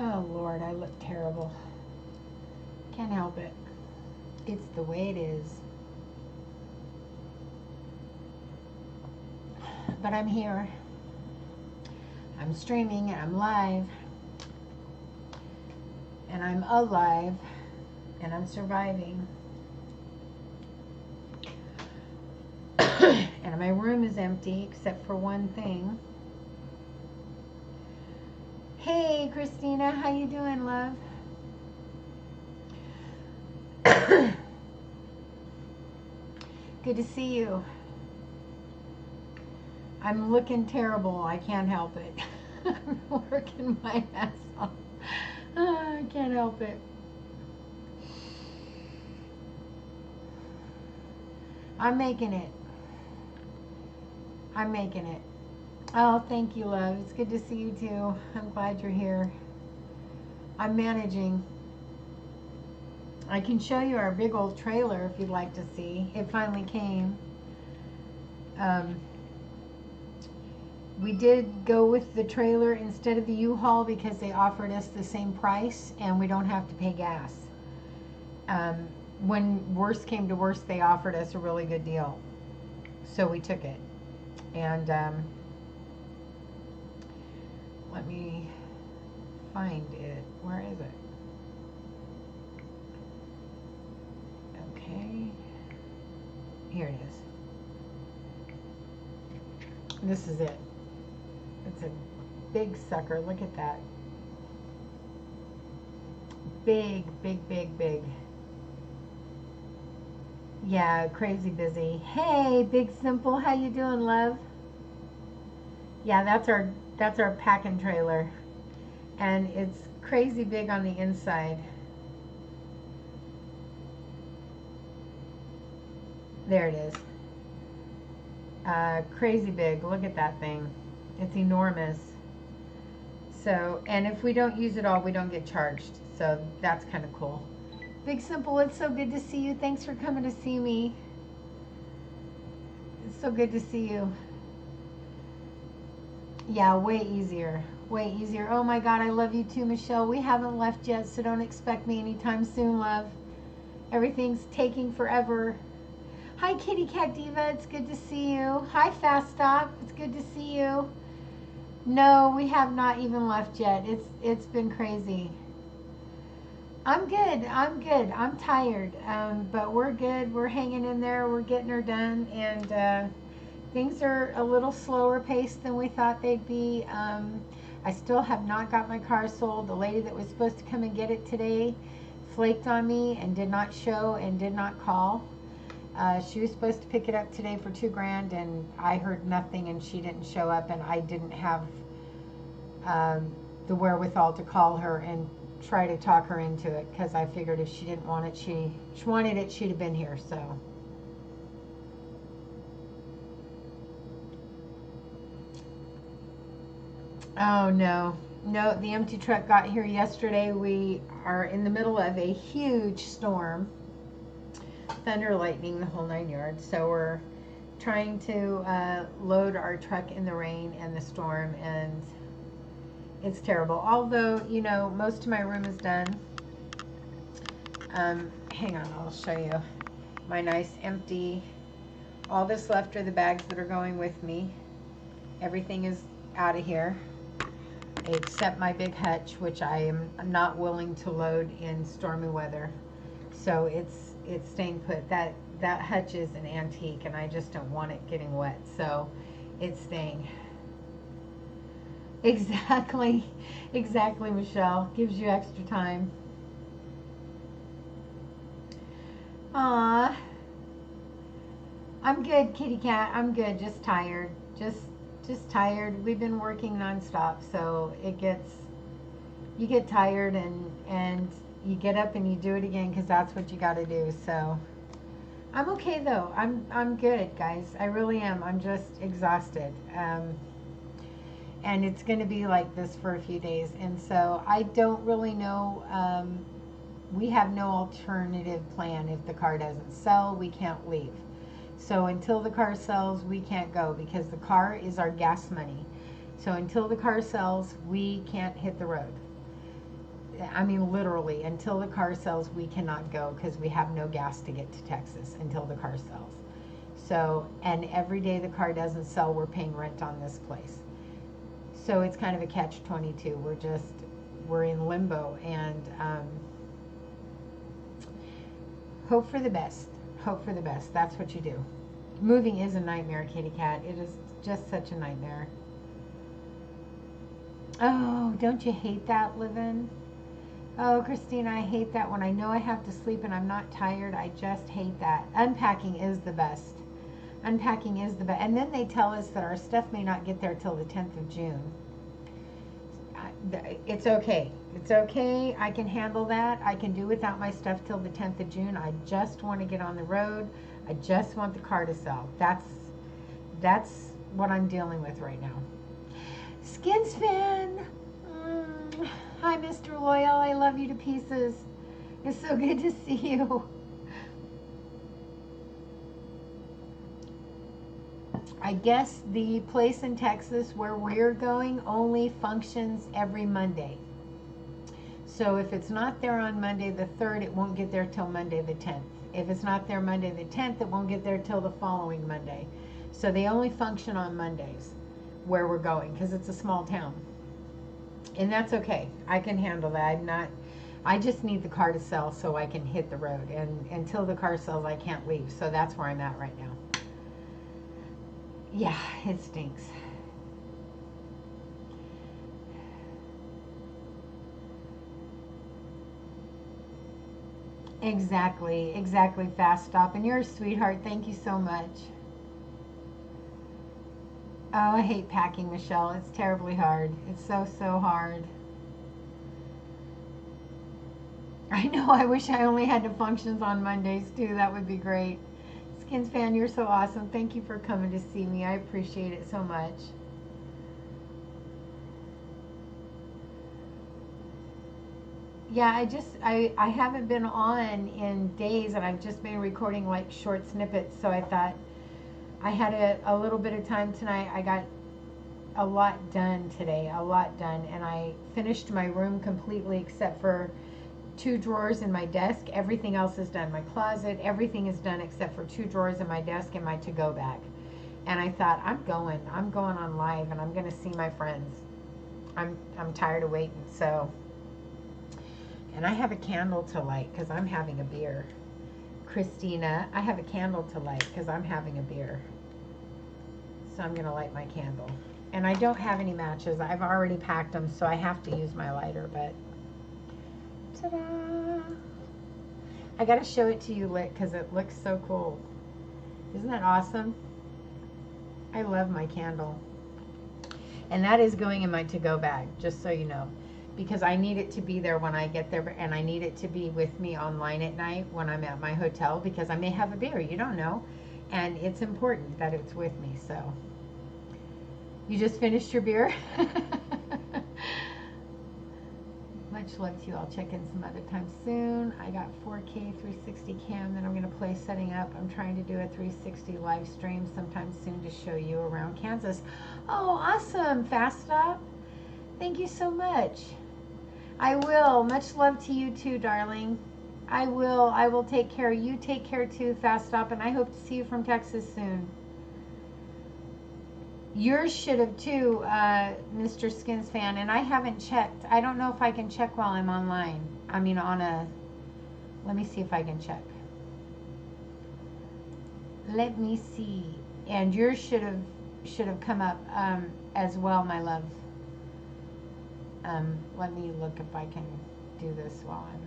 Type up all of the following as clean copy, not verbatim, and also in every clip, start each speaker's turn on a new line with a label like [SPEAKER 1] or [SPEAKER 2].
[SPEAKER 1] Oh Lord, I look terrible. Can't help it. It's the way it is. But I'm here. I'm streaming and I'm live. And I'm alive. And I'm surviving. And my room is empty except for one thing. Hey Christina, how you doing, love? Good to see you. I'm looking terrible. I can't help it. I'm working my ass off. I can't help it. I'm making it. I'm making it. Oh, thank you, love. It's good to see you too. I'm glad you're here. I'm managing. I can show you our big old trailer if you'd like to see. It finally came. We did go with the trailer instead of the U-Haul because they offered us the same price and we don't have to pay gas. When worst came to worst, they offered us a really good deal. So we took it. And let me find it. Where is it? Okay. Here it is. This is it. It's a big sucker. Look at that. Big, big, big, big. Yeah, crazy busy. Hey, Big Simple, how you doing, love? Yeah, that's our packing trailer. And it's crazy big on the inside. There it is. Crazy big. Look at that thing. It's enormous. So, and if we don't use it all, we don't get charged. So that's kind of cool. Big Simple, it's so good to see you. Thanks for coming to see me. It's so good to see you. Yeah, way easier. Way easier. Oh my God, I love you too, Michelle. We haven't left yet, so don't expect me anytime soon, love. Everything's taking forever. Hi, Kitty Cat Diva. It's good to see you. Hi, Fast Stop. It's good to see you. No, we have not even left yet. It's been crazy. I'm good. I'm good. I'm tired, but we're good. We're hanging in there. We're getting her done, and things are a little slower paced than we thought they'd be. I still have not got my car sold. The lady that was supposed to come and get it today flaked on me and did not show and did not call. She was supposed to pick it up today for $2,000, and I heard nothing, and she didn't show up, and I didn't have the wherewithal to call her and try to talk her into it, because I figured if she didn't want it, she wanted it, she'd have been here. So oh no, the empty truck got here yesterday. We are in the middle of a huge storm, thunder, lightning, the whole 9 yards. So we're trying to load our truck in the rain and the storm, and it's terrible. Although, you know, most of my room is done. Hang on, I'll show you my nice empty. All that's left are the bags that are going with me. Everything is out of here except my big hutch, which I'm not willing to load in stormy weather. So it's staying put. That hutch is an antique, and I just don't want it getting wet. So it's staying. Exactly, Michelle. Gives you extra time. Aw, I'm good, kitty cat. I'm good. Just tired. Just tired. We've been working nonstop, so you get tired, and you get up and you do it again because that's what you got to do. So I'm okay though. I'm good, guys. I really am. I'm just exhausted. And it's going to be like this for a few days. And so I don't really know. We have no alternative plan. If the car doesn't sell, we can't leave. So until the car sells, we can't go because the car is our gas money. So until the car sells, we can't hit the road. I mean, literally, until the car sells, we cannot go because we have no gas to get to Texas until the car sells. So, and every day the car doesn't sell, we're paying rent on this place. So it's kind of a catch-22. We're in limbo, and hope for the best. Hope for the best. That's what you do. Moving is a nightmare, kitty cat. It is just such a nightmare. Oh, don't you hate that, Livin? Oh, Christina, I hate that when I know I have to sleep and I'm not tired. I just hate that. Unpacking is the best. Unpacking is the best. And then they tell us that our stuff may not get there till the 10th of June. It's okay. It's okay. I can handle that. I can do without my stuff till the 10th of June. I just want to get on the road. I just want the car to sell. That's what I'm dealing with right now. Skinspin. Hi, Mr. Loyal. I love you to pieces. It's so good to see you. I guess the place in Texas where we're going only functions every Monday. So if it's not there on Monday the 3rd, it won't get there till Monday the 10th. If it's not there Monday the 10th, it won't get there till the following Monday. So they only function on Mondays where we're going because it's a small town. And that's okay. I can handle that. I just need the car to sell so I can hit the road. And until the car sells, I can't leave. So that's where I'm at right now. Yeah, it stinks. Exactly, Fast Stop. And you're a sweetheart. Thank you so much. Oh, I hate packing, Michelle. It's terribly hard. It's so hard. I know. I wish I only had the functions on Mondays, too. That would be great. Skins fan, you're so awesome. Thank you for coming to see me. I appreciate it so much. Yeah, I haven't been on in days, and I've just been recording like short snippets, so I thought I had a little bit of time tonight. I got a lot done today, and I finished my room completely except for 2 drawers in my desk. Everything else is done. My closet, everything is done except for 2 drawers in my desk and my to-go bag. And I thought, I'm going on live, and I'm going to see my friends. I'm tired of waiting, so. And I have a candle to light because I'm having a beer. Christina, I have a candle to light because I'm having a beer. So I'm going to light my candle. And I don't have any matches. I've already packed them, so I have to use my lighter, but ta-da! I got to show it to you lit because it looks so cool. Isn't that awesome? I love my candle. And that is going in my to-go bag, just so you know. Because I need it to be there when I get there, and I need it to be with me online at night when I'm at my hotel, because I may have a beer, you don't know. And it's important that it's with me, so. You just finished your beer? Much love to you. I'll check in some other time soon. I got 4K 360 cam that I'm going to play setting up. I'm trying to do a 360 live stream sometime soon to show you around Kansas. Oh, awesome. Fast Stop. Thank you so much. I will. Much love to you too, darling. I will take care. You take care too, Fast Stop, and I hope to see you from Texas soon. Yours should have too, Mr. Skins fan, and I haven't checked. I don't know if I can check while I'm online. I mean, let me see if I can check. Let me see. And yours should have come up as well, my love. Let me look if I can do this while I'm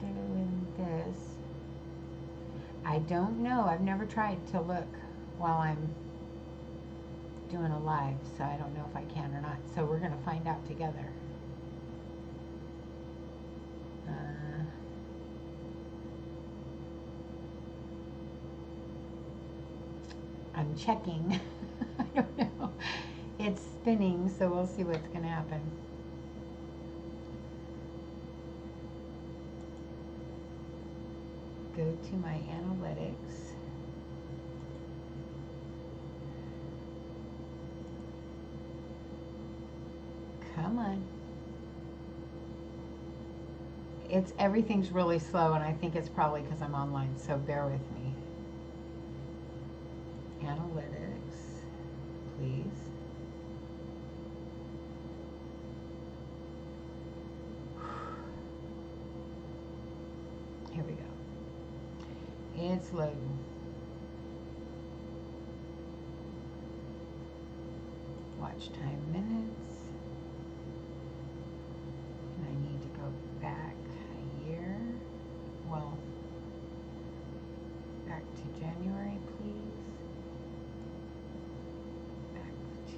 [SPEAKER 1] doing this. I don't know. I've never tried to look while I'm doing a live, so I don't know if I can or not. So we're going to find out together. I'm checking. I don't know. It's spinning, so we'll see what's going to happen. Go to my analytics. Come on. Everything's really slow, and I think it's probably because I'm online, so bear with me. Analytics, please. Here we go. It's loading. Watch time minutes. And I need to go back a year. Well, back to January, please. Back to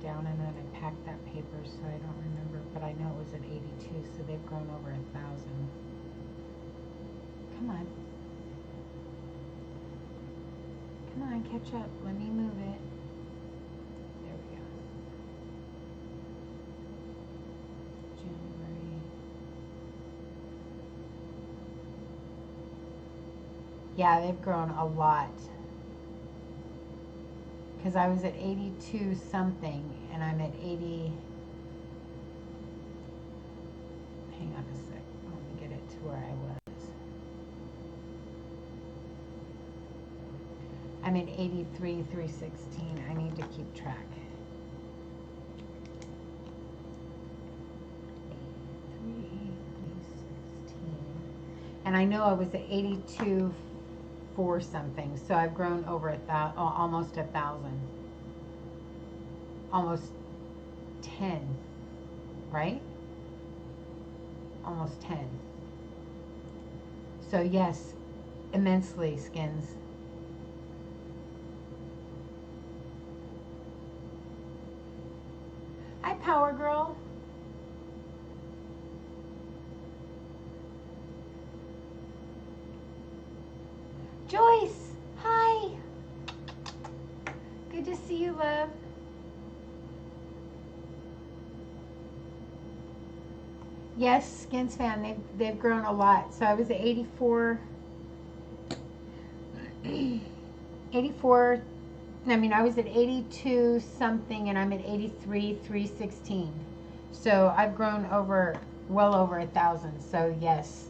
[SPEAKER 1] down, and then I packed that paper, so I don't remember, but I know it was at 82, so they've grown over 1,000. Come on. Come on, catch up. Let me move it. There we go. January. Yeah, they've grown a lot. Because I was at 82 something, and I'm at 80. Hang on a sec. Let me get it to where I was. I'm at 83, 316. I need to keep track. 83, 316. And I know I was at 82. 4 something, so I've grown over almost 1,000, almost 10, right? Almost 10. So yes, immensely, Skins. Hi, Power Girl. Joyce, hi. Good to see you, love. Yes, Skins fan, they've grown a lot. So I was at 84, 84, I mean, I was at 82 something, and I'm at 83, 316. So I've grown well over 1,000. So yes,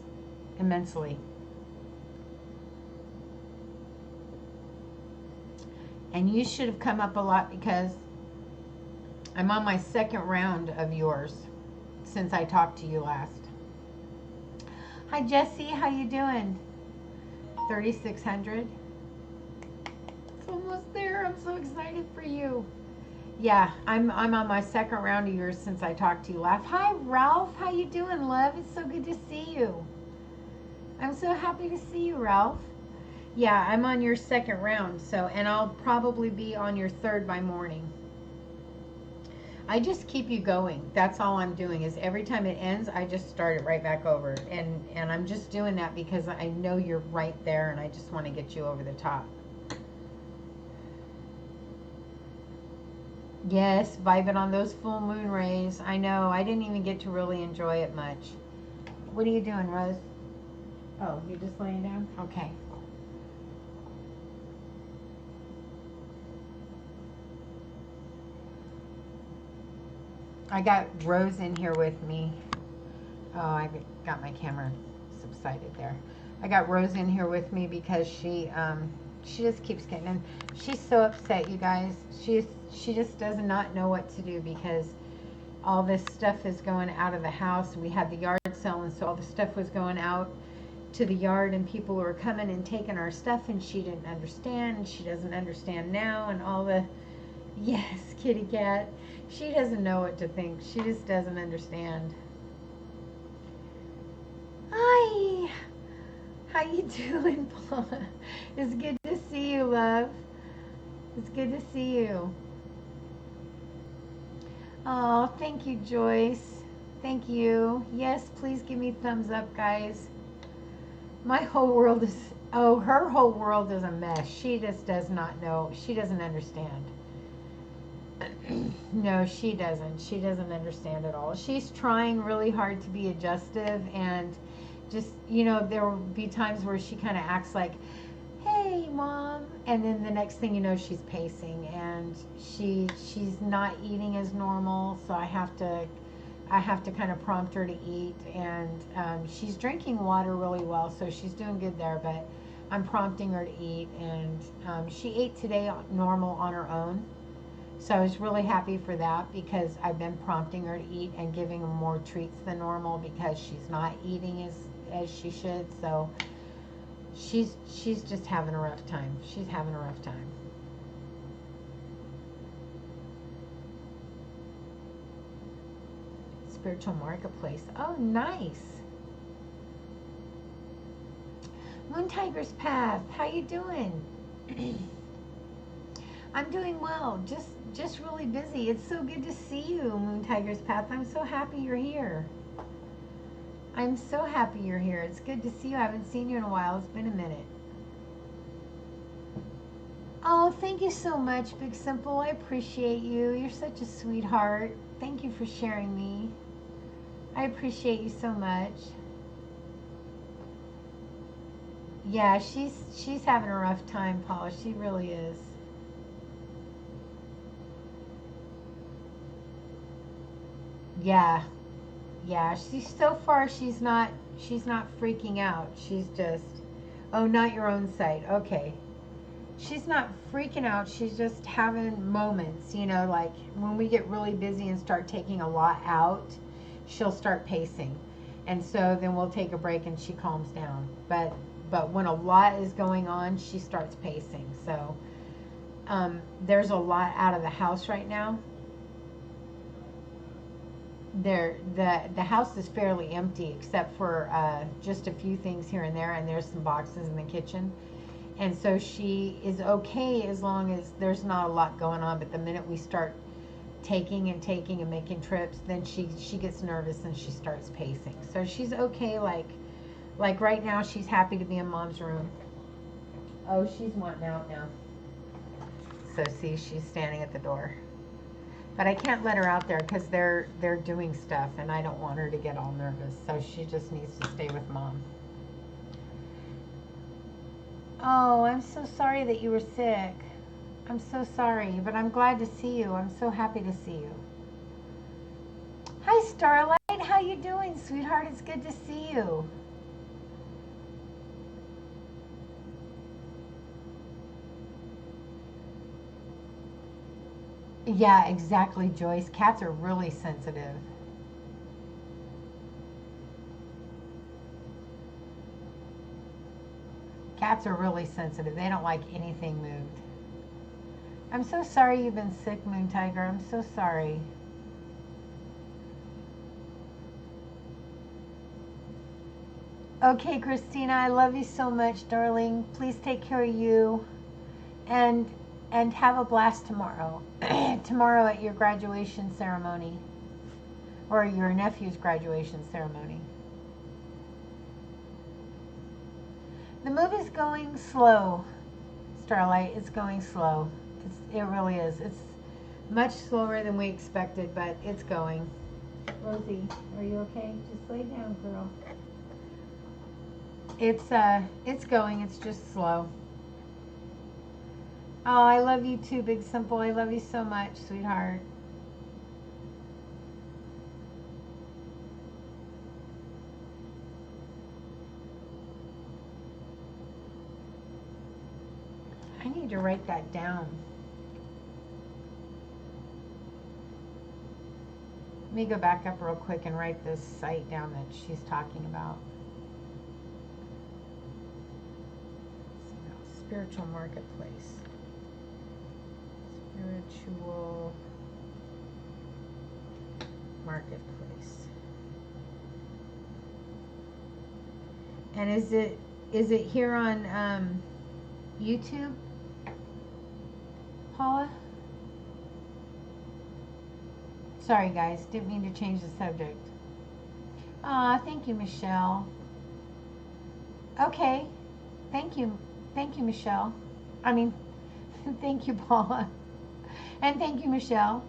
[SPEAKER 1] immensely. And you should have come up a lot because I'm on my second round of yours since I talked to you last. Hi, Jessie. How you doing? 3,600. It's almost there. I'm so excited for you. Yeah, I'm on my second round of yours since I talked to you last. Hi, Ralph. How you doing, love? It's so good to see you. I'm so happy to see you, Ralph. Yeah, I'm on your second round, and I'll probably be on your third by morning. I just keep you going. That's all I'm doing is every time it ends, I just start it right back over. And I'm just doing that because I know you're right there, and I just want to get you over the top. Yes, vibing on those full moon rays. I know. I didn't even get to really enjoy it much. What are you doing, Rose? Oh, you're just laying down? Okay. I got Rose in here with me. Oh, I got my camera subsided there. I got Rose in here with me because she just keeps getting in. She's so upset, you guys. She just does not know what to do because all this stuff is going out of the house. We had the yard sale, and so all the stuff was going out to the yard, and people were coming and taking our stuff, and she didn't understand, and she doesn't understand now, and all the... Yes, kitty cat. She doesn't know what to think. She just doesn't understand. Hi. How you doing, Paula? It's good to see you, love. It's good to see you. Oh, thank you, Joyce. Thank you. Yes, please give me thumbs up, guys. My whole world is... Oh, her whole world is a mess. She just does not know. She doesn't understand. No, she doesn't. She doesn't understand at all. She's trying really hard to be adjustive, and just, there will be times where she kind of acts like, "Hey, mom," and then the next thing you know, she's pacing, and she's not eating as normal. So I have to kind of prompt her to eat, and she's drinking water really well, so she's doing good there. But I'm prompting her to eat, and she ate today normal on her own. So I was really happy for that, because I've been prompting her to eat and giving her more treats than normal, because she's not eating as she should. So she's just having a rough time. She's having a rough time. Spiritual Marketplace. Oh, nice. Moon Tiger's Path. How you doing? I'm doing well. Just really busy. It's so good to see you, Moon Tiger's Path. I'm so happy you're here. I'm so happy you're here. It's good to see you. I haven't seen you in a while. It's been a minute. Oh, thank you so much, Big Simple. I appreciate you. You're such a sweetheart. Thank you for sharing me. I appreciate you so much. Yeah, she's having a rough time, Paula. She really is. Yeah, yeah. She's not freaking out. She's just, oh, not your own site. Okay. She's not freaking out. She's just having moments, like when we get really busy and start taking a lot out, she'll start pacing. And so then we'll take a break and she calms down. But when a lot is going on, she starts pacing. So there's a lot out of the house right now. The house is fairly empty, except for just a few things here and there, and there's some boxes in the kitchen. And so she is okay as long as there's not a lot going on. But the minute we start taking and making trips, then she gets nervous and she starts pacing. So she's okay. Like right now, she's happy to be in mom's room. Oh, she's wanting out now. So see, she's standing at the door. But I can't let her out there because they're doing stuff, and I don't want her to get all nervous. So she just needs to stay with mom. Oh, I'm so sorry that you were sick. I'm so sorry, but I'm glad to see you. I'm so happy to see you. Hi, Starlight. How you doing, sweetheart? It's good to see you. Yeah, exactly, Joyce. Cats are really sensitive. Cats are really sensitive. They don't like anything moved. I'm so sorry you've been sick, Moon Tiger. I'm so sorry. Okay, Christina, I love you so much, darling. Please take care of you, and have a blast tomorrow. Tomorrow at your graduation ceremony, or your nephew's graduation ceremony. The move is going slow, Starlight. It's going slow. It really is. It's much slower than we expected, but it's going. Rosie, are you okay? Just lay down, girl. It's going. It's just slow. Oh, I love you too, Big Simple. I love you so much, sweetheart. I need to write that down. Let me go back up real quick and write this site down that she's talking about. Spiritual Marketplace. Spiritual Marketplace. And is it here on YouTube, Paula? Sorry, guys. Didn't mean to change the subject. Aw, thank you, Michelle. Okay. Thank you. Thank you, Michelle. I mean, thank you, Paula. And thank you, Michelle.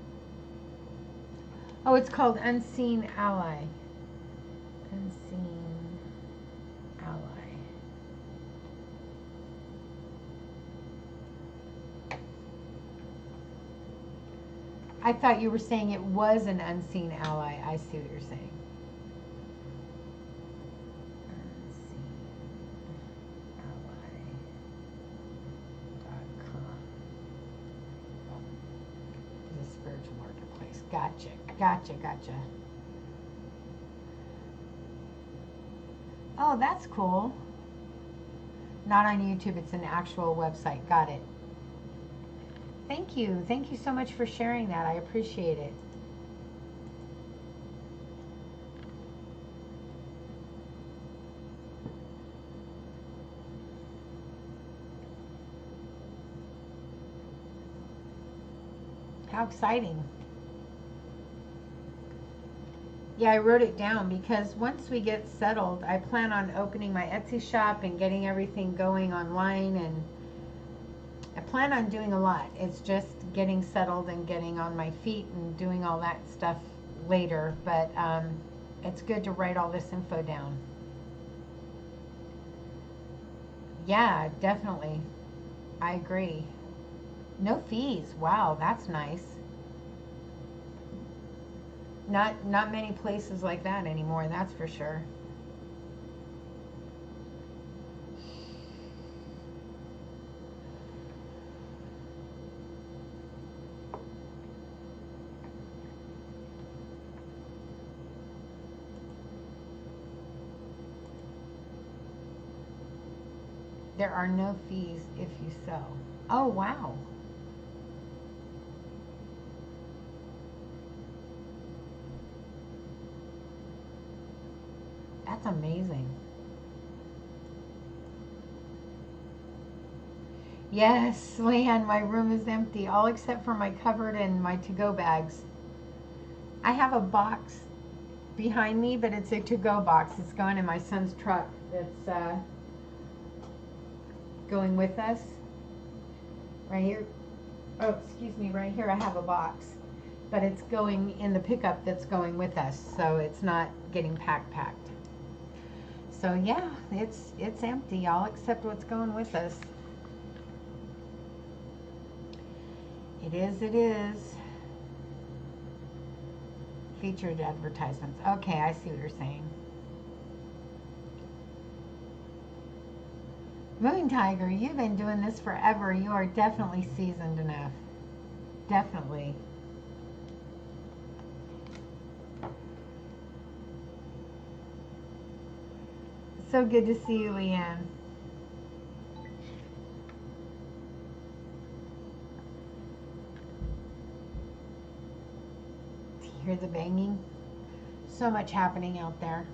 [SPEAKER 1] Oh, it's called Unseen Ally. Unseen Ally. I thought you were saying it was an unseen ally. I see what you're saying. Unseenally.com. The spiritual marketplace. Gotcha. Gotcha. Oh, that's cool. Not on YouTube, it's an actual website. Got it. Thank you. Thank you so much for sharing that. I appreciate it. How exciting. Yeah, I wrote it down because once we get settled, I plan on opening my Etsy shop and getting everything going online, and I plan on doing a lot. It's just getting settled and getting on my feet and doing all that stuff later, but it's good to write all this info down. Yeah, definitely. I agree. No fees. Wow, that's nice. Not many places like that anymore, that's for sure. There are no fees if you sell. Oh, wow. That's amazing. Yes, Leanne, my room is empty, all except for my cupboard and my to-go bags. I have a box behind me, but it's a to-go box. It's going in my son's truck. It's going with us. Right here. Oh, excuse me, right here I have a box. But it's going in the pickup that's going with us, so it's not getting packed. So yeah, it's empty, all except what's going with us. It is. Featured advertisements. Okay, I see what you're saying. Moon Tiger, you've been doing this forever. You are definitely seasoned enough. Definitely. So good to see you, Leanne. Do you hear the banging? So much happening out there.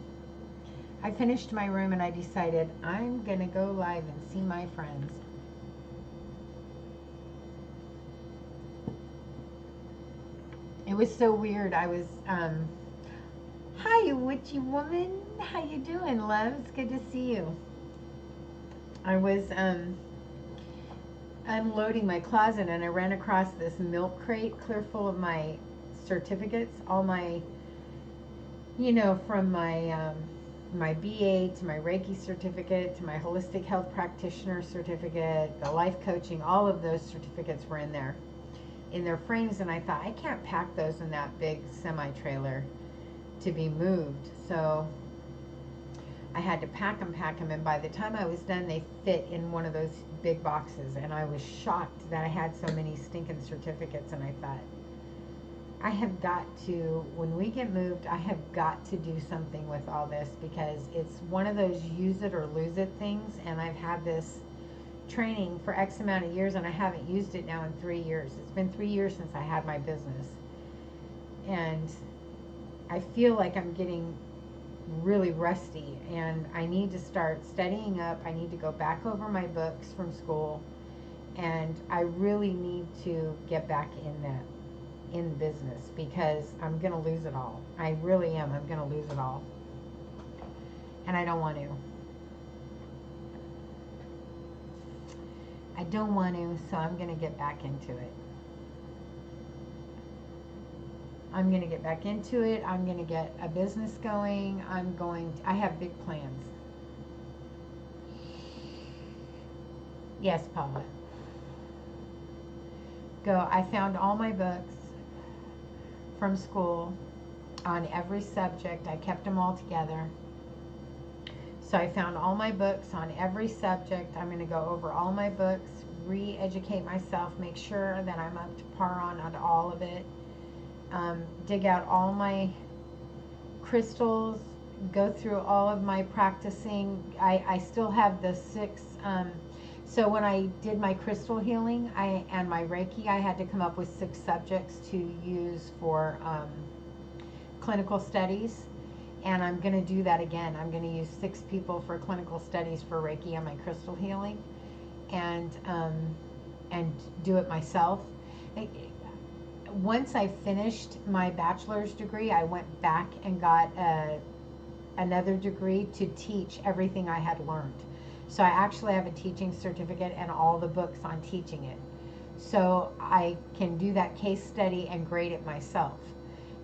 [SPEAKER 1] I finished my room and I decided I'm going to go live and see my friends. It was so weird. I was, hi, witchy woman. How you doing, love? It's good to see you. I was, unloading my closet and I ran across this milk crate clear full of my certificates, all my, from my BA to my Reiki certificate to my holistic health practitioner certificate, the life coaching, all of those certificates were in their frames, and I thought I can't pack those in that big semi trailer to be moved, so I had to pack them, and by the time I was done, they fit in one of those big boxes, and I was shocked that I had so many stinking certificates, and I thought, I have got to, when we get moved, I have got to do something with all this, because it's one of those use it or lose it things, and I've had this training for X amount of years, and I haven't used it now in 3 years. It's been 3 years since I had my business, and I feel like I'm getting really rusty, and I need to start studying up. I need to go back over my books from school, and I really need to get back in business, because I'm going to lose it all. I really am. I'm going to lose it all, and I don't want to. I don't want to, so I'm going to get back into it. I'm going to get back into it. I'm going to get a business going. I have big plans. Yes, Paula. Go. I found all my books from school on every subject. I kept them all together. So I found all my books on every subject. I'm going to go over all my books, re-educate myself, make sure that I'm up to par on all of it. Dig out all my crystals, go through all of my practicing. I still have the 6. So when I did my crystal healing and my Reiki, I had to come up with 6 subjects to use for clinical studies. And I'm going to do that again. I'm going to use 6 people for clinical studies for Reiki and my crystal healing, and do it myself. Once I finished my bachelor's degree, I went back and got another degree to teach everything I had learned. So I actually have a teaching certificate and all the books on teaching it. So I can do that case study and grade it myself.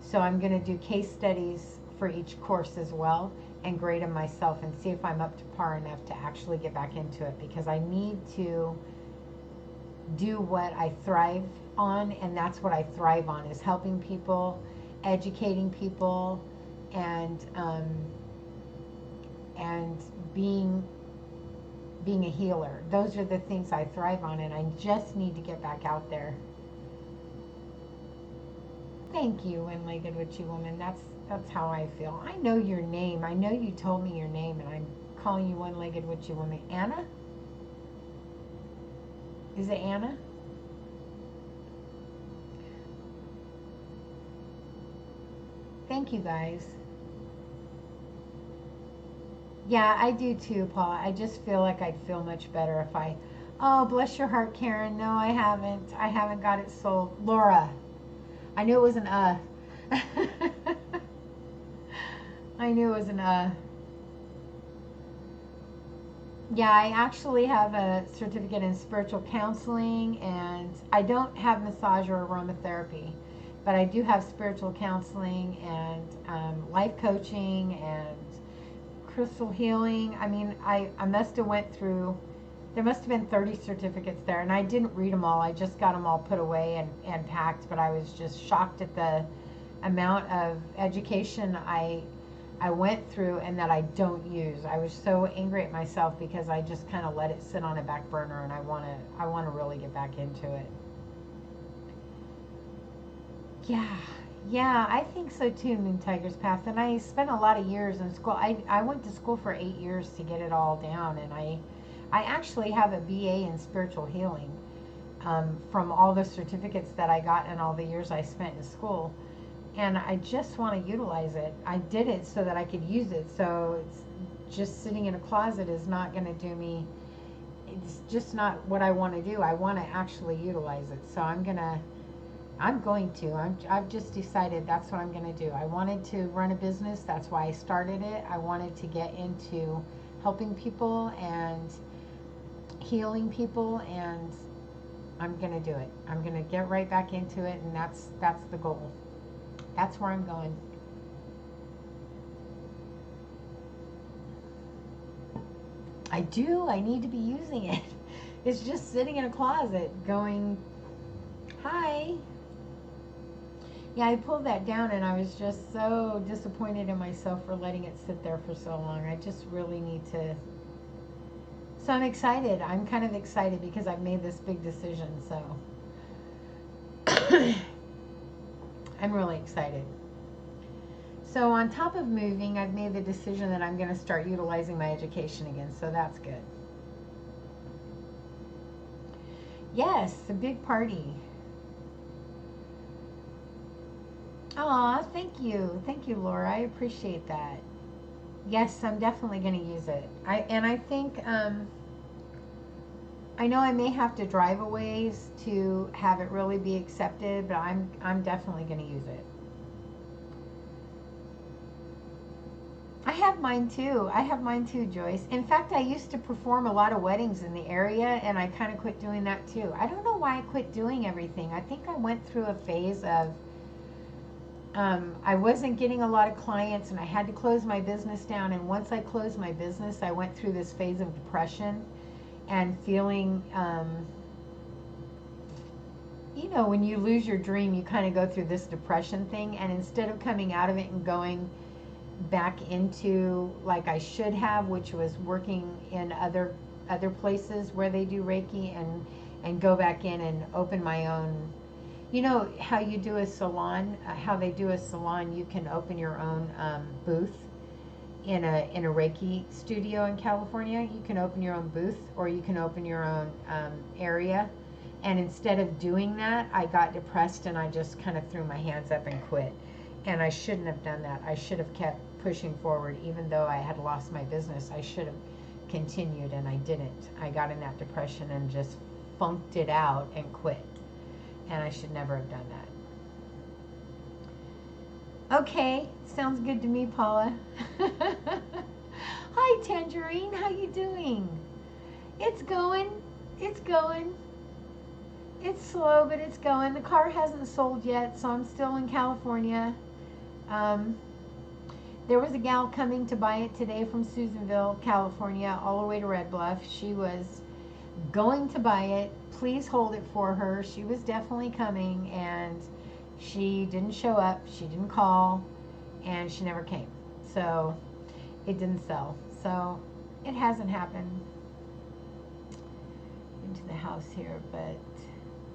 [SPEAKER 1] So I'm going to do case studies for each course as well and grade them myself and see if I'm up to par enough to actually get back into it, because I need to do what I thrive on, and that's what I thrive on, is helping people, educating people, and being a healer. Those are the things I thrive on, and I just need to get back out there. Thank you, One-Legged Witchy Woman. That's how I feel. I know your name. I know you told me your name, and I'm calling you One-Legged Witchy Woman. Anna? Is it Anna? Thank you, guys. Yeah, I do too, Paula. I just feel like I'd feel much better if I... Oh, bless your heart, Karen. No, I haven't. I haven't got it sold. Laura. I knew it was an I knew it was an Yeah, I actually have a certificate in spiritual counseling, and I don't have massage or aromatherapy, but I do have spiritual counseling and life coaching and crystal healing. I mean, I must have went through, there must have been 30 certificates there, and I didn't read them all. I just got them all put away and packed, but I was just shocked at the amount of education I went through and that I don't use. I was so angry at myself because I just kind of let it sit on a back burner, and I want to really get back into it. Yeah, I think so too, Moon Tiger's Path. And I spent a lot of years in school. I went to school for 8 years to get it all down, and I actually have a BA in spiritual healing from all the certificates that I got and all the years I spent in school. And I just want to utilize it. I did it so that I could use it. So it's just sitting in a closet is not going to do me. It's just not what I want to do. I want to actually utilize it. So I've just decided that's what I'm going to do. I wanted to run a business. That's why I started it. I wanted to get into helping people and healing people, and I'm going to do it. I'm going to get right back into it, and that's the goal. That's where I'm going. I do. I need to be using it. It's just sitting in a closet going, hi. Yeah, I pulled that down, and I was just so disappointed in myself for letting it sit there for so long. I just really need to. So I'm excited. I'm kind of excited because I've made this big decision. So I'm really excited. So on top of moving, I've made the decision that I'm going to start utilizing my education again. So that's good. Yes, a big party. Aw, thank you. Thank you, Laura. I appreciate that. Yes, I'm definitely going to use it. I think, I know I may have to drive a ways to have it really be accepted, but I'm definitely going to use it. I have mine too, Joyce. In fact, I used to perform a lot of weddings in the area, and I kind of quit doing that too. I don't know why I quit doing everything. I think I went through a phase of I wasn't getting a lot of clients and I had to close my business down. And once I closed my business, I went through this phase of depression and feeling, you know, when you lose your dream, you kind of go through this depression thing. And instead of coming out of it and going back into like I should have, which was working in other places where they do Reiki, and go back in and open my own. You know how you do a salon, how they do a salon, you can open your own booth in a Reiki studio in California. You can open your own booth, or you can open your own area. And instead of doing that, I got depressed and I just kind of threw my hands up and quit. And I shouldn't have done that. I should have kept pushing forward. Even though I had lost my business, I should have continued, and I didn't. I got in that depression and just funked it out and quit. And I should never have done that. Okay, sounds good to me, Paula. Hi, Tangerine, how you doing? It's going. It's going. It's slow, but it's going. The car hasn't sold yet, so I'm still in California. There was a gal coming to buy it today from Susanville, California, all the way to Red Bluff. She was going to buy it. Please hold it for her. She was definitely coming, and she didn't show up. She didn't call, and she never came. So it didn't sell. So it hasn't happened. Into the house here, but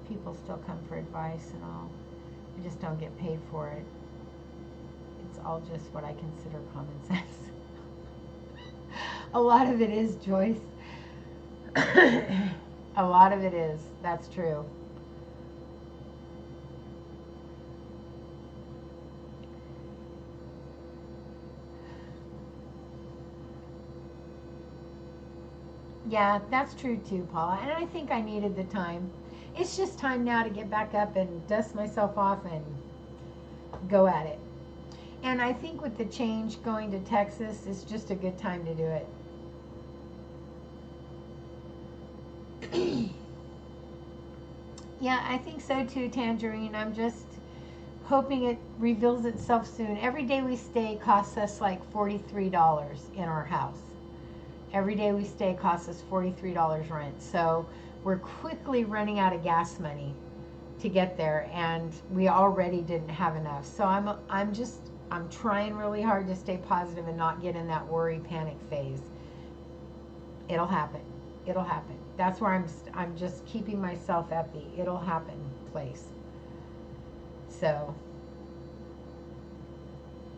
[SPEAKER 1] people still come for advice and all. I just don't get paid for it. It's all just what I consider common sense. A lot of it is, Joyce. A lot of it is. That's true. Yeah, that's true too, Paula. And I think I needed the time. It's just time now to get back up and dust myself off and go at it. And I think with the change going to Texas, it's just a good time to do it. Yeah, I think so too, Tangerine. I'm just hoping it reveals itself soon. Every day we stay costs us like $43 in our house. Every day we stay costs us $43 rent. So we're quickly running out of gas money to get there, and we already didn't have enough. So I'm trying really hard to stay positive and not get in that worry panic phase. It'll happen. It'll happen. That's where I'm just keeping myself at the it'll happen place. So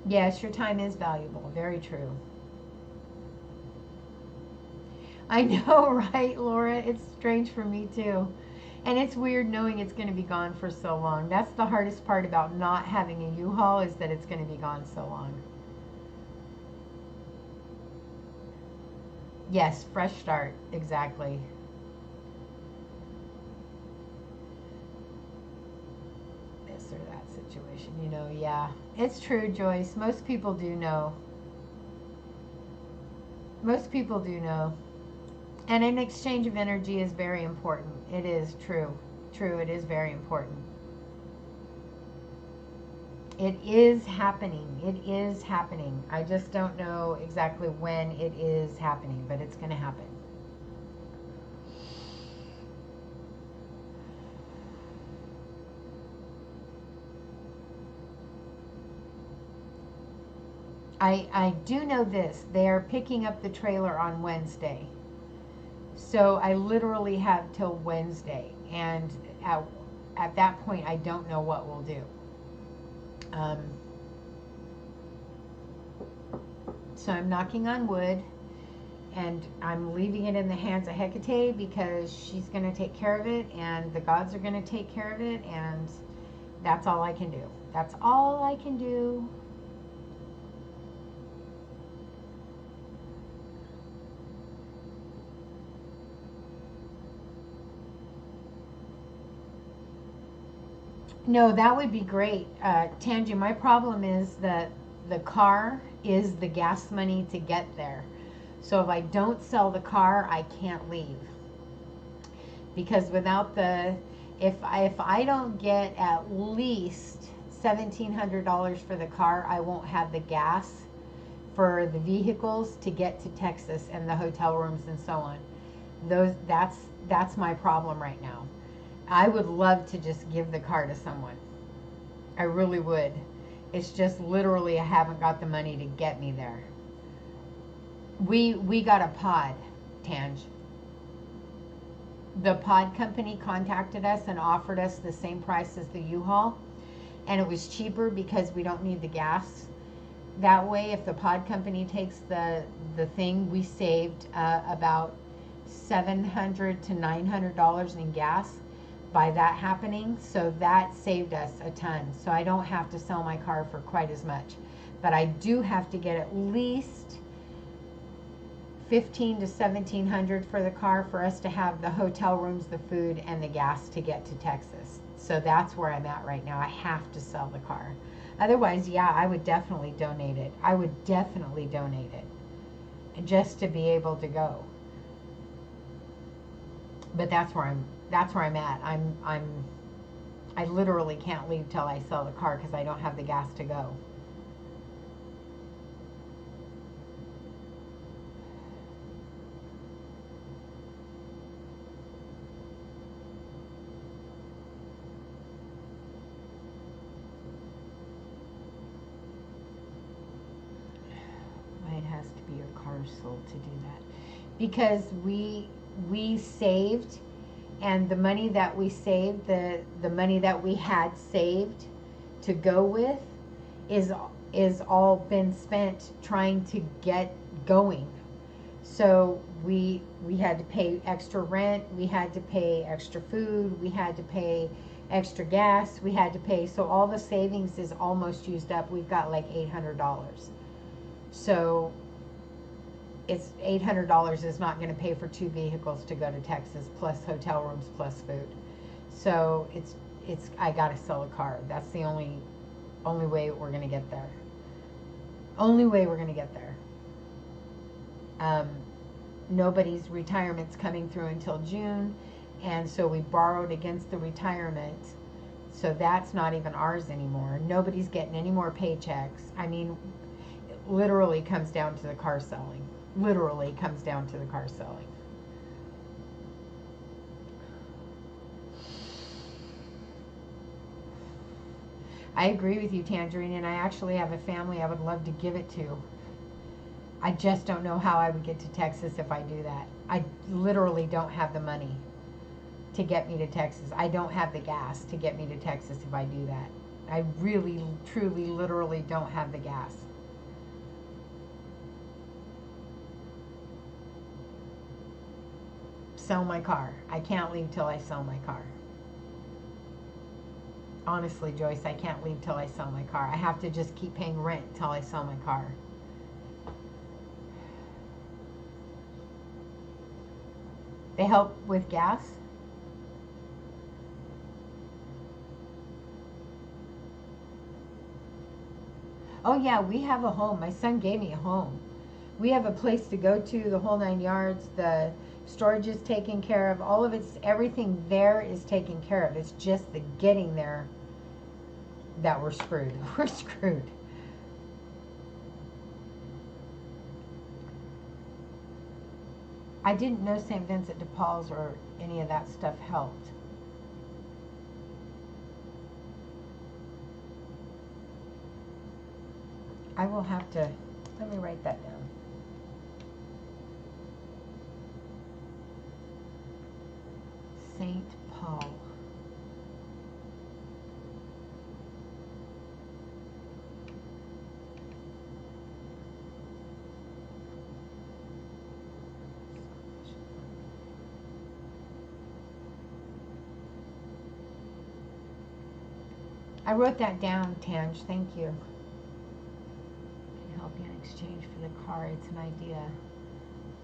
[SPEAKER 1] yes, your time is valuable. Very true. I know, right, Laura? It's strange for me too. And it's weird knowing it's going to be gone for so long. That's the hardest part about not having a U-Haul, is that it's going to be gone so long. Yes, fresh start. Exactly. This or that situation, you know, yeah. It's true, Joyce. Most people do know. Most people do know. And an exchange of energy is very important. It is true. True, it is very important. It is happening. It is happening. I just don't know exactly when it is happening, but it's going to happen. I do know this. They are picking up the trailer on Wednesday. So I literally have till Wednesday, and at that point I don't know what we'll do. So I'm knocking on wood, and I'm leaving it in the hands of Hecate, because she's going to take care of it, and the gods are going to take care of it, and that's all I can do. That's all I can do. No, that would be great. Tangi, my problem is that the car is the gas money to get there. So if I don't sell the car, I can't leave. Because without the, if I don't get at least $1,700 for the car, I won't have the gas for the vehicles to get to Texas and the hotel rooms and so on. That's my problem right now. I would love to just give the car to someone. I really would. It's just literally I haven't got the money to get me there. We got a pod, Tange. The pod company contacted us and offered us the same price as the U-Haul, and it was cheaper because we don't need the gas. That way, if the pod company takes the thing, we saved about $700 to $900 in gas by that happening. So that saved us a ton. So I don't have to sell my car for quite as much, but I do have to get at least $1,500 to $1,700 for the car for us to have the hotel rooms, the food, and the gas to get to Texas. So that's where I'm at right now. I have to sell the car. Otherwise, yeah, I would definitely donate it. I would definitely donate it just to be able to go. But that's where I'm at. I literally can't leave till I sell the car because I don't have the gas to go. It has to be your car sold to do that, because we saved, and the money that we saved, the money that we had saved to go with is all been spent trying to get going. So we had to pay extra rent, we had to pay extra food, we had to pay extra gas, we had to pay, so all the savings is almost used up. We've got like $800. So it's $800 is not going to pay for 2 vehicles to go to Texas, plus hotel rooms, plus food. So it's I got to sell a car. That's the only way we're going to get there. Only way we're going to get there. Nobody's retirement's coming through until June, and so we borrowed against the retirement. So that's not even ours anymore. Nobody's getting any more paychecks. I mean, literally comes down to the car selling. Literally comes down to the car selling. I agree with you, Tangerine, and I actually have a family I would love to give it to. I just don't know how I would get to Texas if I do that. I literally don't have the money to get me to Texas. I don't have the gas to get me to Texas if I do that. I really, truly, literally don't have the gas. Sell my car. I can't leave till I sell my car. Honestly, Joyce, I can't leave till I sell my car. I have to just keep paying rent till I sell my car. They help with gas? Oh yeah, we have a home. My son gave me a home. We have a place to go to, the whole 9 yards. The storage is taken care of. All of it's, everything there is taken care of. It's just the getting there that we're screwed. We're screwed. I didn't know St. Vincent de Paul's or any of that stuff helped. I will have to, let me write that down. St. Paul. I wrote that down, Tange. Thank you. Can help you in exchange for the car. It's an idea.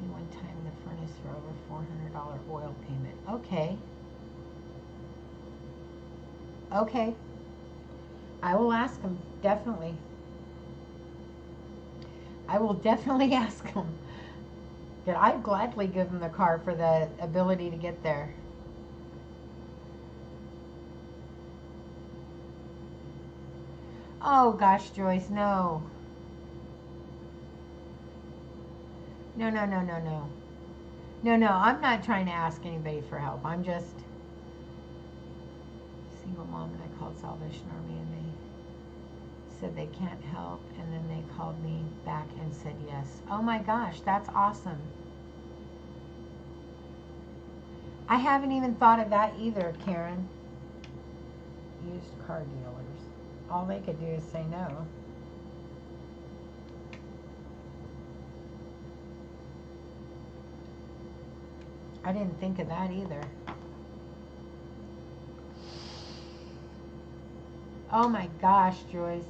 [SPEAKER 1] One time in the furnace for over $400 oil payment. Okay. Okay. I will ask him, definitely. I will definitely ask him. That I'd gladly give him the car for the ability to get there. Oh gosh, Joyce, no. No, no, no, no, no. No, no, I'm not trying to ask anybody for help. I'm just single mom, and I called Salvation Army and they said they can't help, and then they called me back and said yes. Oh my gosh, that's awesome. I haven't even thought of that either, Karen. Used car dealers. All they could do is say no. I didn't think of that either. Oh my gosh, Joyce.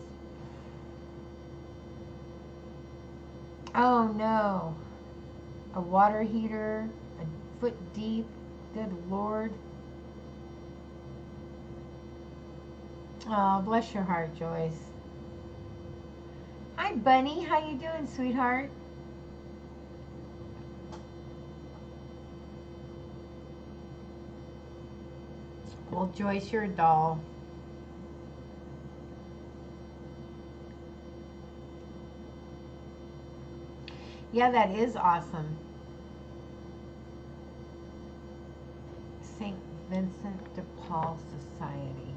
[SPEAKER 1] Oh no. A water heater, a foot deep. Good Lord. Oh, bless your heart, Joyce. Hi, Bunny. How you doing, sweetheart? Well, Joyce, you're a doll. Yeah, that is awesome. St. Vincent de Paul Society.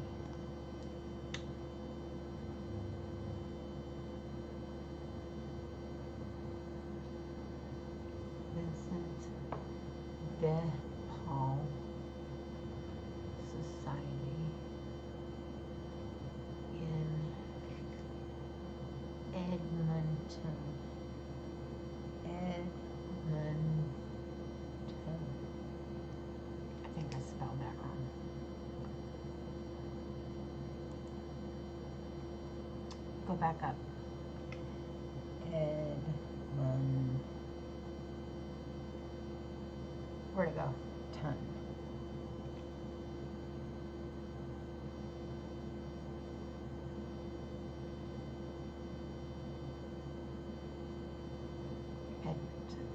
[SPEAKER 1] Vincent de Paul Society in Edmonton. Edmonton. I think I spelled that wrong. Go back up. Edmonton. Where to go? Ton. Edmonton.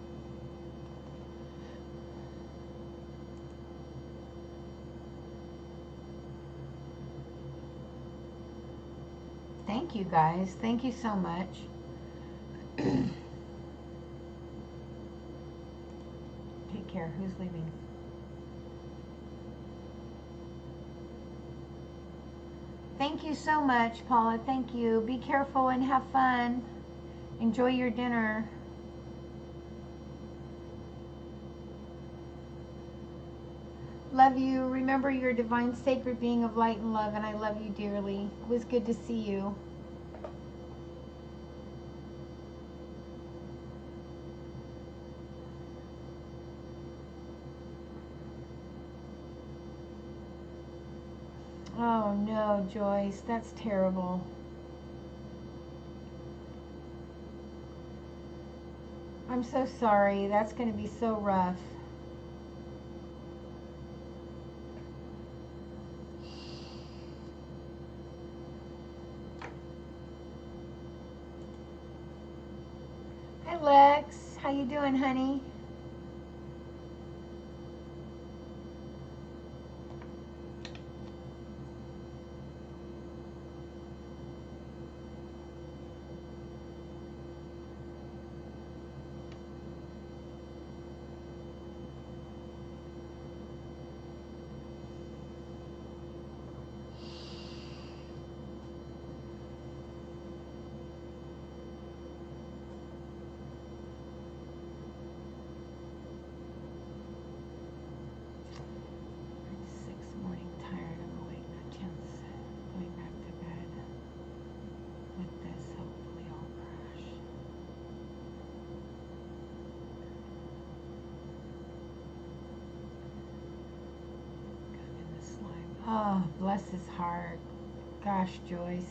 [SPEAKER 1] Thank you guys. Thank you so much. Take care. Who's leaving? Thank you so much, Paula. Thank you. Be careful and have fun. Enjoy your dinner. Love you. Remember, you're a divine, sacred being of light and love, and I love you dearly. It was good to see you. Oh no, Joyce, that's terrible. I'm so sorry. That's going to be so rough. Hi, Lex. How you doing, honey? Oh, bless his heart. Gosh, Joyce.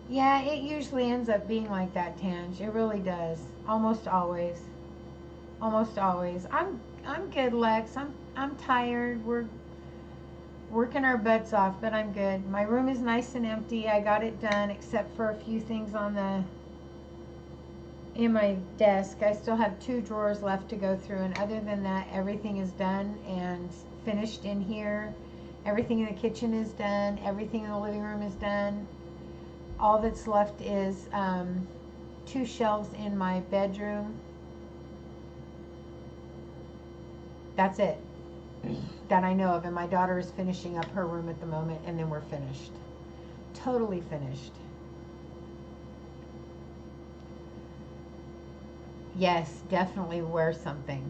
[SPEAKER 1] Yeah, it usually ends up being like that, Tange. It really does. Almost always. Almost always. I'm good, Lex. I'm tired. We're working our butts off, but I'm good. My room is nice and empty. I got it done except for a few things on the in my desk. I still have 2 drawers left to go through, and other than that, everything is done and finished in here. Everything in the kitchen is done. Everything in the living room is done. All that's left is 2 shelves in my bedroom. That's it that I know of, and my daughter is finishing up her room at the moment, and then we're finished. Totally finished. Yes, definitely wear something.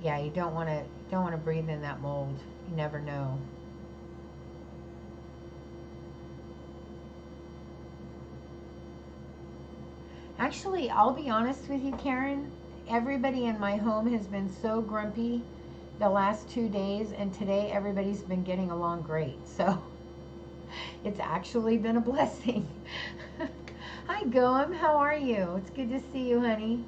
[SPEAKER 1] Yeah, you don't want to breathe in that mold. You never know. Actually, I'll be honest with you, Karen. Everybody in my home has been so grumpy the last 2 days, and today everybody's been getting along great. So it's actually been a blessing. Hi, Goem. How are you? It's good to see you, honey.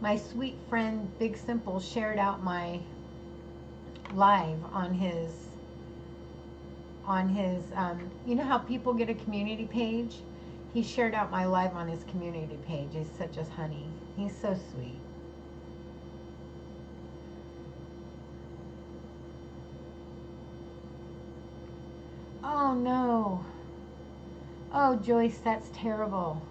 [SPEAKER 1] My sweet friend Big Simple shared out my live on his you know how people get a community page? He shared out my live on his community page. He's such a honey. He's so sweet. Oh no. Oh, Joyce, that's terrible.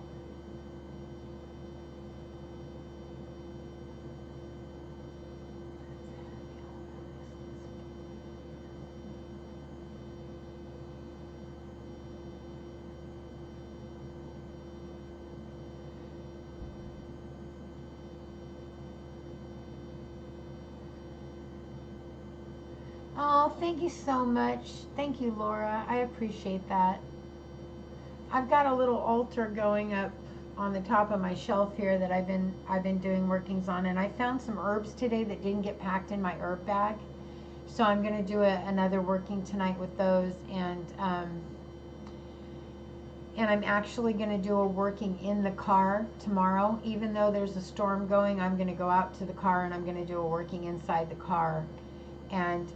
[SPEAKER 1] Oh, thank you so much. Thank you, Laura. I appreciate that. I've got a little altar going up on the top of my shelf here that I've been doing workings on, and I found some herbs today that didn't get packed in my herb bag. So I'm going to do another working tonight with those, and I'm actually going to do a working in the car tomorrow. Even though there's a storm going, I'm going to go out to the car and I'm going to do a working inside the car, and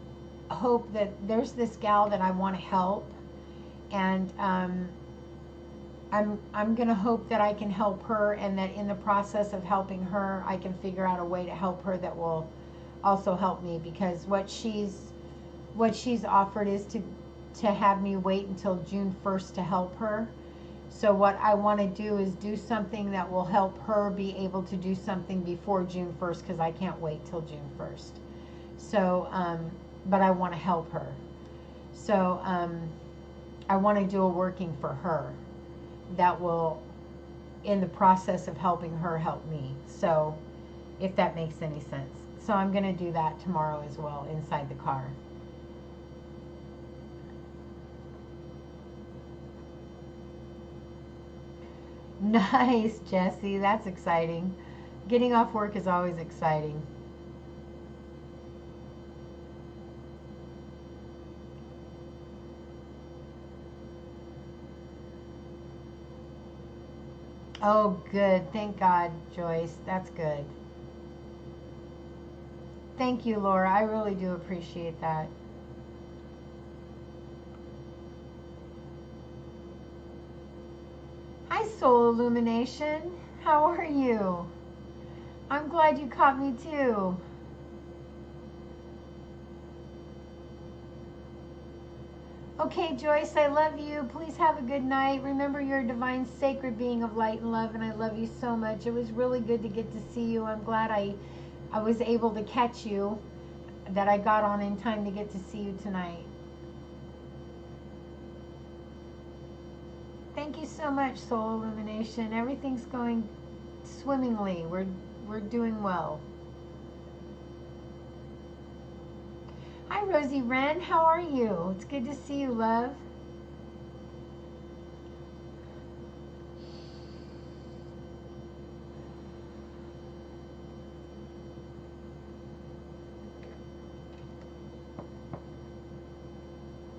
[SPEAKER 1] hope that there's this gal that I want to help, and I'm going to hope that I can help her, and that in the process of helping her, I can figure out a way to help her that will also help me, because what she's offered is to have me wait until June 1st to help her. So what I want to do is do something that will help her be able to do something before June 1st, because I can't wait till June 1st. So, but I want to help her. So I want to do a working for her that will, in the process of helping her, help me. So if that makes any sense. So I'm going to do that tomorrow as well inside the car. Nice, Jesse. That's exciting. Getting off work is always exciting. Oh, good. Thank God, Joyce. That's good. Thank you, Laura. I really do appreciate that. Hi, Soul Illumination. How are you? I'm glad you caught me too. Okay, Joyce, I love you. Please have a good night. Remember, you're a divine, sacred being of light and love, and I love you so much. It was really good to get to see you. I'm glad I was able to catch you, that I got on in time to get to see you tonight. Thank you so much, Soul Illumination. Everything's going swimmingly. We're doing well. Hi, Rosie Wren. How are you? It's good to see you, love.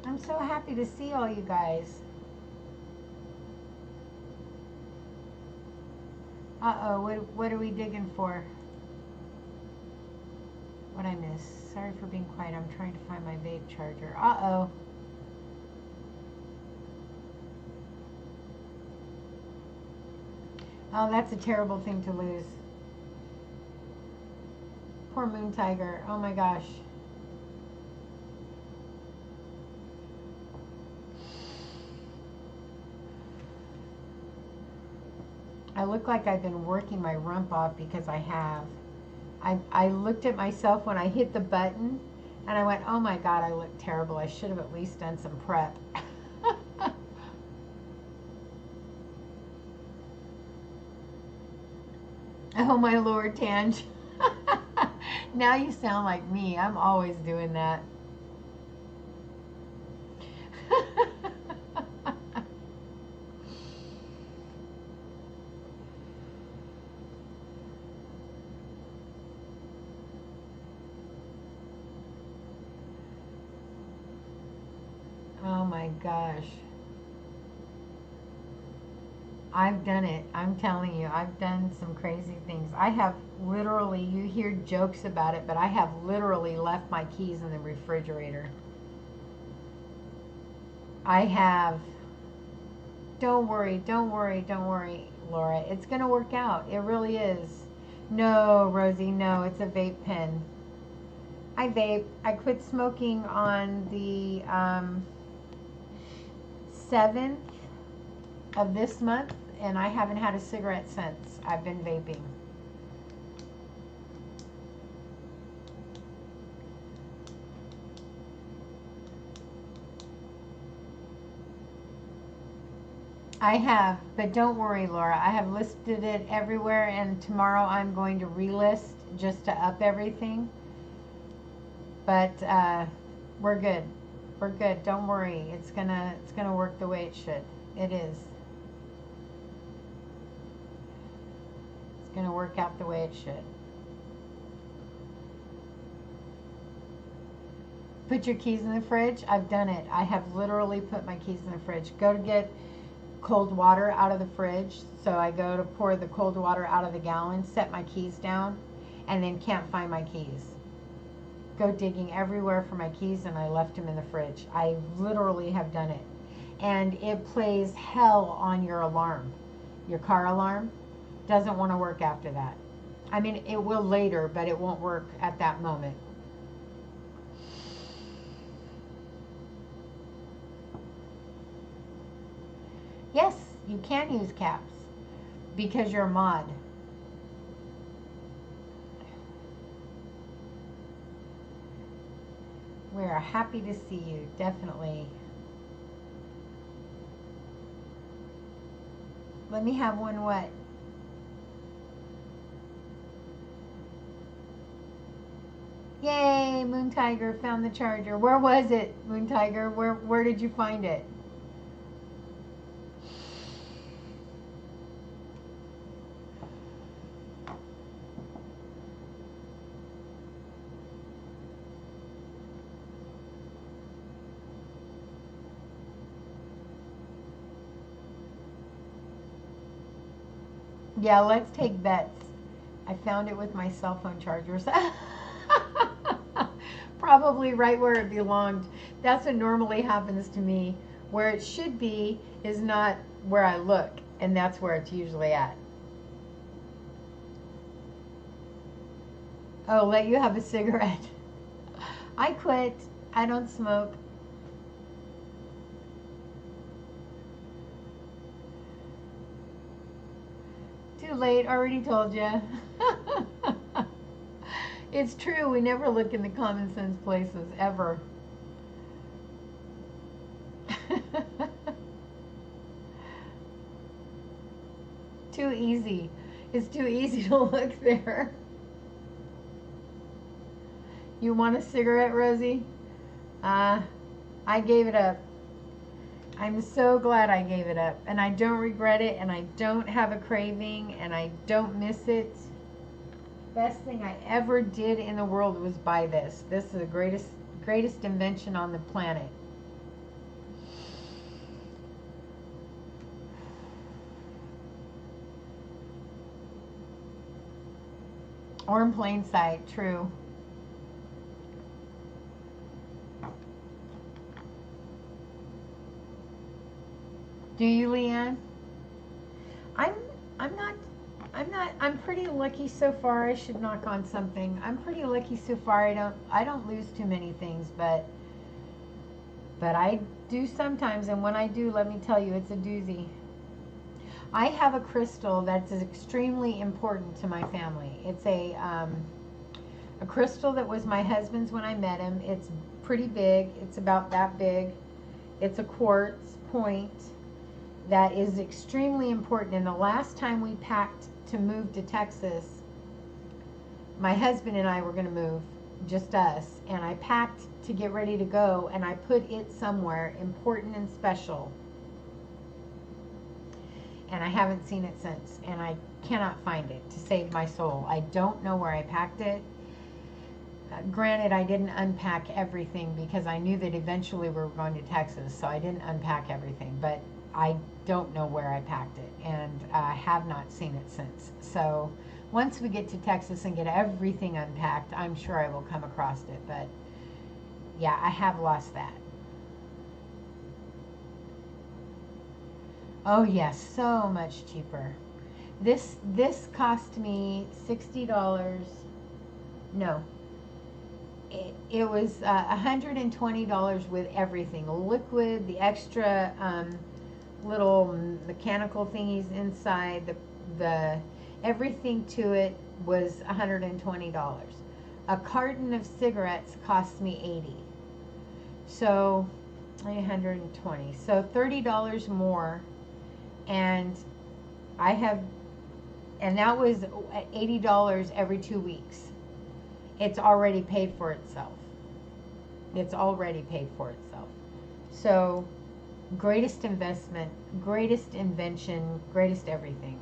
[SPEAKER 1] I'm so happy to see all you guys. Uh-oh, what are we digging for? What I miss? Sorry for being quiet. I'm trying to find my vape charger. Uh-oh. Oh, that's a terrible thing to lose. Poor Moon Tiger. Oh my gosh. I look like I've been working my rump off because I have. I looked at myself when I hit the button and I went, oh my God, I look terrible. I should have at least done some prep. Oh my Lord, Tange. Now you sound like me. I'm always doing that. Oh my gosh. I've done it. I'm telling you, I've done some crazy things. I have literally, you hear jokes about it, but I have literally left my keys in the refrigerator. I have. Don't worry, don't worry, don't worry, Laura. It's going to work out. It really is. No, Rosie, no, it's a vape pen. I vape. I quit smoking on the 7th of this month, and I haven't had a cigarette since. I've been vaping. I have, but don't worry, Laura. I have listed it everywhere, and tomorrow I'm going to relist just to up everything. But we're good. We're good. Don't worry. It's gonna work the way it should. It is. It's gonna work out the way it should. Put your keys in the fridge. I've done it. I have literally put my keys in the fridge. Go to get cold water out of the fridge. So I go to pour the cold water out of the gallon, set my keys down, and then can't find my keys. Go digging everywhere for my keys, and I left them in the fridge. I literally have done it. And it plays hell on your alarm. Your car alarm doesn't want to work after that. I mean, it will later, but it won't work at that moment. Yes, you can use caps because you're a mod. We're happy to see you, definitely. Let me have one what? Yay, Moon Tiger found the charger. Where was it, Moon Tiger? Where did you find it? Yeah, let's take bets. I found it with my cell phone chargers. Probably right where it belonged. That's what normally happens to me. Where it should be is not where I look, and that's where it's usually at. Oh, let you have a cigarette. I quit. I don't smoke. Too late, already told you. It's true, we never look in the common sense places, ever. Too easy. It's too easy to look there. You want a cigarette, Rosie? I gave it up. I'm so glad I gave it up, and I don't regret it, and I don't have a craving, and I don't miss it. Best thing I ever did in the world was buy this. This is the greatest invention on the planet. Or in plain sight, true. Do you, Leanne? I'm I'm not I'm pretty lucky so far. I should knock on something. I'm pretty lucky so far. I don't lose too many things, but I do sometimes, and when I do, let me tell you, it's a doozy. I have a crystal that's extremely important to my family. It's a crystal that was my husband's when I met him. It's pretty big. It's about that big. It's a quartz point that is extremely important. And the last time we packed to move to Texas, my husband and I were going to move, just us. And I packed to get ready to go, and I put it somewhere important and special. And I haven't seen it since. And I cannot find it to save my soul. I don't know where I packed it. Granted, I didn't unpack everything because I knew that eventually we were going to Texas, so I didn't unpack everything. But I don't know where I packed it, and I have not seen it since. So once we get to Texas and get everything unpacked, I'm sure I will come across it. But yeah, I have lost that. Oh yes, so much cheaper. This cost me $60. No, it was $120 with everything, liquid, the extra little mechanical thingies inside, the everything to it was $120. A carton of cigarettes cost me 80. So 120. So $30 more, and I have, and that was $80 every 2 weeks. It's already paid for itself. It's already paid for itself. So, greatest investment, greatest invention, greatest everything.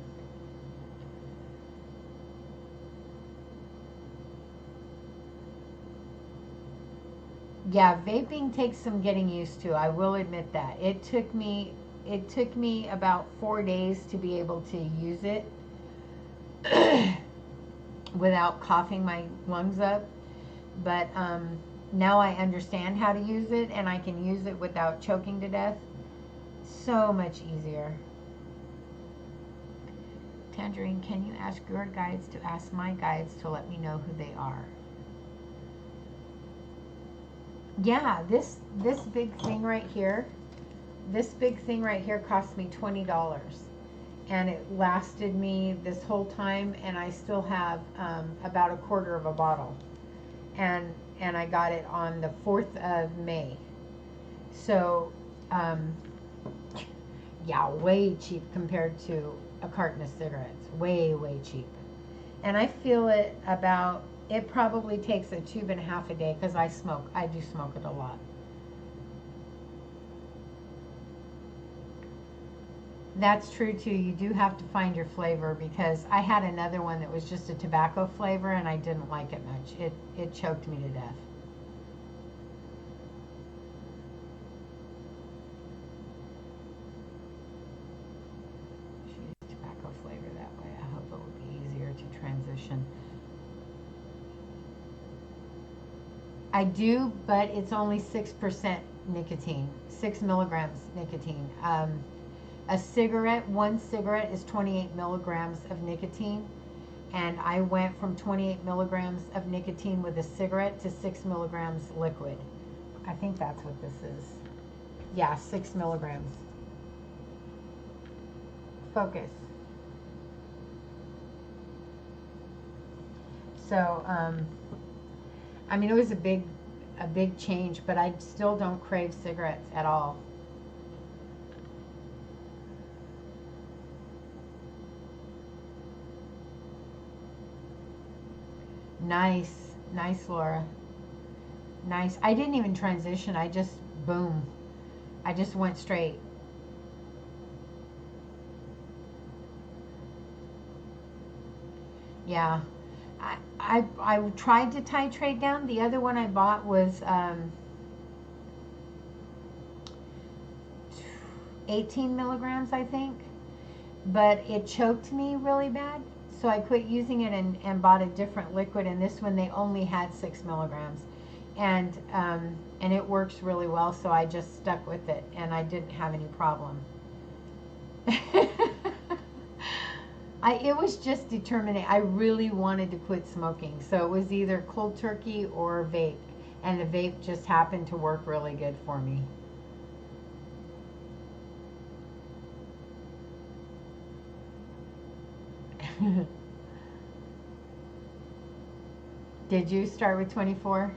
[SPEAKER 1] Yeah, vaping takes some getting used to. I will admit that. It took me about 4 days to be able to use it without coughing my lungs up. But now I understand how to use it, and I can use it without choking to death. So much easier. Tangerine, can you ask your guides to ask my guides to let me know who they are? Yeah, this big thing right here, this big thing right here cost me $20, and it lasted me this whole time, and I still have about a quarter of a bottle, and I got it on the 4th of May. So yeah, way cheap compared to a carton of cigarettes. Way cheap. And I feel it about, it probably takes a tube and a half a day because I smoke. I do smoke it a lot. That's true too. You do have to find your flavor, because I had another one that was just a tobacco flavor and I didn't like it much. It choked me to death. Choose tobacco flavor that way. I hope it will be easier to transition. I do, but it's only 6% nicotine, 6 milligrams nicotine. A cigarette, one cigarette is 28 milligrams of nicotine, and I went from 28 milligrams of nicotine with a cigarette to 6 milligrams liquid. I think that's what this is. Yeah, 6 milligrams. Focus. So, I mean, it was a big change, but I still don't crave cigarettes at all. Nice, Laura. Nice. I didn't even transition. I just, boom. I just went straight. Yeah. I tried to titrate down. The other one I bought was 18 milligrams, I think. But it choked me really bad. so I quit using it and bought a different liquid, and this one they only had 6 milligrams. And it works really well, so I just stuck with it, and I didn't have any problem. It was just determination. I really wanted to quit smoking, so it was either cold turkey or vape, and the vape just happened to work really good for me. Did you start with 24?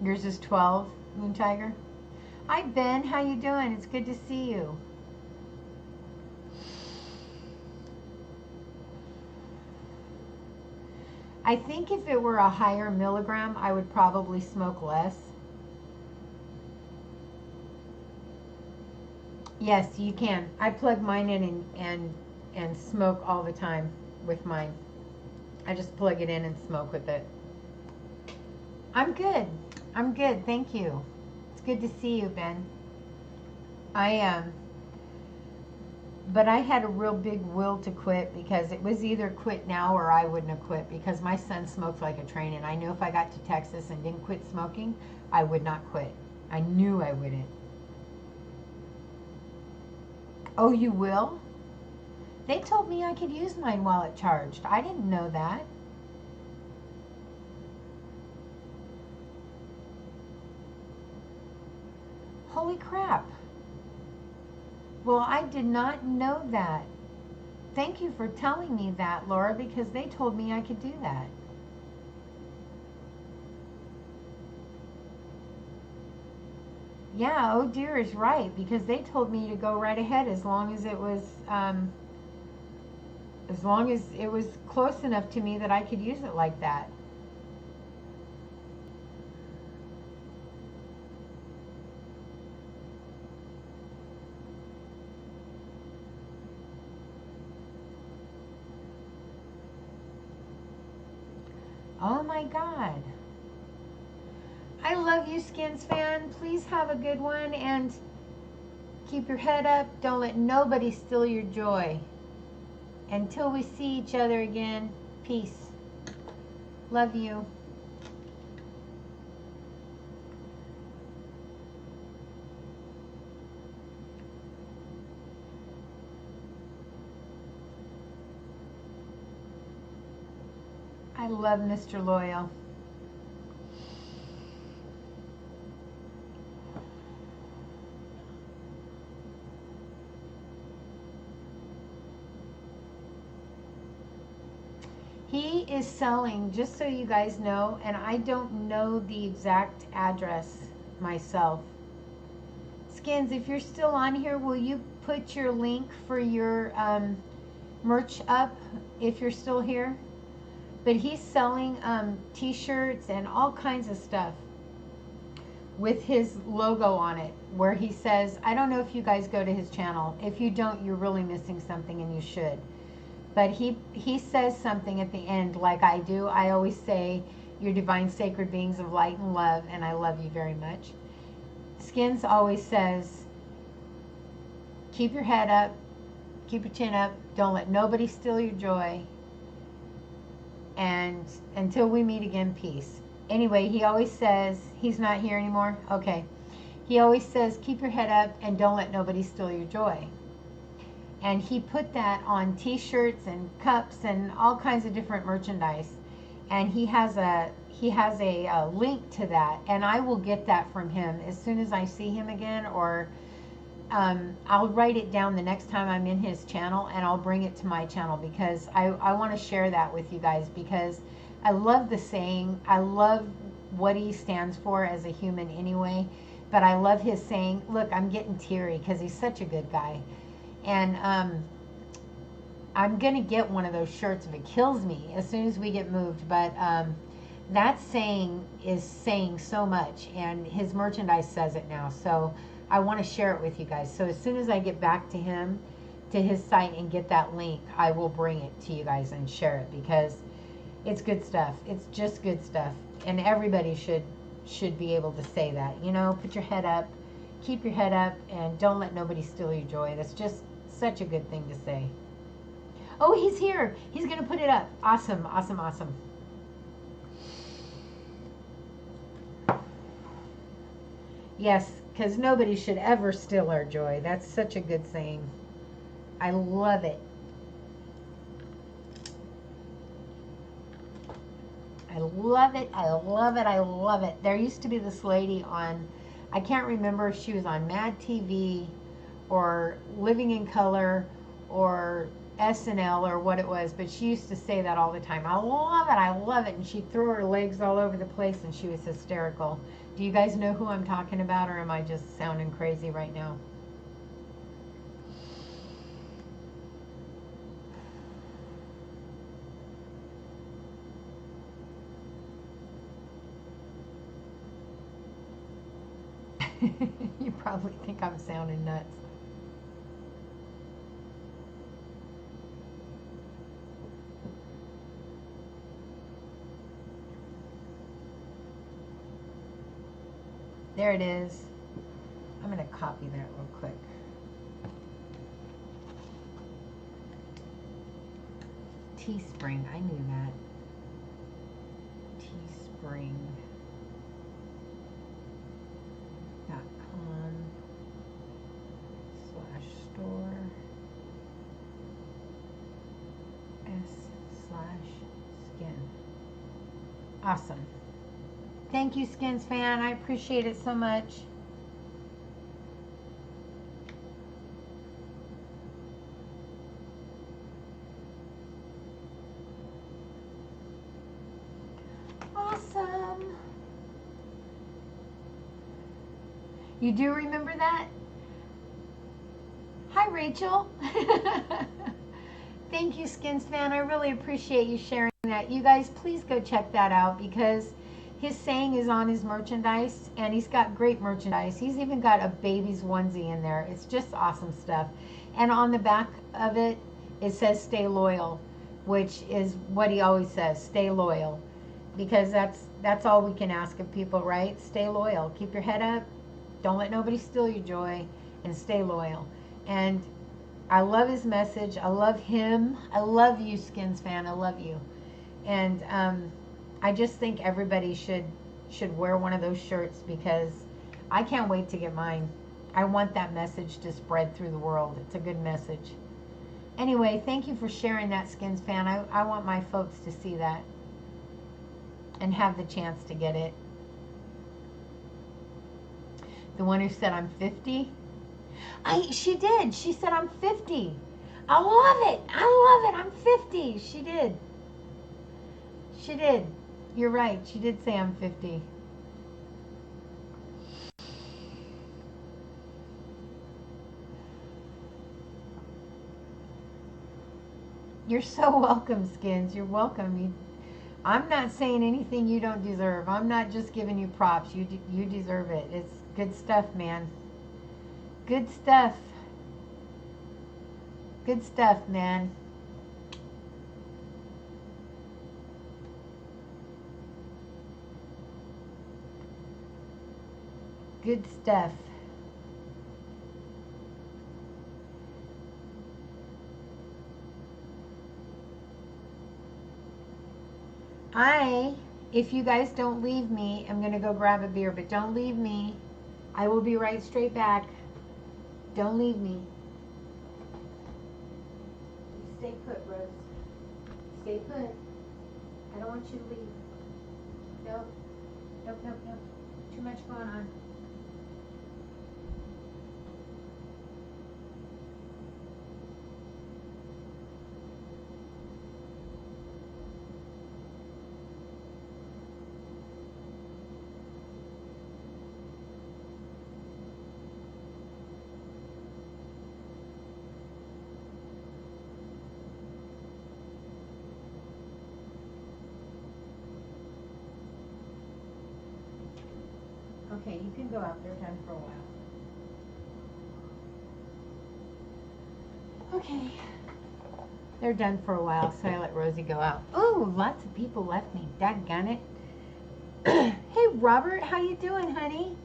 [SPEAKER 1] Yours is 12, Moon Tiger. Hi Ben, how you doing? It's good to see you. I think if it were a higher milligram, I would probably smoke less. Yes, you can. I plug mine in and smoke all the time with mine. I just plug it in and smoke with it. I'm good. I'm good. Thank you. It's good to see you, Ben. But I had a real big will to quit, because it was either quit now or I wouldn't have quit, because my son smoked like a train, and I knew if I got to Texas and didn't quit smoking, I would not quit. I knew I wouldn't. Oh, you will? They told me I could use mine while it charged. I didn't know that. Holy crap. Well, I did not know that. Thank you for telling me that, Laura, because they told me I could do that. Yeah, oh dear is right, because they told me to go right ahead as long as it was close enough to me that I could use it like that. Oh my God. I love you, Skins fan. Please have a good one, and keep your head up. Don't let nobody steal your joy. Until we see each other again, peace. Love you. I love Mr. Loyal. He is selling, just so you guys know, and I don't know the exact address myself. Skins, if you're still on here, will you put your link for your merch up if you're still here? But he's selling t-shirts and all kinds of stuff with his logo on it, where he says, I don't know if you guys go to his channel. If you don't, you're really missing something, and you should. But he says something at the end like I do. I always say, you're divine sacred beings of light and love, and I love you very much. Skins always says, keep your head up, keep your chin up, don't let nobody steal your joy, and until we meet again, peace. Anyway, he always says, he's not here anymore? Okay. He always says, keep your head up and don't let nobody steal your joy. And he put that on t-shirts and cups and all kinds of different merchandise. And he has a link to that, and I will get that from him as soon as I see him again, or I'll write it down the next time I'm in his channel, and I'll bring it to my channel, because I want to share that with you guys, because I love the saying. I love what he stands for as a human anyway, but I love his saying. Look, I'm getting teary because he's such a good guy. And I'm going to get one of those shirts if it kills me as soon as we get moved. But that saying is saying so much, and his merchandise says it now. So I want to share it with you guys. So as soon as I get back to him, to his site, and get that link, I will bring it to you guys and share it, because it's good stuff. It's just good stuff. And everybody should be able to say that. You know, put your head up keep your head up and don't let nobody steal your joy. That's just such a good thing to say. Oh, he's here. He's going to put it up. Awesome, awesome, awesome. Yes, because nobody should ever steal our joy. That's such a good saying. I love it. I love it. I love it. I love it. There used to be this lady on, I can't remember if she was on Mad TV or Living in Color or SNL or what it was, but she used to say that all the time. I love it. I love it. And she threw her legs all over the place and she was hysterical. Do you guys know who I'm talking about, or am I just sounding crazy right now? You probably think I'm sounding nuts. There it is. I'm going to copy that real quick. Teespring, I knew that. Teespring.com/store/s/skin. Awesome. Thank you, Skins fan. I appreciate it so much. Awesome. You do remember that? Hi, Rachel. Thank you, Skins fan. I really appreciate you sharing that. You guys, please go check that out because his saying is on his merchandise, and he's got great merchandise. He's even got a baby's onesie in there. It's just awesome stuff. And on the back of it, it says stay loyal, which is what he always says, stay loyal. Because that's all we can ask of people, right? Stay loyal. Keep your head up. Don't let nobody steal your joy, and stay loyal. And I love his message. I love him. I love you, Skins fan. I love you. And I just think everybody should wear one of those shirts because I can't wait to get mine. I want that message to spread through the world. It's a good message. Anyway, thank you for sharing that, Skins fan. I want my folks to see that and have the chance to get it. The one who said I'm 50? She did. She said I'm 50. I love it. I love it. I'm 50. She did. She did. You're right. She did say I'm 50. You're so welcome, Skins. You're welcome. I'm not saying anything you don't deserve. I'm not just giving you props. You deserve it. It's good stuff, man. Good stuff. Good stuff, man. Good stuff. If you guys don't leave me, I'm going to go grab a beer, but don't leave me. I will be right straight back. Don't leave me. You stay put, Rose. Stay put. I don't want you to leave. Nope. Nope, nope, nope. Too much going on. Okay, you can go out. They're done for a while. Okay. They're done for a while, so I let Rosie go out. Oh, lots of people left me. Daggone it. Hey, Robert, how you doing, honey?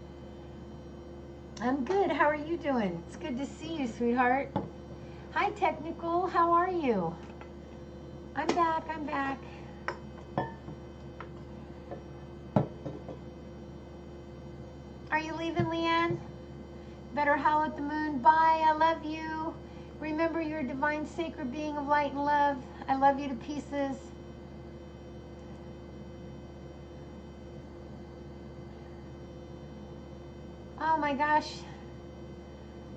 [SPEAKER 1] I'm good. How are you doing? It's good to see you, sweetheart. Hi, Technical. How are you? I'm back. I'm back. Are you leaving, Leanne? Better howl at the moon. Bye. I love you. Remember, you're a divine, sacred being of light and love. I love you to pieces. Oh my gosh.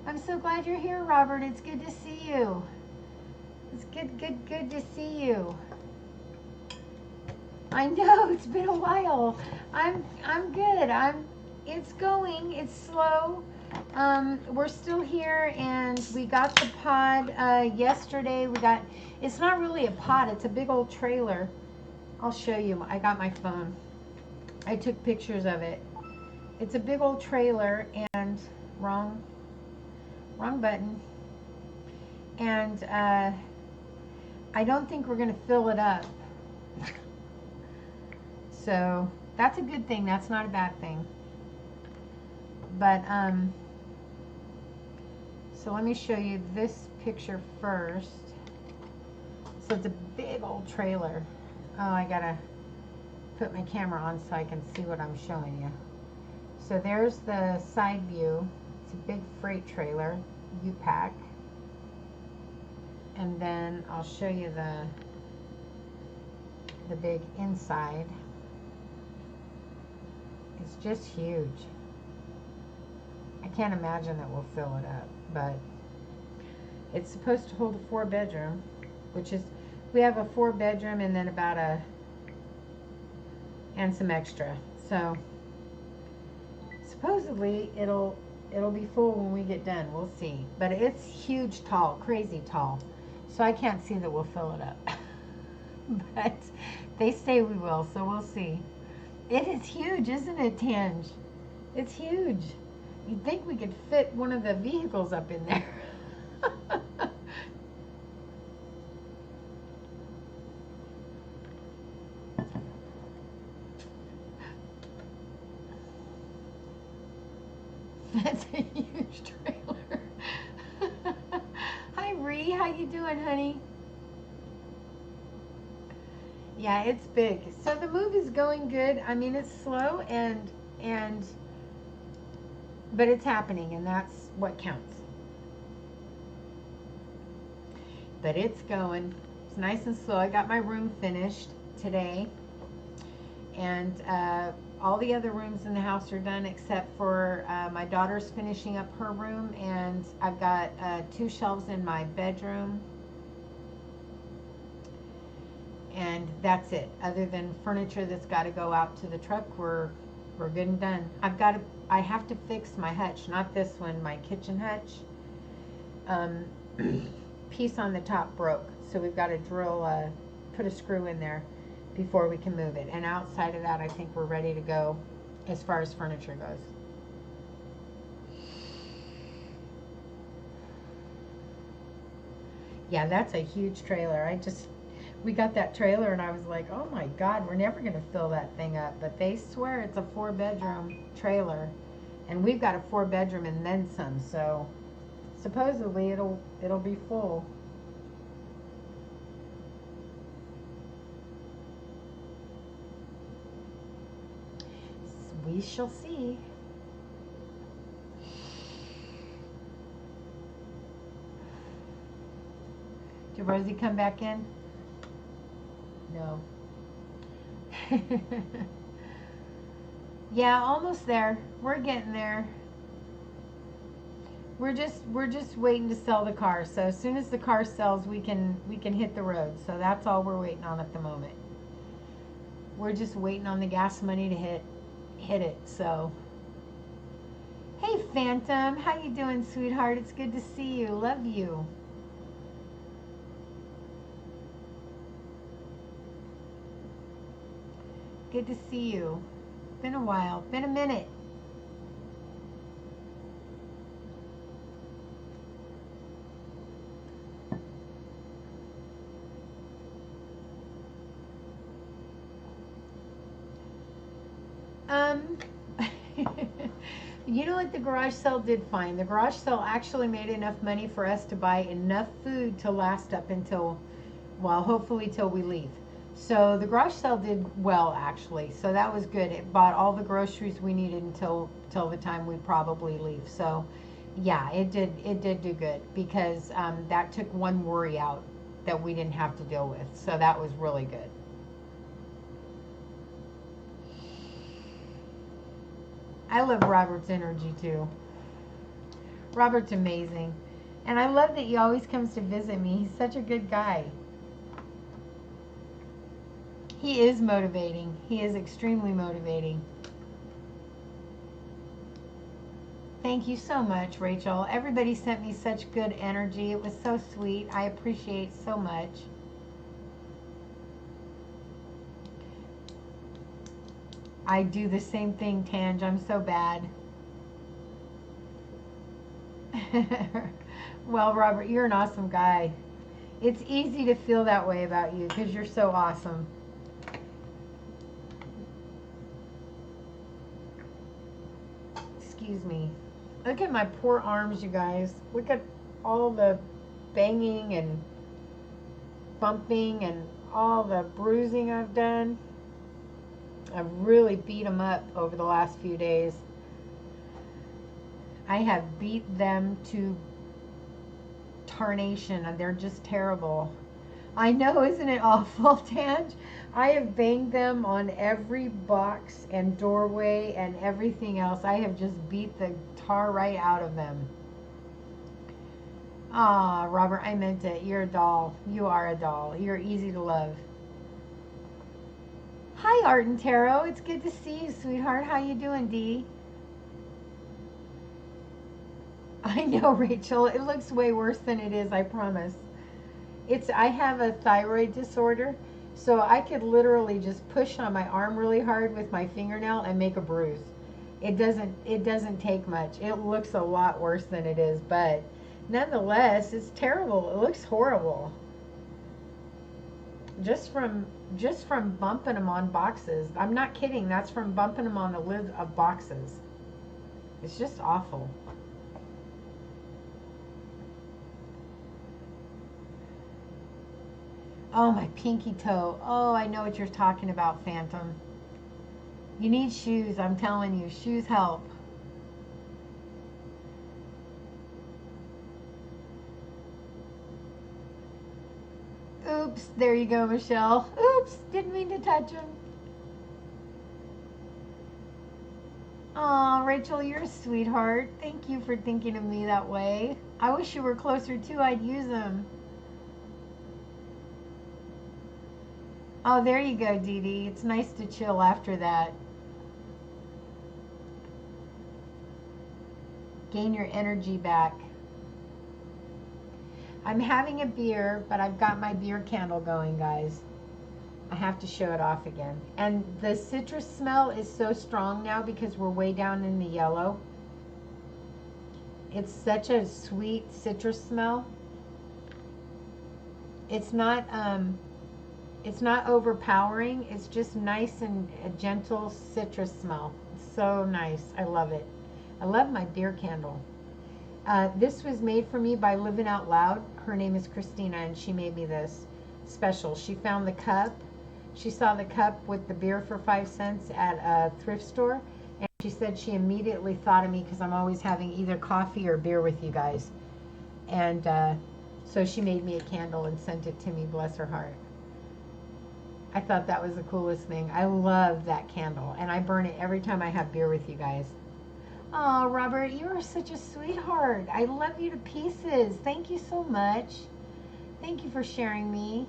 [SPEAKER 1] I'm so glad you're here, Robert. It's good to see you. It's good to see you. I know it's been a while. I'm good. It's going. It's slow. We're still here, and we got the pod yesterday. It's not really a pod. It's a big old trailer. I'll show you. I got my phone. I took pictures of it. It's a big old trailer, and wrong button. And I don't think we're gonna fill it up. So that's a good thing. That's not a bad thing. But so let me show you this picture first. So it's a big old trailer. Oh, I gotta put my camera on so I can see what I'm showing you. So there's the side view. It's a big freight trailer, U-Pack. And then I'll show you the big inside. It's just huge. I can't imagine that we'll fill it up, but it's supposed to hold a 4-bedroom, which is, we have a 4-bedroom and then and some extra. So supposedly it'll be full when we get done. We'll see. But it's huge, tall, crazy tall. So I can't see that we'll fill it up. But they say we will, so we'll see. It is huge, isn't it, Tange? It's huge. You'd think we could fit one of the vehicles up in there. That's a huge trailer. Hi, Ree. How you doing, honey? Yeah, it's big. So the move is going good. I mean, it's slow but it's happening, and that's what counts. But it's going. It's nice and slow. I got my room finished today, and all the other rooms in the house are done except for my daughter's finishing up her room, and I've got 2 shelves in my bedroom. And that's it. Other than furniture that's got to go out to the truck, we're good and done. I have to fix my hutch, not this one, my kitchen hutch. Piece on the top broke, so we've got to drill, put a screw in there before we can move it. And outside of that, I think we're ready to go as far as furniture goes. Yeah, that's a huge trailer. We got that trailer and I was like, oh my God, we're never going to fill that thing up. But they swear it's a 4-bedroom trailer, and we've got a 4-bedroom and then some. So supposedly it'll be full. We shall see. Did Rosie come back in? No. Yeah, almost there. We're getting there. We're just waiting to sell the car. So as soon as the car sells, we can hit the road. So that's all we're waiting on at the moment. We're just waiting on the gas money to hit it. So hey, Phantom, how you doing, sweetheart? It's good to see you. Love you. Good to see you. Been a while. Been a minute. You know what the garage sale did find? The garage sale actually made enough money for us to buy enough food to last up until, well, hopefully till we leave. So the garage sale did well actually. So that was good. It bought all the groceries we needed until the time we probably leave. So yeah, it did do good because that took one worry out that we didn't have to deal with. So that was really good. I love Robert's energy too. Robert's amazing. And I love that he always comes to visit me. He's such a good guy. He is motivating. He is extremely motivating. Thank you so much, Rachel. Everybody sent me such good energy. It was so sweet. I appreciate so much. I do the same thing, Tange. I'm so bad. Well, Robert, you're an awesome guy. It's easy to feel that way about you because you're so awesome. Excuse me. Look at my poor arms, you guys. Look at all the banging and bumping and all the bruising I've done. I've really beat them up over the last few days. I have beat them to tarnation and they're just terrible. I know, isn't it awful, Tange? I have banged them on every box and doorway and everything else. I have just beat the tar right out of them. Ah, Robert, I meant it. You're a doll. You are a doll. You're easy to love. Hi, Art and Tarot. It's good to see you, sweetheart. How you doing, Dee? I know, Rachel. It looks way worse than it is, I promise. I have a thyroid disorder, so I could literally just push on my arm really hard with my fingernail and make a bruise. It doesn't take much. It looks a lot worse than it is, but nonetheless, it's terrible. It looks horrible. Just from bumping them on boxes. I'm not kidding. That's from bumping them on the lid of boxes. It's just awful. Oh, my pinky toe. Oh, I know what you're talking about, Phantom. You need shoes, I'm telling you. Shoes help. Oops, there you go, Michelle. Oops, didn't mean to touch him. Aw, Rachel, you're a sweetheart. Thank you for thinking of me that way. I wish you were closer too. I'd use them. Oh, there you go, Dee Dee. It's nice to chill after that. Gain your energy back. I'm having a beer, but I've got my beer candle going, guys. I have to show it off again. And the citrus smell is so strong now because we're way down in the yellow. It's such a sweet citrus smell. It's not overpowering. It's just nice and a gentle citrus smell. It's so nice. I love it. I love my beer candle. This was made for me by Living Out Loud. Her name is Christina, and she made me this special. She found the cup. She saw the cup with the beer for 5 cents at a thrift store, and she said she immediately thought of me because I'm always having either coffee or beer with you guys. And so she made me a candle and sent it to me, bless her heart. I thought that was the coolest thing. I love that candle, and I burn it every time I have beer with you guys. Oh, Robert, you are such a sweetheart. I love you to pieces. Thank you so much. Thank you for sharing me.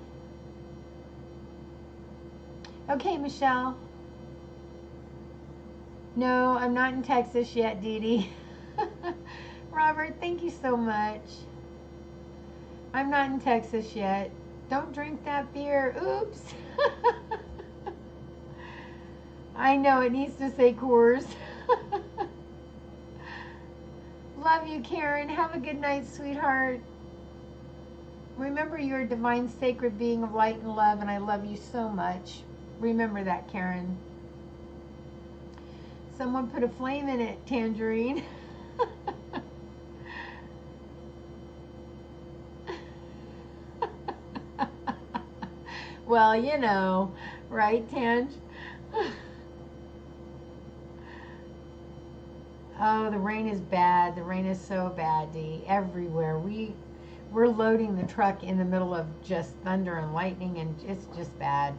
[SPEAKER 1] Okay, Michelle. No, I'm not in Texas yet, Dee Dee. Robert, thank you so much. I'm not in Texas yet. Don't drink that beer. Oops. I know, it needs to say Coors. Love you, Karen. Have a good night, sweetheart. Remember, you're a divine, sacred being of light and love, and I love you so much. Remember that, Karen. Someone put a flame in it, Tangerine. Well, you know, right, Tange? Oh, the rain is bad. The rain is so bad, Dee. Everywhere. We're loading the truck in the middle of just thunder and lightning, and it's just bad.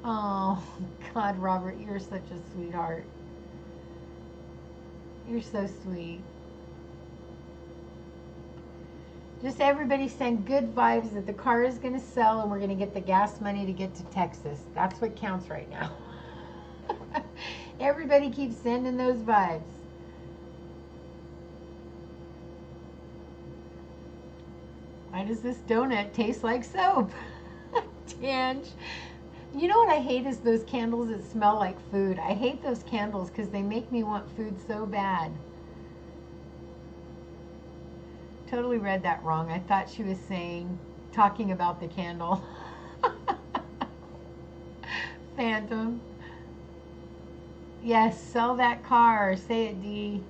[SPEAKER 1] Oh, God, Robert, you're such a sweetheart. You're so sweet. Just everybody send good vibes that the car is going to sell and we're going to get the gas money to get to Texas. That's what counts right now. Everybody keeps sending those vibes. Why does this donut taste like soap? Tange. You know what I hate is those candles that smell like food. I hate those candles because they make me want food so bad. Totally read that wrong. I thought she was talking about the candle. Phantom. Yes, sell that car. Say it, Dee.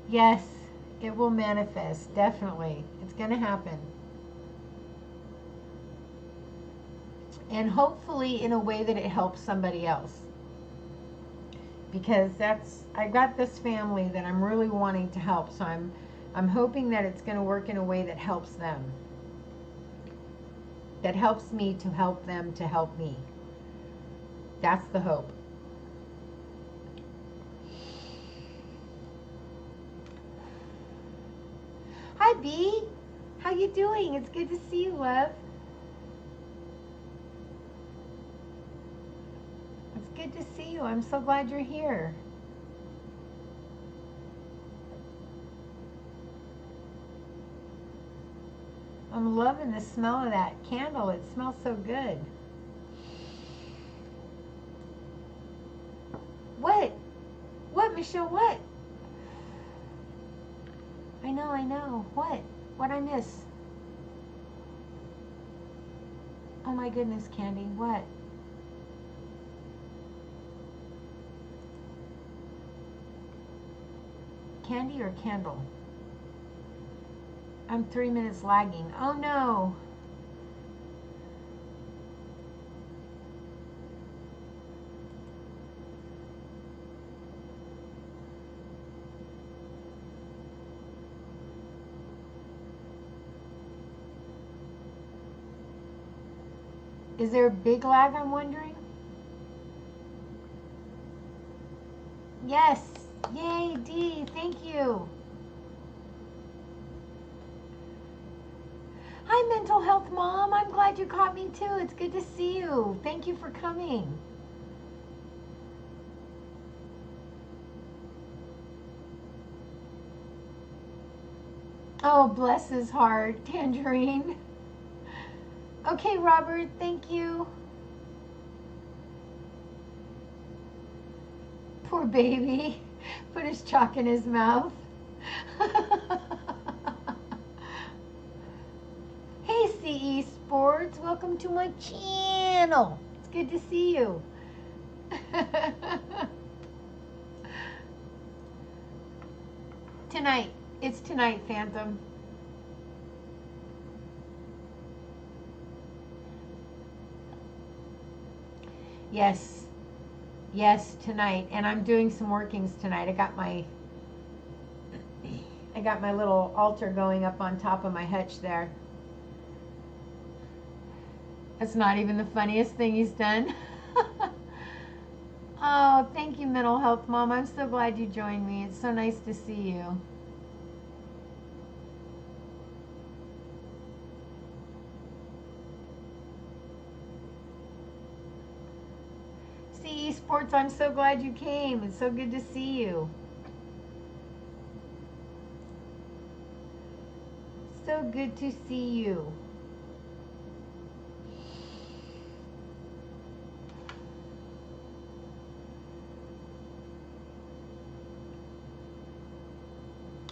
[SPEAKER 1] Yes, it will manifest. Definitely. It's going to happen. And hopefully in a way that it helps somebody else. Because I've got this family that I'm really wanting to help. So I'm hoping that it's going to work in a way that helps them. That helps me to help them to help me. That's the hope. Hi, B. How you doing? It's good to see you, love. It's good to see you. I'm so glad you're here. I'm loving the smell of that candle. It smells so good. What? What, Michelle? What? I know. What? What'd I miss? Oh my goodness, Candy. What? Candy or candle? I'm 3 minutes lagging. Oh no. Is there a big lag, I'm wondering? Yes. Yay, Dee. Thank you. Hi, Mental Health Mom. I'm glad you caught me too. It's good to see you. Thank you for coming. Oh, bless his heart, Tangerine. Okay, Robert, thank you. Poor baby. Put his chalk in his mouth. Hey, CE Sports. Welcome to my channel. It's good to see you. Tonight. It's tonight, Phantom. Yes. Yes, tonight. And I'm doing some workings tonight. I got my little altar going up on top of my hutch there. That's not even the funniest thing he's done. Oh, thank you, Mental Health Mom. I'm so glad you joined me. It's so nice to see you. CE Sports, I'm so glad you came. It's so good to see you. So good to see you.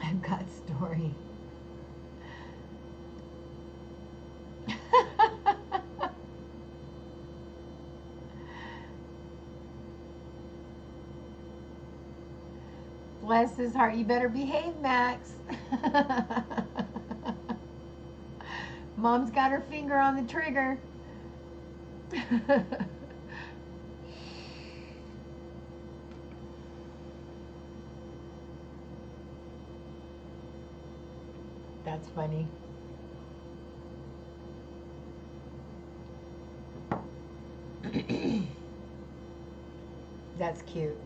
[SPEAKER 1] I've got story. Bless his heart. You better behave, Max. Mom's got her finger on the trigger. That's funny. That's cute.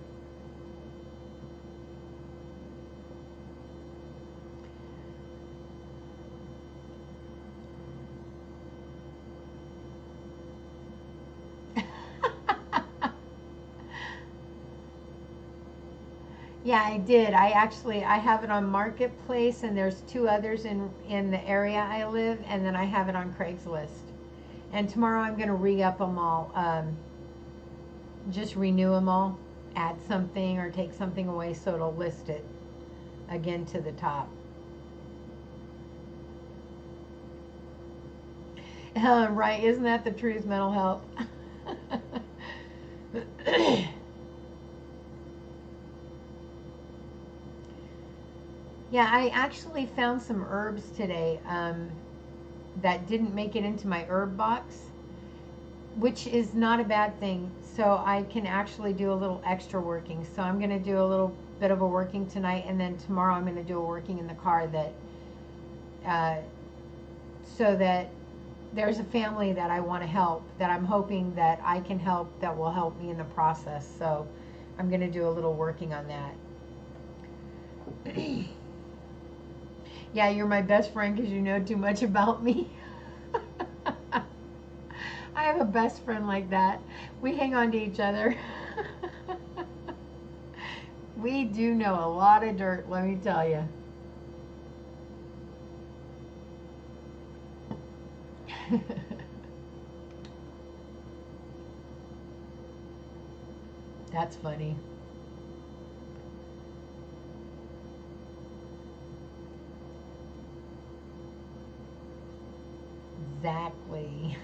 [SPEAKER 1] Yeah, I did. I have it on Marketplace, and there's two others in the area I live, and then I have it on Craigslist. And tomorrow I'm going to re-up them all, just renew them all, add something or take something away so it'll list it again to the top. Right, isn't that the truth, mental health? Yeah, I actually found some herbs today that didn't make it into my herb box, which is not a bad thing. So I can actually do a little extra working. So I'm going to do a little bit of a working tonight, and then tomorrow I'm going to do a working in the car so that there's a family that I want to help, that I'm hoping that I can help, that will help me in the process. So I'm going to do a little working on that. Yeah, you're my best friend because you know too much about me. I have a best friend like that. We hang on to each other. We do know a lot of dirt, let me tell you. That's funny. Exactly.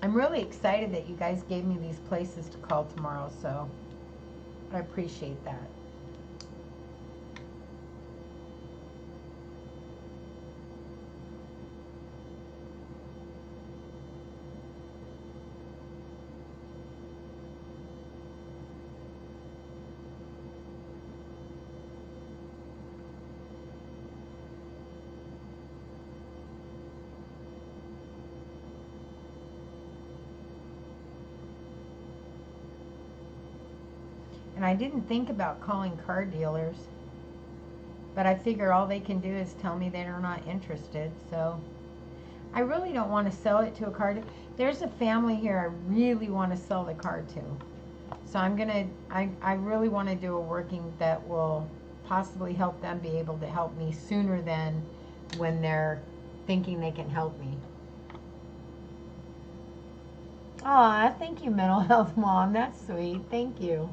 [SPEAKER 1] I'm really excited that you guys gave me these places to call tomorrow, so I appreciate that. And I didn't think about calling car dealers, but I figure all they can do is tell me they're not interested. So I really don't want to sell it to a car dealer. There's a family here I really want to sell the car to. So I really want to do a working that will possibly help them be able to help me sooner than when they're thinking they can help me. Aw, thank you, Mental Health Mom. That's sweet. Thank you.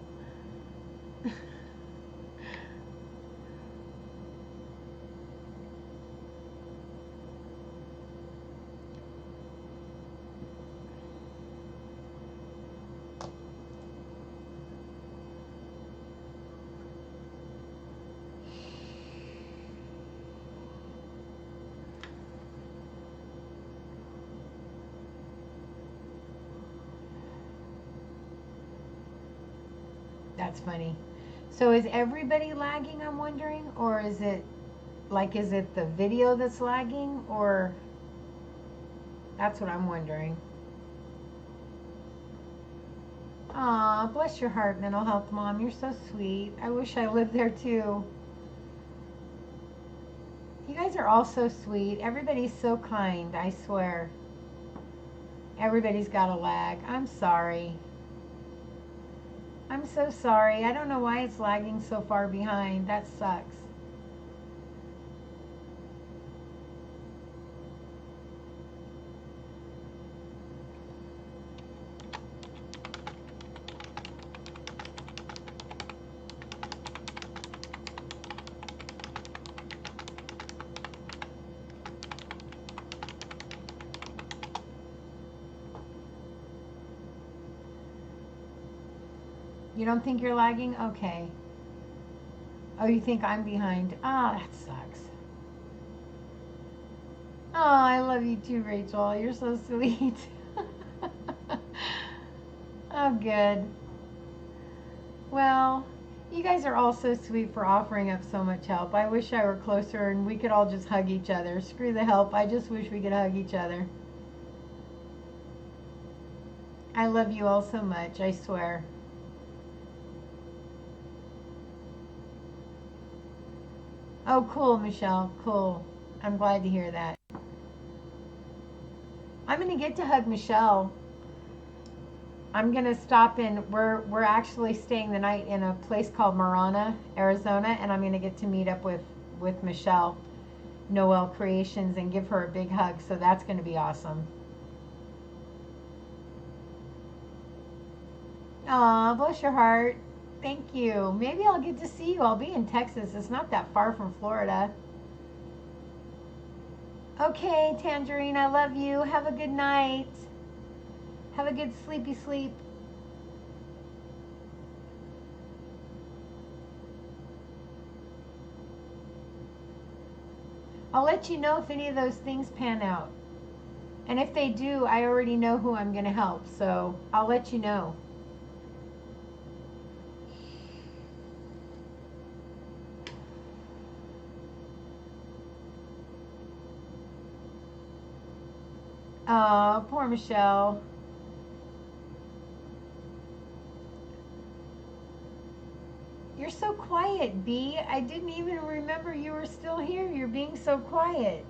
[SPEAKER 1] That's funny. So is everybody lagging, I'm wondering? Or is it the video that's lagging? Or that's what I'm wondering. Aw, bless your heart, Mental Health Mom. You're so sweet. I wish I lived there too. You guys are all so sweet. Everybody's so kind, I swear. Everybody's got a lag. I'm sorry. I'm so sorry. I don't know why it's lagging so far behind. That sucks. You don't think you're lagging? Okay. Oh, you think I'm behind? Ah, that sucks. Oh, I love you too, Rachel. You're so sweet. Oh, good. Well, you guys are all so sweet for offering up so much help. I wish I were closer and we could all just hug each other. Screw the help. I just wish we could hug each other. I love you all so much, I swear. Oh, cool, Michelle. Cool. I'm glad to hear that. I'm going to get to hug Michelle. I'm going to stop in. We're actually staying the night in a place called Marana, Arizona, and I'm going to get to meet up with Michelle, Noel Creations, and give her a big hug. So that's going to be awesome. Aw, bless your heart. Thank you. Maybe I'll get to see you. I'll be in Texas. It's not that far from Florida. Okay, Tangerine, I love you. Have a good night. Have a good sleepy sleep. I'll let you know if any of those things pan out. And if they do, I already know who I'm going to help. So I'll let you know. Oh, poor Michelle. You're so quiet, Bee. I didn't even remember you were still here. You're being so quiet.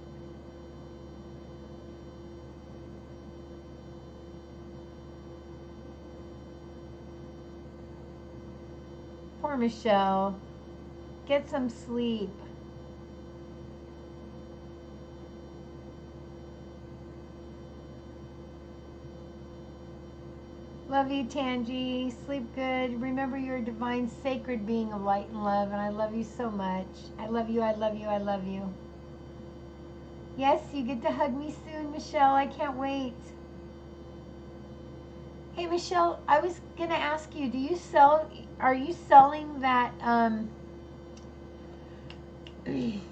[SPEAKER 1] Poor Michelle. Get some sleep. Love you, Tangi. Sleep good. Remember you're a divine, sacred being of light and love, and I love you so much. I love you, I love you, I love you. Yes, you get to hug me soon, Michelle. I can't wait. Hey, Michelle, I was going to ask you, are you selling that,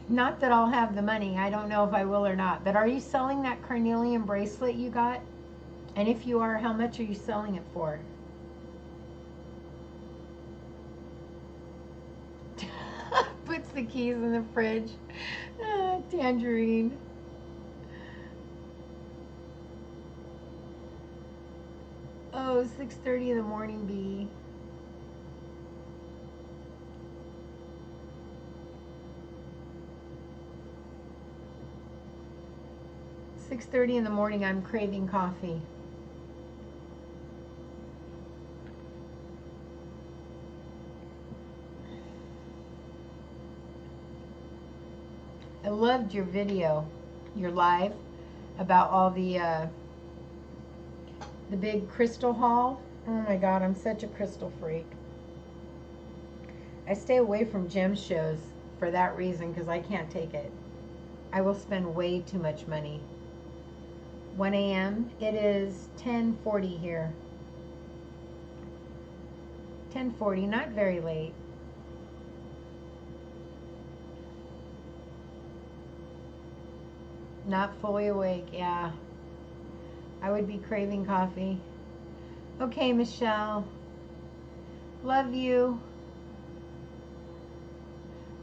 [SPEAKER 1] not that I'll have the money. I don't know if I will or not, but are you selling that carnelian bracelet you got? And if you are, how much are you selling it for? Puts the keys in the fridge. Tangerine. Oh, 6:30 in the morning, Bee. $6:30 in the morning, I'm craving coffee. I loved your video, your live, about all the big crystal haul. Oh my God, I'm such a crystal freak. I stay away from gem shows for that reason because I can't take it. I will spend way too much money. 1 a.m. It is 10:40 here. 10:40, not very late. Not fully awake, yeah. I would be craving coffee. Okay, Michelle. Love you.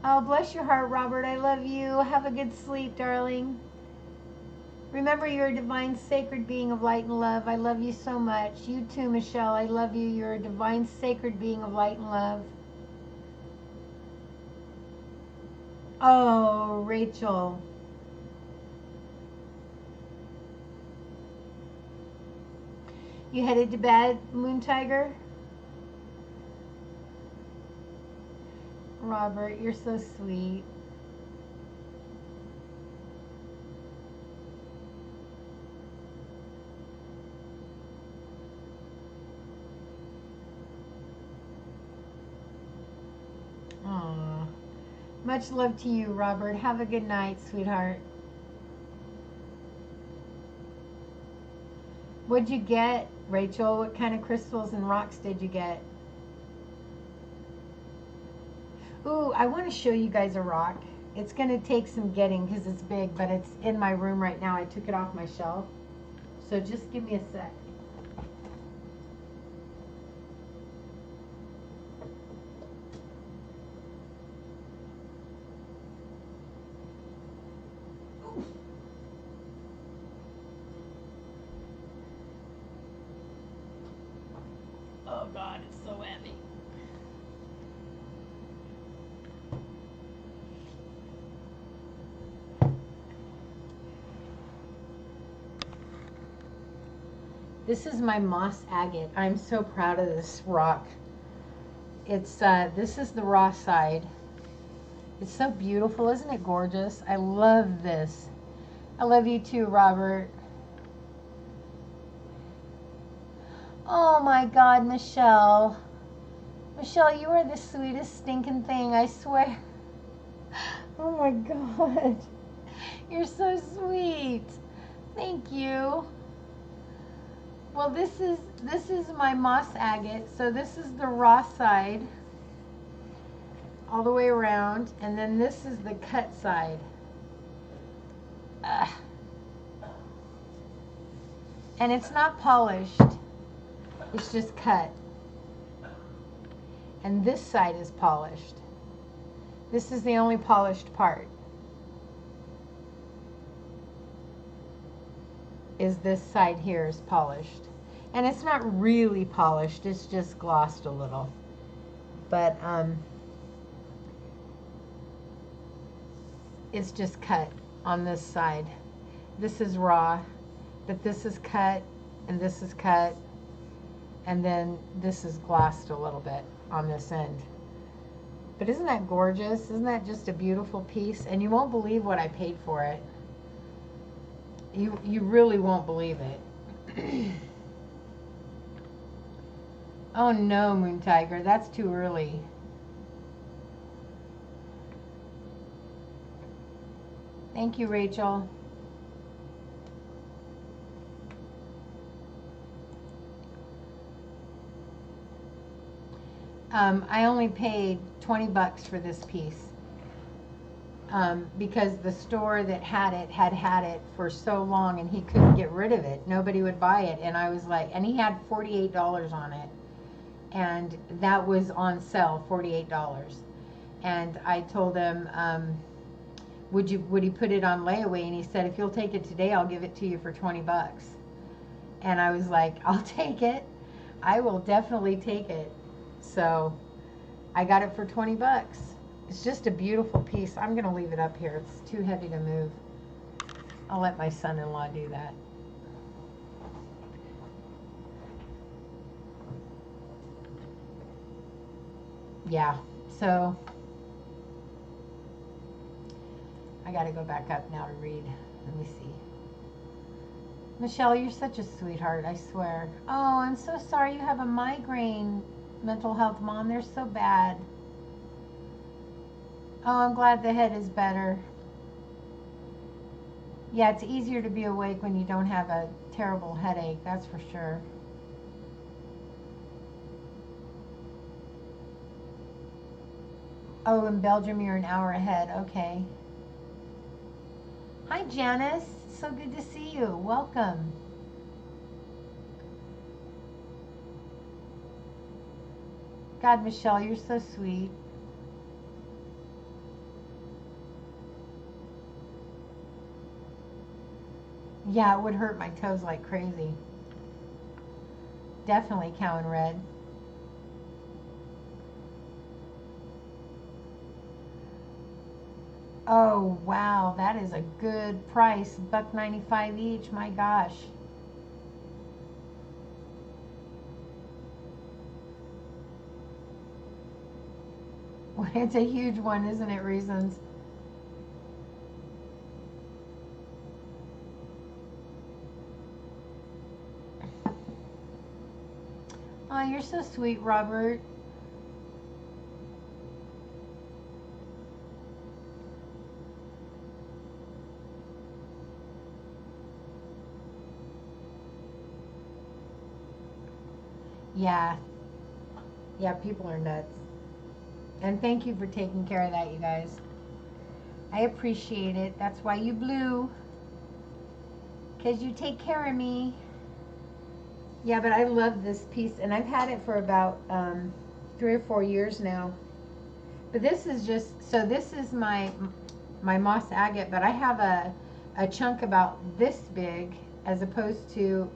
[SPEAKER 1] Oh, bless your heart, Robert. I love you. Have a good sleep, darling. Remember, you're a divine, sacred being of light and love. I love you so much. You too, Michelle. I love you. You're a divine, sacred being of light and love. Oh, Rachel. You headed to bed, Moon Tiger? Robert, you're so sweet. Aww. Much love to you, Robert. Have a good night, sweetheart. What'd you get, Rachel? What kind of crystals and rocks did you get? Ooh, I want to show you guys a rock. It's going to take some getting because it's big, but it's in my room right now. I took it off my shelf. So just give me a sec. Oh God, it's so heavy. This is my moss agate. I'm so proud of this rock. It's this is the raw side. It's so beautiful, isn't it gorgeous? I love this. I love you too, Robert. Oh my God, Michelle. Michelle, you are the sweetest stinking thing, I swear. Oh my God. You're so sweet. Thank you. Well, this is my moss agate. So this is the raw side all the way around, and then this is the cut side. And it's not polished. It's just cut. And this side is polished. This is the only polished part. Is this side here is polished. And it's not really polished, it's just glossed a little. But it's just cut on this side. This is raw, but this is cut, and this is cut, and then this is glossed a little bit on this end. But isn't that gorgeous? Isn't that just a beautiful piece? And you won't believe what I paid for it. You really won't believe it. Oh no, Moon Tiger, that's too early. Thank you, Rachel. I only paid 20 bucks for this piece. Because the store that had it for so long and he couldn't get rid of it. Nobody would buy it. And I was like, and he had $48 on it. And that was on sale, $48. And I told him, would he put it on layaway? And he said, if you'll take it today, I'll give it to you for 20 bucks. And I was like, I'll take it. I will definitely take it. So I got it for 20 bucks. It's just a beautiful piece. I'm going to leave it up here. It's too heavy to move. I'll let my son-in-law do that. Yeah, so I got to go back up now to read. Let me see. Michelle, you're such a sweetheart, I swear. Oh, I'm so sorry you have a migraine, mental health mom. They're so bad. Oh, I'm glad the head is better. Yeah, it's easier to be awake when you don't have a terrible headache, that's for sure. Oh, in Belgium you're an hour ahead. Okay. Hi, Janice. So good to see you. Welcome. God, Michelle, you're so sweet. Yeah, it would hurt my toes like crazy. Definitely Cow and Red. Oh, wow. That is a good price. $1.95 each. My gosh. It's a huge one, isn't it, Reasons? Oh, you're so sweet, Robert. Yeah. Yeah, people are nuts. And thank you for taking care of that, you guys. I appreciate it. That's why you blue. Because you take care of me. Yeah, but I love this piece. And I've had it for about 3 or 4 years now. But this is just, so this is my moss agate. But I have a chunk about this big, as opposed to,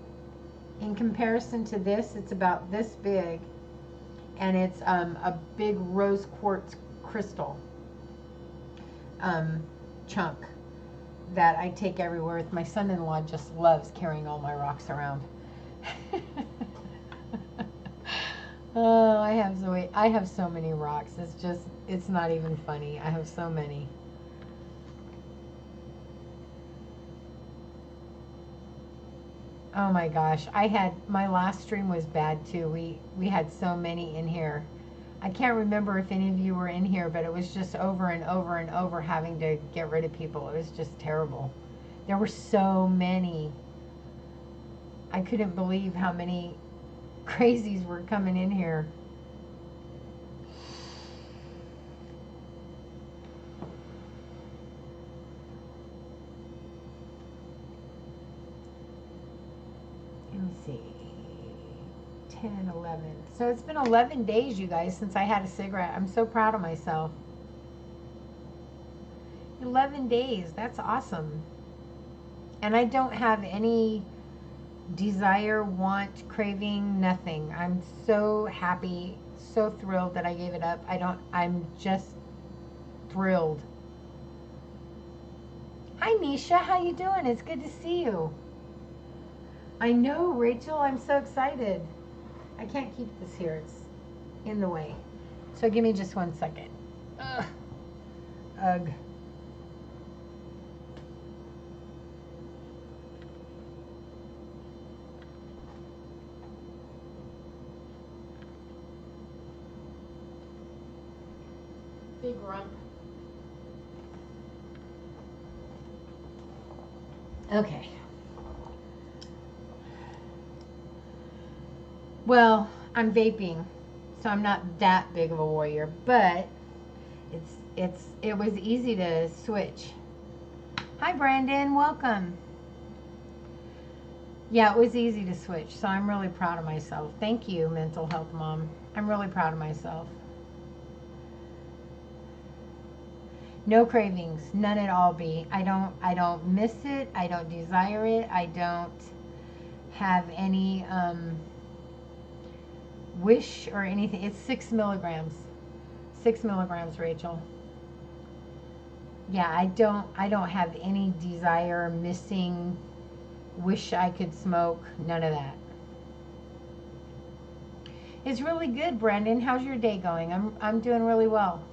[SPEAKER 1] in comparison to this, it's about this big. And it's a big rose quartz crystal chunk that I take everywhere. My son-in-law just loves carrying all my rocks around. Oh, I have so many rocks. It's not even funny. I have so many. Oh my gosh, my last stream was bad too. We had so many in here. I can't remember if any of you were in here, but it was just over and over and over having to get rid of people. It was just terrible. There were so many. I couldn't believe how many crazies were coming in here. Let me see. 10, 11. So it's been 11 days, you guys, since I had a cigarette. I'm so proud of myself. 11 days. That's awesome. And I don't have any desire, want, craving, nothing. I'm so happy, so thrilled that I gave it up. I'm just thrilled. Hi, Nisha. How you doing? It's good to see you. I know, Rachel. I'm so excited. I can't keep this here. It's in the way. So give me just 1 second. Ugh. Ugh. Big rump. Okay. Well, I'm vaping, so I'm not that big of a warrior, but it was easy to switch. Hi, Brandon. Welcome. Yeah, it was easy to switch, so I'm really proud of myself. Thank you, Mental Health Mom. I'm really proud of myself. No cravings, none at all, B. I don't miss it. I don't desire it. I don't have any wish or anything. It's 6 milligrams. 6 milligrams, Rachel. Yeah, I don't have any desire, missing, wish I could smoke, none of that. It's really good, Brendan. How's your day going? I'm doing really well.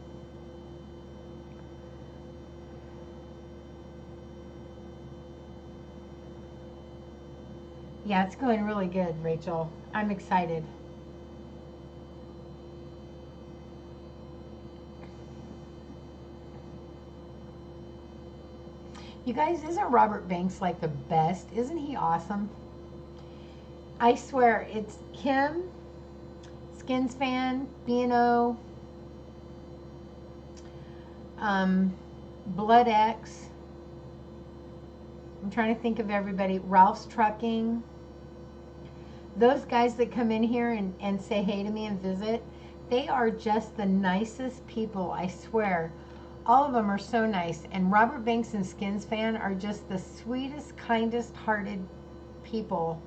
[SPEAKER 1] Yeah, it's going really good, Rachel. I'm excited. You guys, isn't Robert Banks like the best? Isn't he awesome? I swear, it's him, Skins Fan, B&O, Blood X. I'm trying to think of everybody. Ralph's Trucking. Those guys that come in here and say hey to me and visit, they are just the nicest people, I swear. All of them are so nice. And Robert Banks and Skins Fan are just the sweetest, kindest hearted people.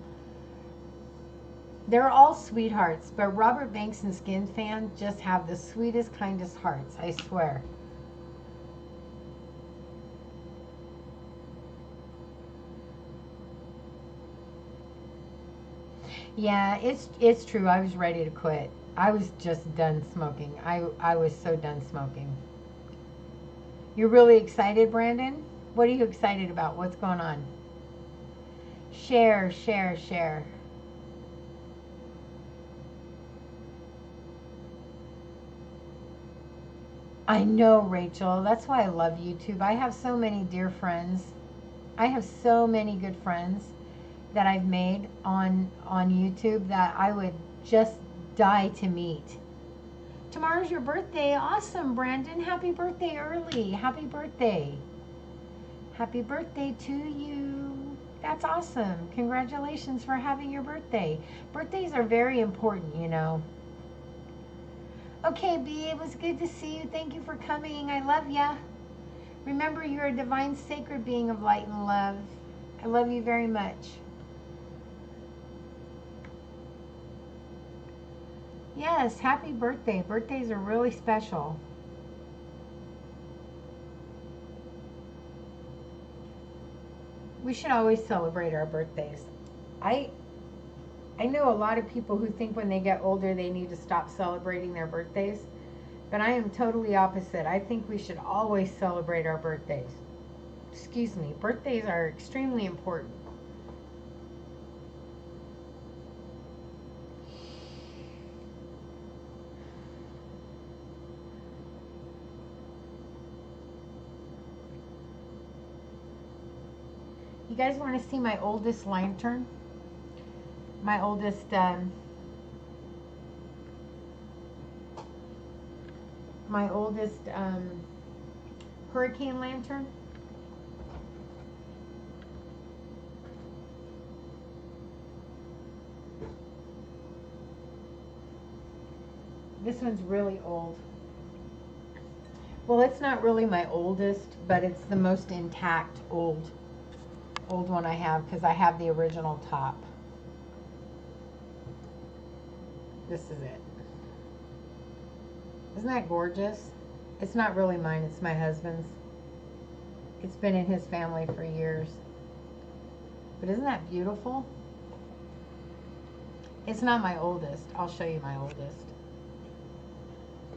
[SPEAKER 1] They're all sweethearts, but Robert Banks and Skins Fan just have the sweetest, kindest hearts, I swear. Yeah, it's true. I was ready to quit. I was just done smoking. I was so done smoking. You're really excited, Brandon? What are you excited about? What's going on? Share, share, share. I know, Rachel. That's why I love YouTube. I have so many dear friends. I have so many good friends that I've made on YouTube that I would just die to meet. tomorrow's your birthday. Awesome, Brandon. Happy birthday early. Happy birthday. Happy birthday to you. That's awesome. Congratulations for having your birthday. Birthdays are very important, you know. Okay, B, it was good to see you. Thank you for coming. I love ya. Remember, you're a divine, sacred being of light and love. I love you very much. Yes, happy birthday. Birthdays are really special. We should always celebrate our birthdays. I know a lot of people who think when they get older they need to stop celebrating their birthdays, but I am totally opposite. I think we should always celebrate our birthdays. Excuse me, birthdays are extremely important. You guys want to see my oldest lantern? My oldest hurricane lantern. This one's really old. Well, it's not really my oldest, but it's the most intact old one I have, because I have the original top. This is it. Isn't that gorgeous? It's not really mine, it's my husband's. It's been in his family for years. But isn't that beautiful? It's not my oldest. I'll show you my oldest.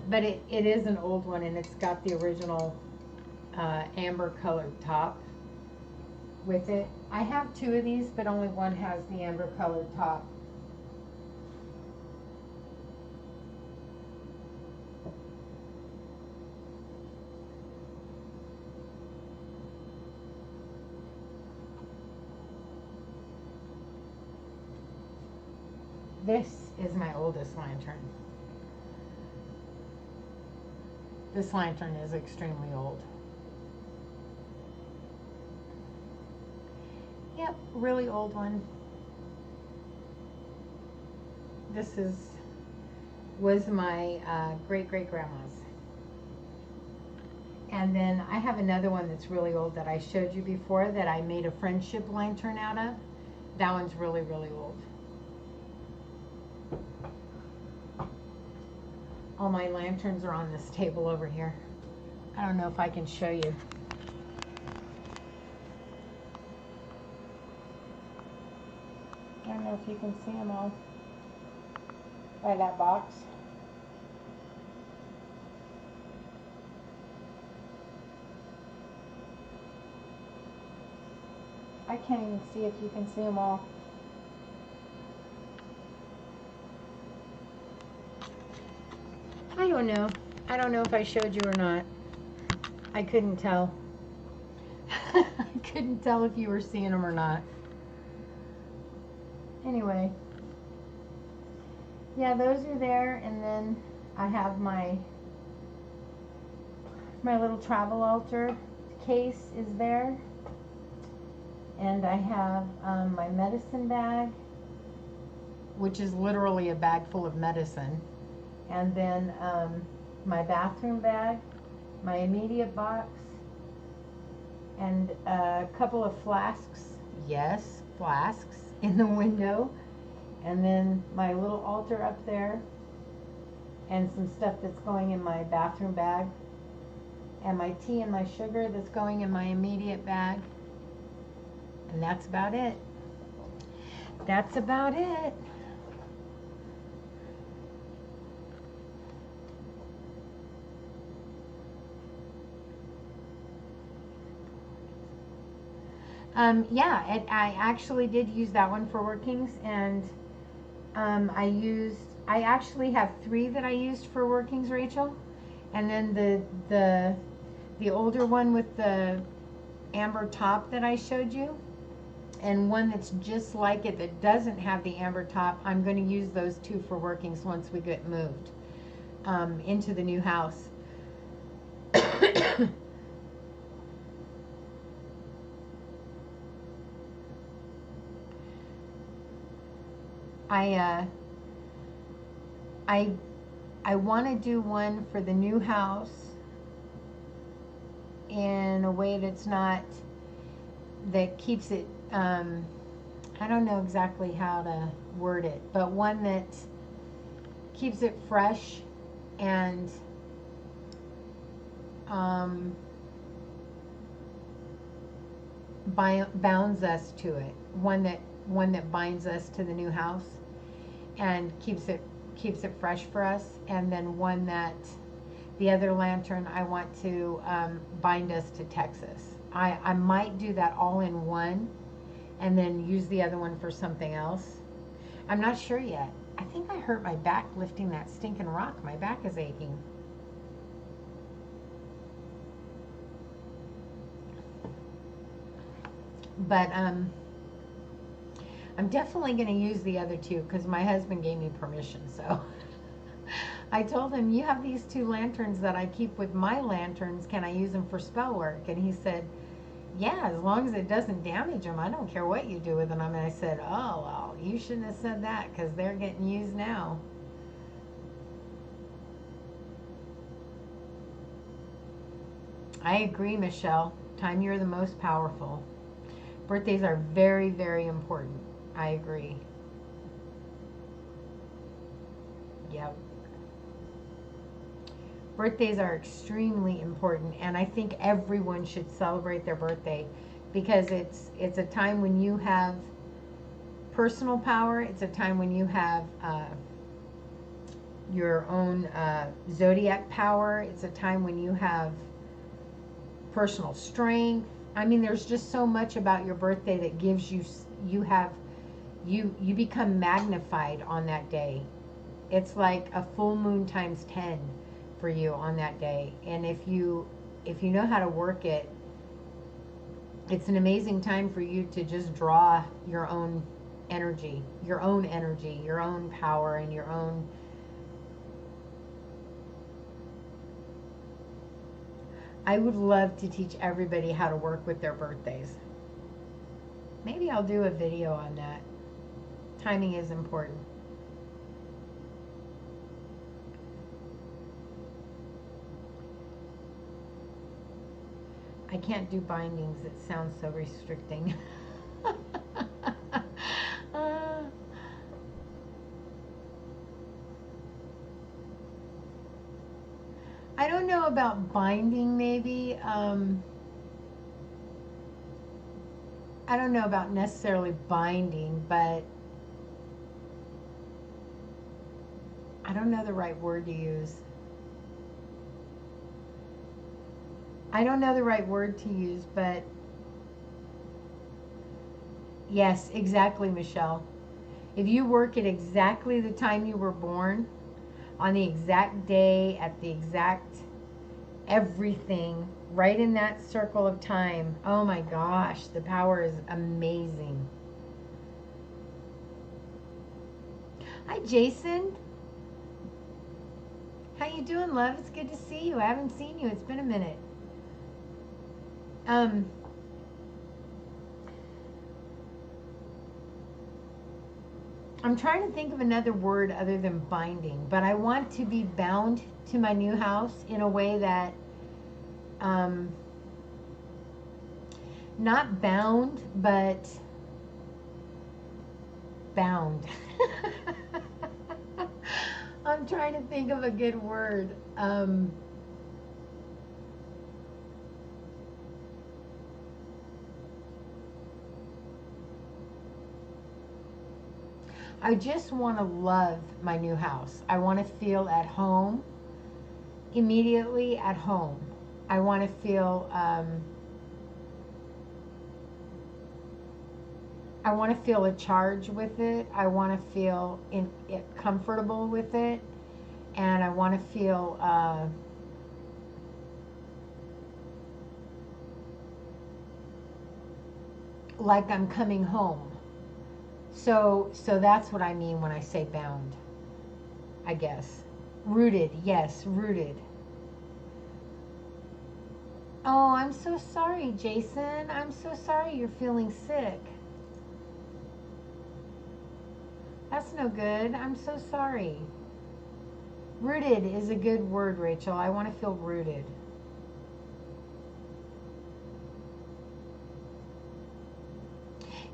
[SPEAKER 1] But it is an old one, and it's got the original amber colored top with it. I have two of these, but only one has the amber colored top. This is my oldest lantern. This lantern is extremely old. Yep, really old one. This was my great-great-grandma's. And then I have another one that's really old that I showed you before that I made a friendship lantern out of. That one's really, really old. All my lanterns are on this table over here. I don't know if I can show you. I don't know if you can see them all by that box. I can't even see if you can see them all. I don't know. I don't know if I showed you or not. I couldn't tell. I couldn't tell if you were seeing them or not. Anyway. Yeah, those are there, and then I have my little travel altar case is there. And I have my medicine bag, which is literally a bag full of medicine. And then my bathroom bag, my immediate box, and a couple of flasks. Yes, flasks in the window. And then my little altar up there, and some stuff that's going in my bathroom bag, and my tea and my sugar that's going in my immediate bag. And that's about it. That's about it. Yeah, I actually did use that one for workings, and I actually have 3 that I used for workings, Rachel, and then the older one with the amber top that I showed you, and one that's just like it that doesn't have the amber top. I'm going to use those 2 for workings once we get moved. into the new house. I I I want to do one for the new house in a way that's not, that keeps it, I don't know exactly how to word it, but one that keeps it fresh and um, bounds us to it. One that binds us to the new house and keeps it fresh for us. And then one that, the other lantern, I want to bind us to Texas. I might do that all in one and then use the other one for something else. I'm not sure yet. I think I hurt my back lifting that stinking rock. My back is aching. But I'm definitely going to use the other two because my husband gave me permission. So I told him, you have these two lanterns that I keep with my lanterns. Can I use them for spell work? And he said, yeah, as long as it doesn't damage them. I don't care what you do with them. And I said, oh, well, you shouldn't have said that because they're getting used now. I agree, Michelle. Time, you're the most powerful. Birthdays are very, very important. I agree. Yep. Birthdays are extremely important, and I think everyone should celebrate their birthday because it's a time when you have personal power. It's a time when you have your own zodiac power. It's a time when you have personal strength. I mean, there's just so much about your birthday that gives you, you become magnified on that day. It's like a full moon times 10 for you on that day. And if you know how to work it, it's an amazing time for you to just draw your own energy, your own power, and your own. I would love to teach everybody how to work with their birthdays. Maybe I'll do a video on that. Timing is important. I can't do bindings. It sounds so restricting. I don't know about binding, maybe. I don't know about necessarily binding, but I don't know the right word to use. I don't know the right word to use, but yes, exactly, Michelle. If you work at exactly the time you were born, on the exact day, at the exact everything, right in that circle of time, oh my gosh, the power is amazing. Hi, Jason. How you doing, love? It's good to see you. I haven't seen you. It's been a minute. I'm trying to think of another word other than binding, but I want to be bound to my new house in a way that, not bound, but bound. I'm trying to think of a good word. I just want to love my new house. I want to feel at home, immediately at home. I want to feel, I want to feel a charge with it. I want to feel comfortable with it, and I want to feel like I'm coming home. So that's what I mean when I say bound, I guess. Rooted, yes, rooted. Oh, I'm so sorry, Jason. I'm so sorry you're feeling sick. That's no good. I'm so sorry. Rooted is a good word, Rachel. I want to feel rooted.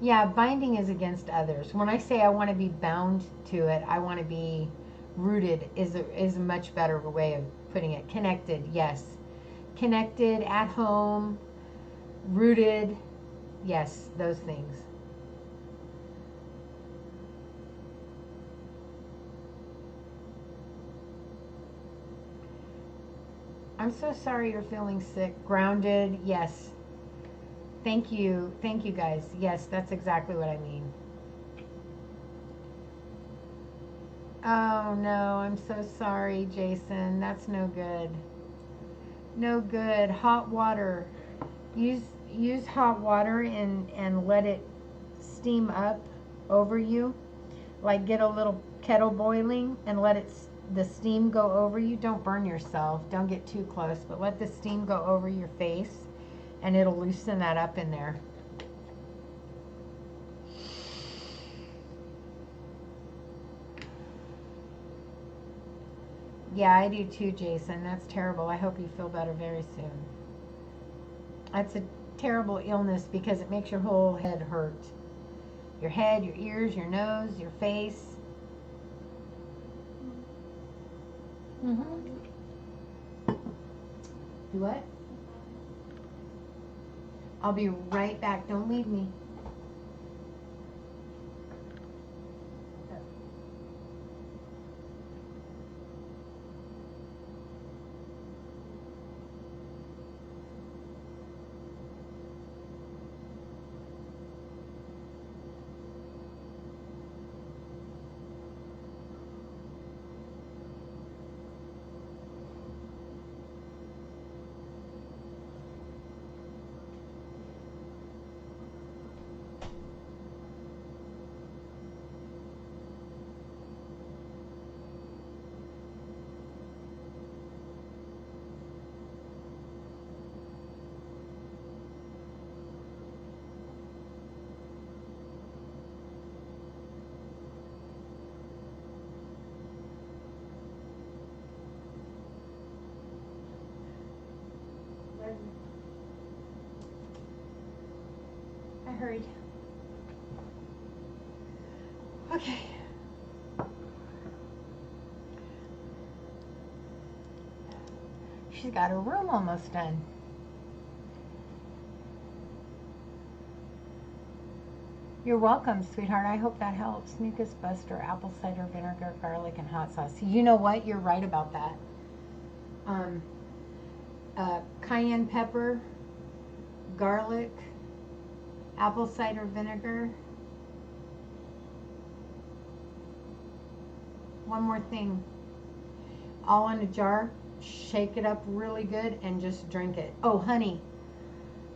[SPEAKER 1] Yeah, binding is against others. When I say I want to be bound to it, I want to be rooted is a much better way of putting it. Connected, yes. Connected, at home, rooted, yes, those things. I'm so sorry you're feeling sick. Grounded, yes. Thank you. Thank you guys. Yes, that's exactly what I mean. Oh no, I'm so sorry, Jason. That's no good. No good. Hot water. Use use hot water and let it steam up over you. Like get a little kettle boiling and let the steam go over you. Don't burn yourself. Don't get too close, but let the steam go over your face and it'll loosen that up in there. Yeah, I do too, Jason. That's terrible. I hope you feel better very soon. That's a terrible illness because it makes your whole head hurt. Your head, your ears, your nose, your face. Mm-hmm. Do what? I'll be right back. Don't leave me. I hurried. Okay. She's got her room almost done. You're welcome, sweetheart. I hope that helps. Mucus buster, apple cider vinegar, garlic, and hot sauce. You know what? You're right about that. Um, Cayenne pepper, garlic, apple cider vinegar. One more thing. All in a jar. Shake it up really good and just drink it. Oh, honey.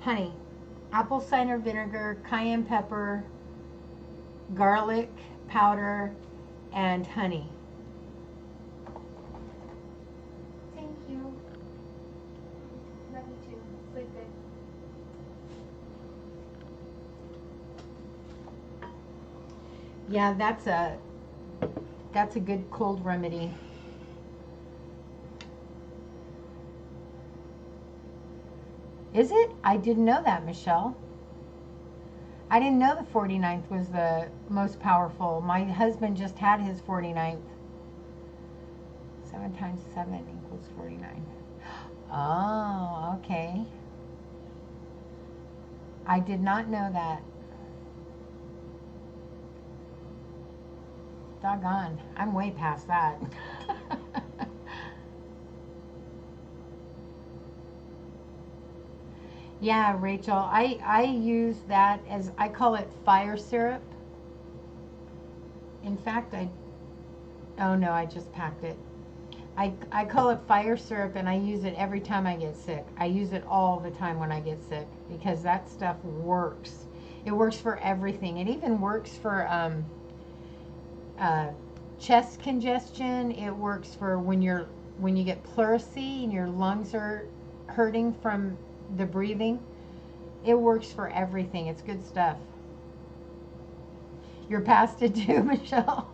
[SPEAKER 1] Honey. Apple cider vinegar, cayenne pepper, garlic powder, and honey. Thank you. Love you too. Sleep good. Yeah, that's a good cold remedy. Is it? I didn't know that, Michelle. I didn't know the 49th was the most powerful. My husband just had his 49th. 7 times 7 equals 49. Oh, okay. I did not know that. Doggone. I'm way past that. Yeah, Rachel, I use that as, I call it fire syrup. In fact, oh no, I just packed it. I call it fire syrup and I use it every time I get sick. I use it all the time when I get sick because that stuff works. It works for everything. It even works for chest congestion. It works for when you get pleurisy and your lungs are hurting from the breathing. It works for everything. It's good stuff. You're past it too, Michelle.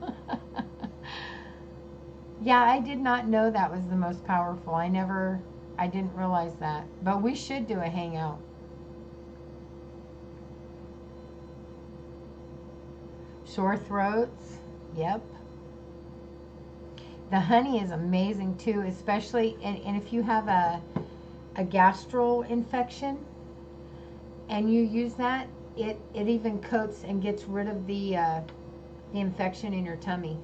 [SPEAKER 1] Yeah, I did not know that was the most powerful. I didn't realize that. But we should do a hangout. Sore throats. Yep. The honey is amazing too, especially, and if you have a gastral infection and you use that, it even coats and gets rid of the infection in your tummy.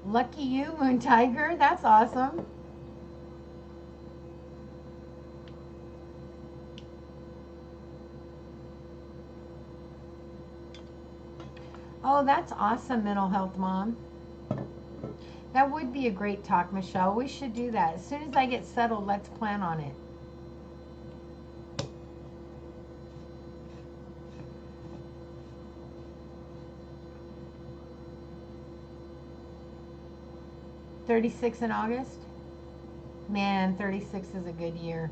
[SPEAKER 1] Lucky you, Moon Tiger. That's awesome. Oh, that's awesome, Mental Health Mom. That would be a great talk, Michelle. We should do that. As soon as I get settled, let's plan on it. $36 in August? Man, 36 is a good year.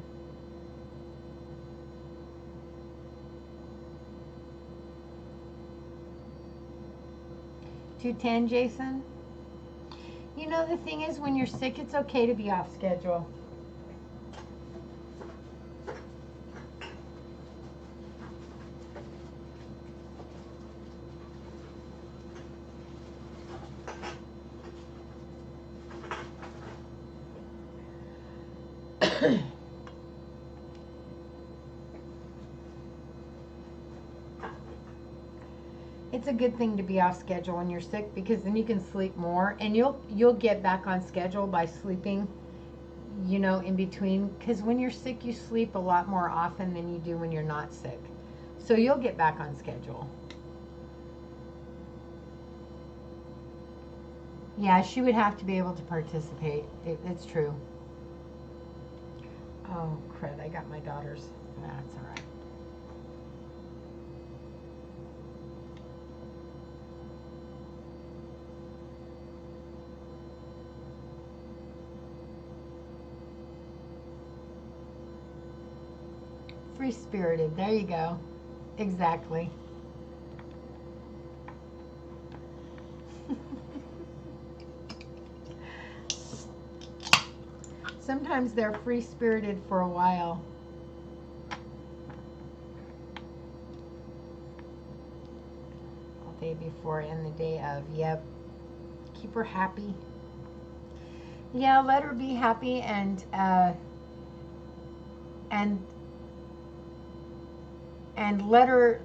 [SPEAKER 1] $210, Jason? You know, the thing is, when you're sick, it's okay to be off schedule. It's a good thing to be off schedule when you're sick, because then you can sleep more, and you'll get back on schedule by sleeping, you know, in between, because when you're sick you sleep a lot more often than you do when you're not sick. So you'll get back on schedule. Yeah, she would have to be able to participate. It's true. Oh, crud, I got my daughter's. That's all right. Free-spirited. There you go. Exactly. Sometimes they're free-spirited for a while. The day before and the day of. Yep. Keep her happy. Yeah, let her be happy, and let her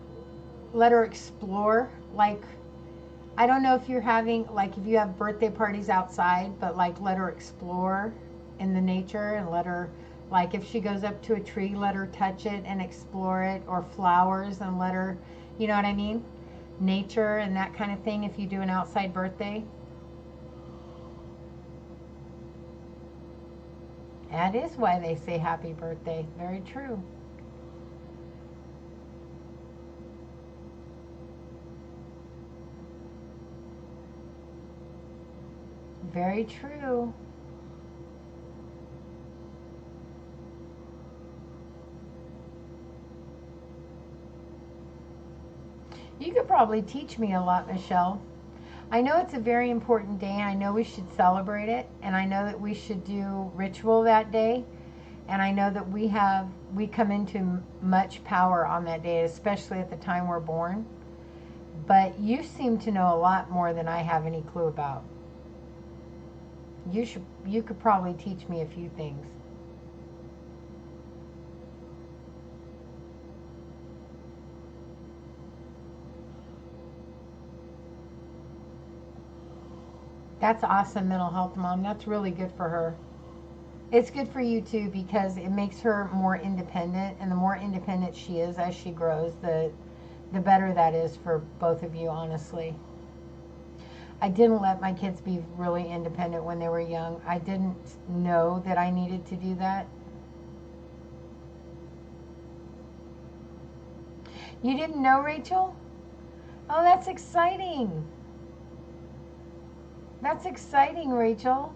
[SPEAKER 1] explore. Like, I don't know if you're having, like, if you have birthday parties outside, but like, let her explore in the nature, and let her, like, if she goes up to a tree, let her touch it and explore it, or flowers, and let her, you know what I mean? Nature and that kind of thing if you do an outside birthday. That is why they say happy birthday. Very true. Very true. You could probably teach me a lot, Michelle. I know it's a very important day, and I know we should celebrate it, and I know that we should do ritual that day, and I know that we come into much power on that day, especially at the time we're born. But you seem to know a lot more than I have any clue about. You could probably teach me a few things. That's awesome, Mental Health Mom. That's really good for her. It's good for you too, because it makes her more independent, and the more independent she is as she grows, the better that is for both of you, honestly. I didn't let my kids be really independent when they were young. I didn't know that I needed to do that. You didn't know, Rachel? Oh, that's exciting. That's exciting, Rachel.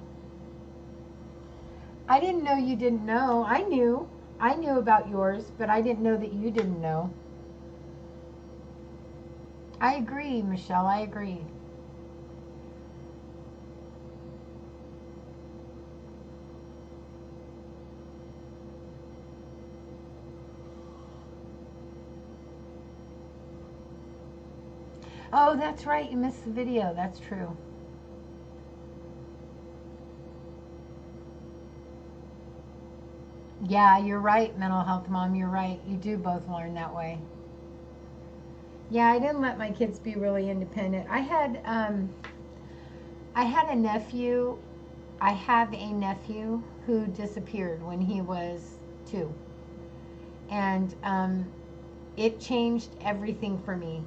[SPEAKER 1] I didn't know you didn't know. I knew. I knew about yours, but I didn't know that you didn't know. I agree, Michelle. I agree. Oh, that's right. You missed the video. That's true. Yeah, you're right, mental health mom. You're right. You do both learn that way. Yeah, I didn't let my kids be really independent. I had a nephew. I have a nephew who disappeared when he was 2, and it changed everything for me.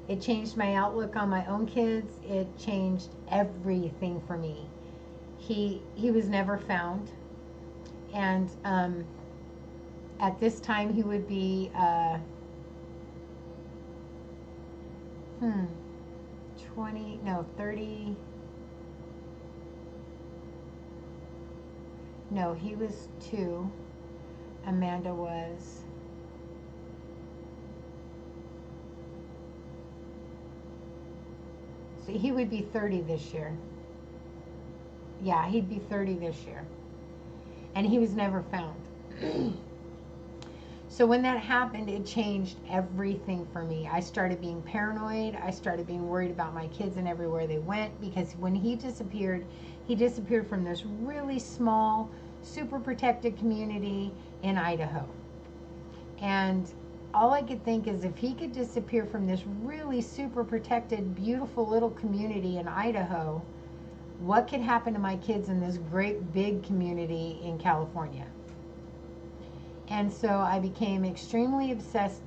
[SPEAKER 1] It changed my outlook on my own kids. It changed everything for me. He was never found, and at this time he would be 20, no, 30. No, he was 2. Amanda was. So he would be 30 this year. Yeah, he'd be 30 this year. And he was never found. So when that happened, it changed everything for me. I started being paranoid. I started being worried about my kids and everywhere they went, because when he disappeared from this really small, super protected community in Idaho. And all I could think is, if he could disappear from this really super protected, beautiful little community in Idaho, what could happen to my kids in this great big community in California? And so I became extremely obsessed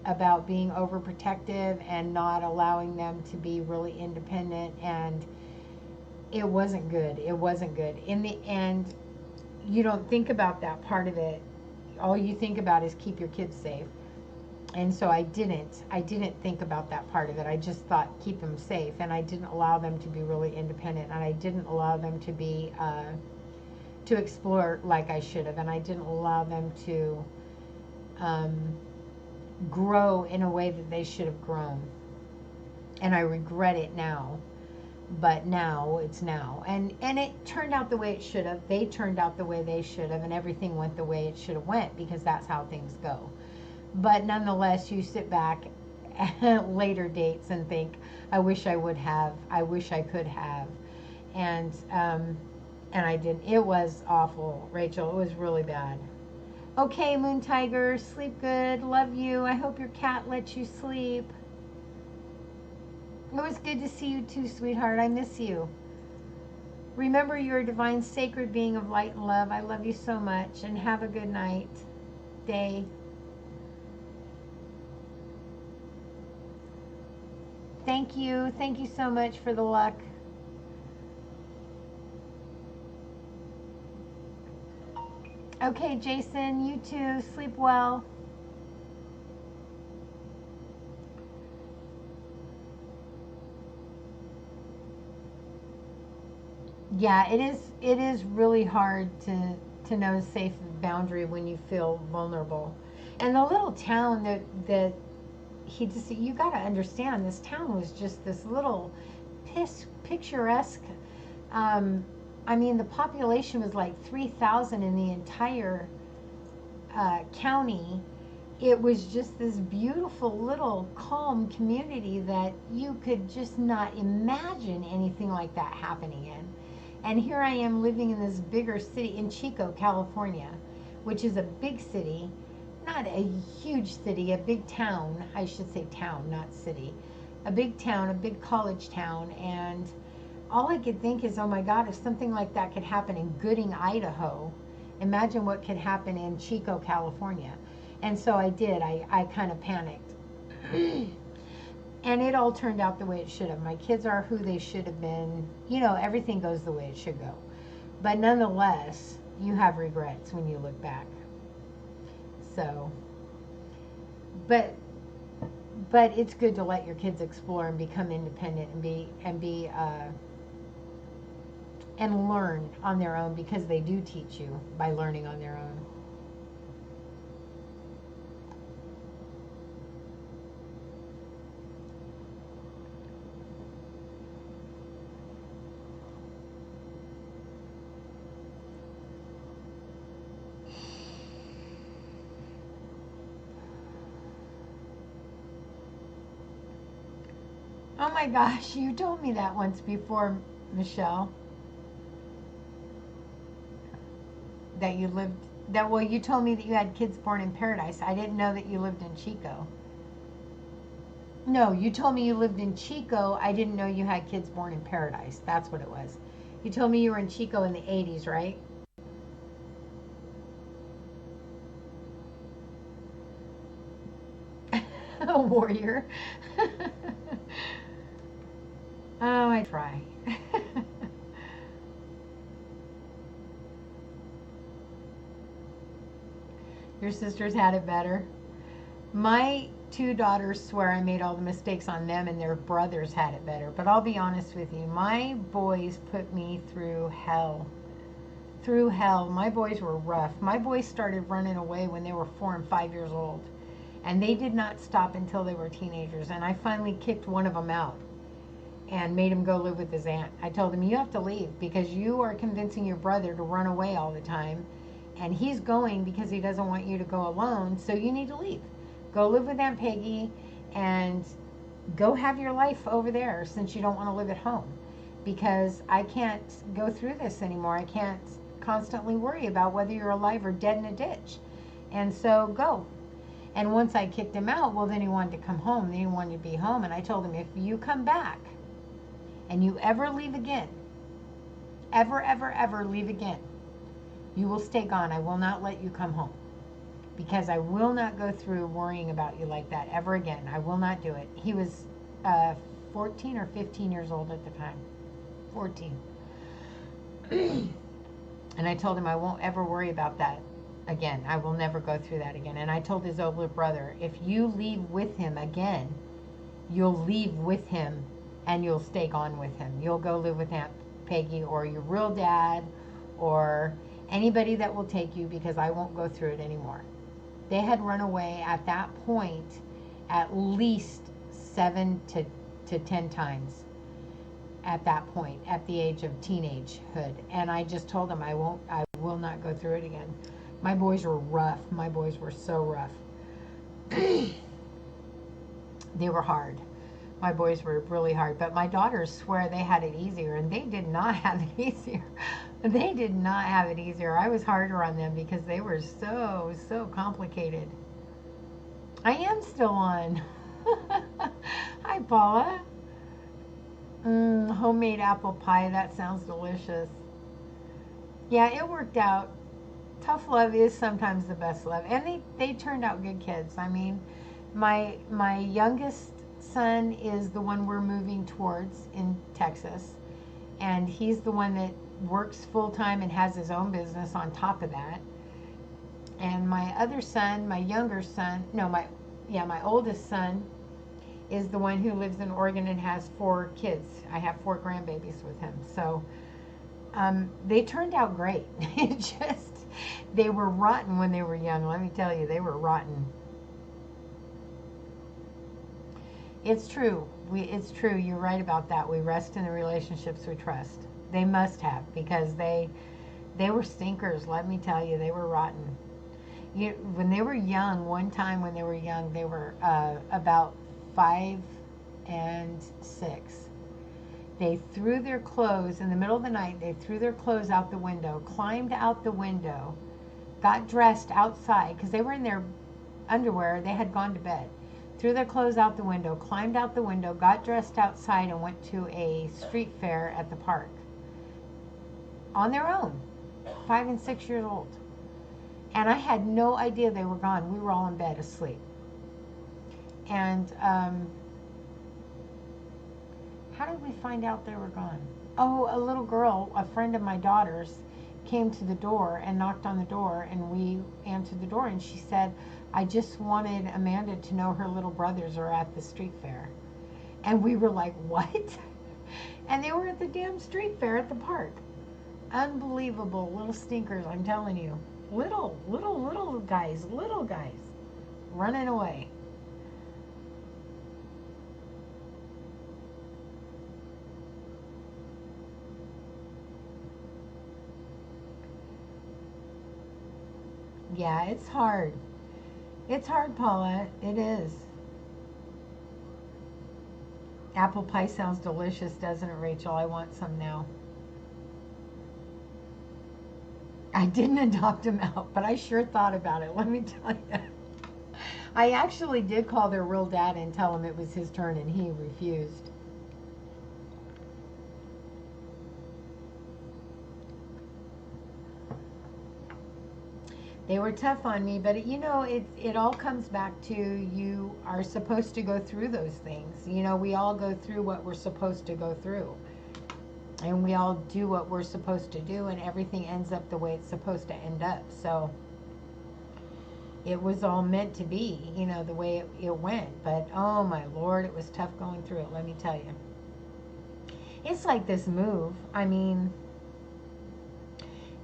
[SPEAKER 1] about being overprotective and not allowing them to be really independent, and it wasn't good. It wasn't good. In the end, you don't think about that part of it. All you think about is keep your kids safe. And so I didn't think about that part of it. I just thought keep them safe, and I didn't allow them to be really independent, and I didn't allow them to be to explore like I should have, and I didn't allow them to grow in a way that they should have grown. And I regret it now, but now it's now, and it turned out the way it should have. They turned out the way they should have, and everything went the way it should have went, because that's how things go. But nonetheless, you sit back at later dates and think, I wish I would have, I wish I could have, and I didn't. It was awful, Rachel. It was really bad. Okay, Moon Tiger, sleep good. Love you. I hope your cat lets you sleep. It was good to see you too, sweetheart. I miss you. Remember, you're a divine, sacred being of light and love. I love you so much, and have a good night, day. Thank you. Thank you so much for the luck. Okay, Jason, you too. Sleep well. Yeah, it is really hard to know a safe boundary when you feel vulnerable. And the little town that he just, you got to understand, this town was just this little picturesque. I mean, the population was like 3,000 in the entire county. It was just this beautiful little calm community that you could just not imagine anything like that happening in. And here I am living in this bigger city in Chico, California, which is a big city, not a huge city, a big town. I should say town, not city. A big town, a big college town. And all I could think is, oh my God, if something like that could happen in Gooding, Idaho, imagine what could happen in Chico, California. And so I did. I kind of panicked. And it all turned out the way it should have. My kids are who they should have been. You know, everything goes the way it should go. But nonetheless, you have regrets when you look back. So, but it's good to let your kids explore and become independent and learn on their own, because they do teach you by learning on their own. Oh my gosh, you told me that once before, Michelle, that you lived that well, you told me that you had kids born in Paradise. I didn't know that you lived in Chico. No, you told me you lived in Chico. I didn't know you had kids born in Paradise. That's what it was. You told me you were in Chico in the 80s, right? A warrior. Oh, I try. Your sisters had it better. My two daughters swear I made all the mistakes on them, and their brothers had it better. But I'll be honest with you, my boys put me through hell. Through hell. My boys were rough. My boys started running away when they were 4 and 5 years old. And they did not stop until they were teenagers. And I finally kicked one of them out and made him go live with his aunt. I told him, you have to leave because you are convincing your brother to run away all the time. And he's going because he doesn't want you to go alone. So you need to leave. Go live with Aunt Peggy and go have your life over there since you don't want to live at home. Because I can't go through this anymore. I can't constantly worry about whether you're alive or dead in a ditch. And so go. And once I kicked him out, well, then he wanted to come home. Then he wanted to be home. And I told him, if you come back and you ever leave again, ever leave again, you will stay gone. I will not let you come home. Because I will not go through worrying about you like that ever again. I will not do it. He was 14 or 15 years old at the time. 14. And I told him I won't ever worry about that again. I will never go through that again. And I told his older brother, if you leave with him again, you'll leave with him and you'll stay gone with him. You'll go live with Aunt Peggy or your real dad or anybody that will take you, because I won't go through it anymore. They had run away at that point at least 7 to 10 times at that point, at the age of teenagehood. And I just told them I will not go through it again. My boys were rough. My boys were so rough. They were hard. My boys were really hard. But my daughters swear they had it easier, and they did not have it easier. They did not have it easier. I was harder on them because they were so complicated. I am still on. Hi, Paula. Homemade apple pie. That sounds delicious. Yeah, it worked out. Tough love is sometimes the best love. And they turned out good kids. I mean, my youngest son is the one we're moving towards in Texas. And he's the one that works full-time and has his own business on top of that. And my other son, my younger son, no, my oldest son is the one who lives in Oregon and has 4 kids. I have 4 grandbabies with him. So they turned out great. It just, they were rotten when they were young. Let me tell you, they were rotten. It's true. It's true. You're right about that. We rest in the relationships we trust. They must have, because they were stinkers. Let me tell you, they were rotten. When they were young, one time when they were young, they were about 5 and 6. They threw their clothes in the middle of the night. They threw their clothes out the window, climbed out the window, got dressed outside because they were in their underwear. They had gone to bed. Threw their clothes out the window, climbed out the window, got dressed outside, and went to a street fair at the park. On their own, 5 and 6 years old. And I had no idea they were gone. We were all in bed asleep. And How did we find out they were gone? Oh, a little girl, a friend of my daughter's, came to the door and knocked on the door, and we answered the door, and she said, I just wanted Amanda to know her little brothers are at the street fair. And we were like, what? And they were at the damn street fair at the park. Unbelievable little stinkers, I'm telling you. Little guys, running away. Yeah, it's hard. It's hard, Paula. It is. Apple pie sounds delicious, doesn't it, Rachel? I want some now. I didn't adopt him out, but I sure thought about it, let me tell you. I actually did call their real dad and tell him it was his turn, and he refused. They were tough on me, but it all comes back to you are supposed to go through those things. We all go through what we're supposed to go through. And we all do what we're supposed to do, and everything ends up the way it's supposed to end up. So it was all meant to be, the way it went. But oh my Lord, it was tough going through it, let me tell you. It's like this move. I mean,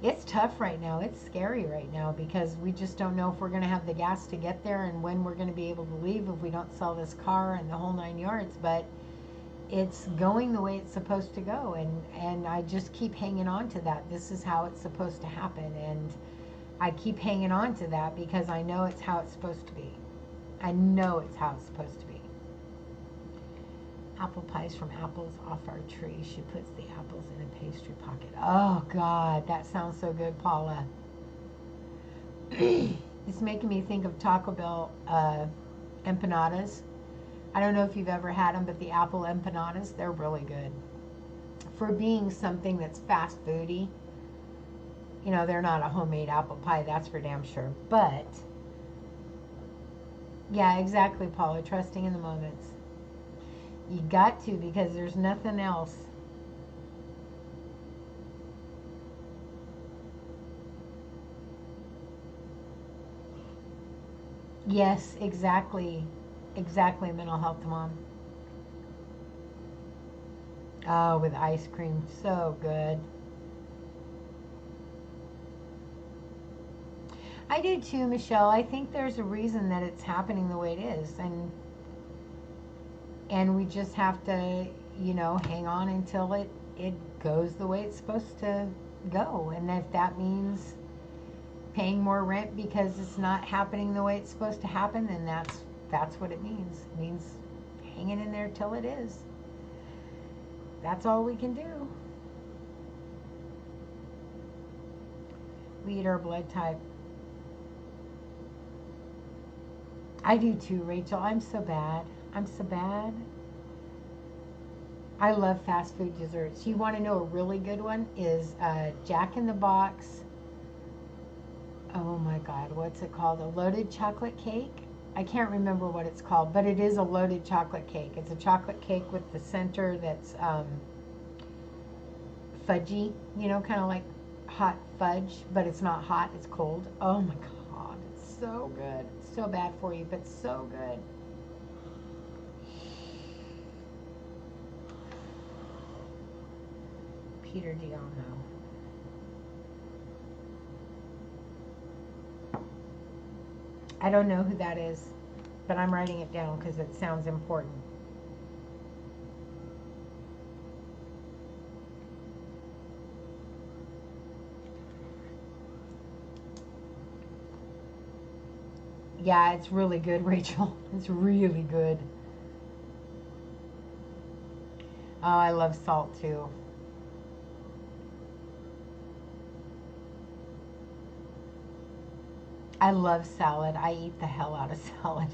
[SPEAKER 1] it's tough right now. It's scary right now because we just don't know if we're going to have the gas to get there and when we're going to be able to leave if we don't sell this car and the whole 9 yards. But it's going the way it's supposed to go, and I just keep hanging on to that. This is how it's supposed to happen, and I keep hanging on to that because I know it's how it's supposed to be. I know it's how it's supposed to be. Apple pies from apples off our tree. She puts the apples in a pastry pocket. Oh God, that sounds so good, Paula. It's making me think of Taco Bell empanadas. I don't know if you've ever had them, but the apple empanadas, they're really good. For being something that's fast foody, they're not a homemade apple pie, that's for damn sure. But, yeah, exactly, Paula, trusting in the moments. You got to, because there's nothing else. Yes, exactly. Exactly, mental health mom. Oh, with ice cream. So good. I do too, Michelle. I think there's a reason that it's happening the way it is. And we just have to, hang on until it goes the way it's supposed to go. And if that means paying more rent because it's not happening the way it's supposed to happen, then that's what it means. It means hanging in there till it is. That's all we can do. We eat our blood type. I do too, Rachel. I'm so bad. I love fast food desserts. You want to know a really good one? Is Jack in the Box. Oh my God, what's it called? A loaded chocolate cake? I can't remember what it's called, but it is a loaded chocolate cake. It's a chocolate cake with the center that's fudgy, kind of like hot fudge, but it's not hot, it's cold. Oh my God, it's so good. It's so bad for you, but so good. Peter Diano. I don't know who that is, but I'm writing it down because it sounds important. Yeah, it's really good, Rachel. It's really good. Oh, I love salt too. I love salad. I eat the hell out of salad.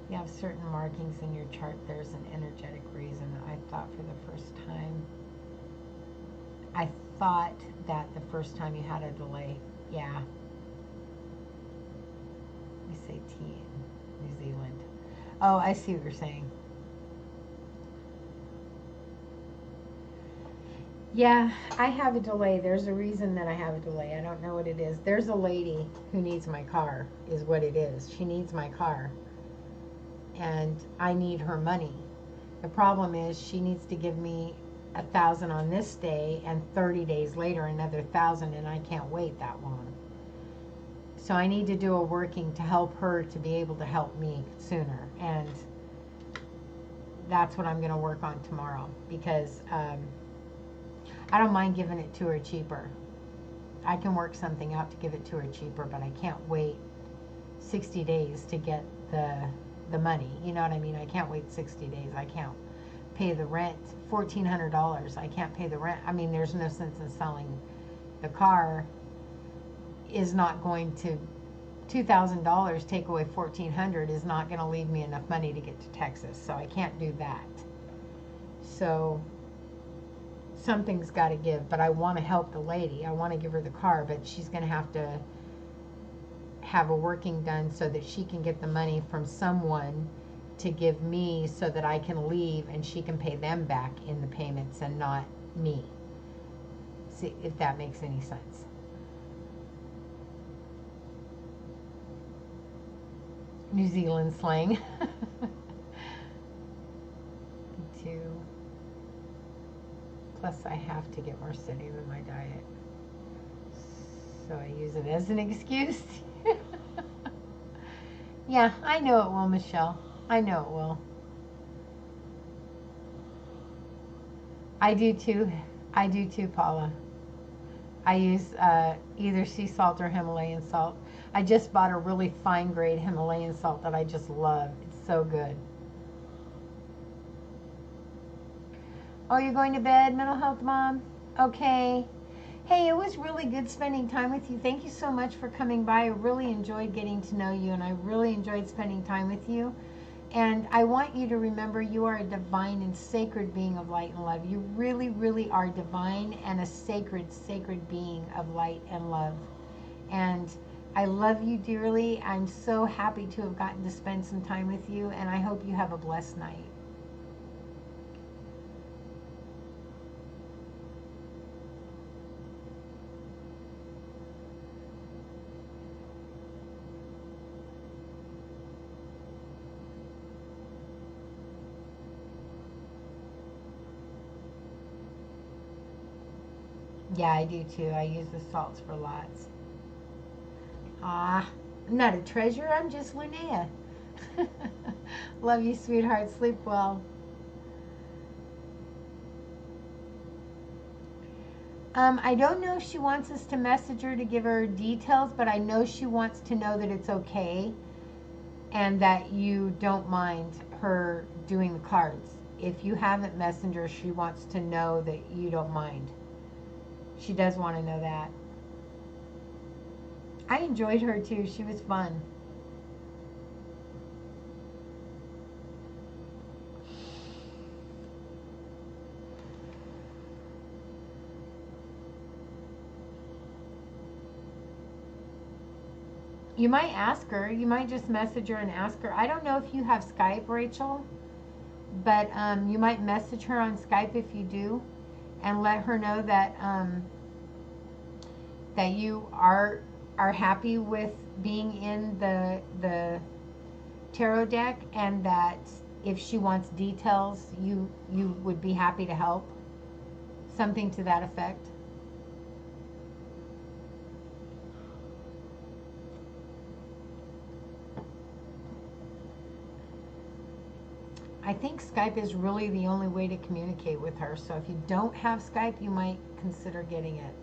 [SPEAKER 1] You have certain markings in your chart. There's an energetic reason. I thought for the first time. I thought that the first time you had a delay. Yeah. We say T in New Zealand. Oh, I see what you're saying. Yeah, I have a delay. There's a reason that I have a delay. I don't know what it is. There's a lady who needs my car, is what it is. She needs my car, and I need her money. The problem is she needs to give me 1,000 on this day, and 30 days later another 1,000, and I can't wait that long. So I need to do a working to help her to be able to help me sooner, and that's what I'm going to work on tomorrow, because I don't mind giving it to her cheaper. I can work something out to give it to her cheaper, but I can't wait 60 days to get the money. You know what I mean? I can't wait 60 days. I can't pay the rent. $1,400. I can't pay the rent. I mean, there's no sense in selling the car. Is not going to $2,000 take away $1,400 is not going to leave me enough money to get to Texas. So I can't do that. So something's got to give, but I want to help the lady. I want to give her the car, but she's going to have a working done so that she can get the money from someone to give me so that I can leave and she can pay them back in the payments and not me. See if that makes any sense. New Zealand slang. 2. Plus I have to get more sodium in my diet. So I use it as an excuse. Yeah, I know it will, Michelle. I know it will. I do too. I do too, Paula. I use either sea salt or Himalayan salt. I just bought a really fine grade Himalayan salt that I just love. It's so good. Oh, you're going to bed, Mental Health Mom? Okay. Hey, it was really good spending time with you. Thank you so much for coming by. I really enjoyed getting to know you, and I really enjoyed spending time with you. And I want you to remember you are a divine and sacred being of light and love. You really, really are divine and a sacred, sacred being of light and love. And I love you dearly. I'm so happy to have gotten to spend some time with you, and I hope you have a blessed night. Yeah, I do too. I use the salts for lots. Ah, I'm not a treasure. I'm just Linnea. Love you, sweetheart. Sleep well. I don't know if she wants us to message her to give her details, but I know she wants to know that it's okay and that you don't mind her doing the cards. If you haven't messaged her, she wants to know that you don't mind. She does want to know that. I enjoyed her too. She was fun. You might ask her. You might just message her and ask her. I don't know if you have Skype, Rachel, but you might message her on Skype if you do, and let her know that that you are happy with being in the tarot deck, and that if she wants details, you would be happy to help. Something to that effect. I think Skype is really the only way to communicate with her. So if you don't have Skype, you might consider getting it.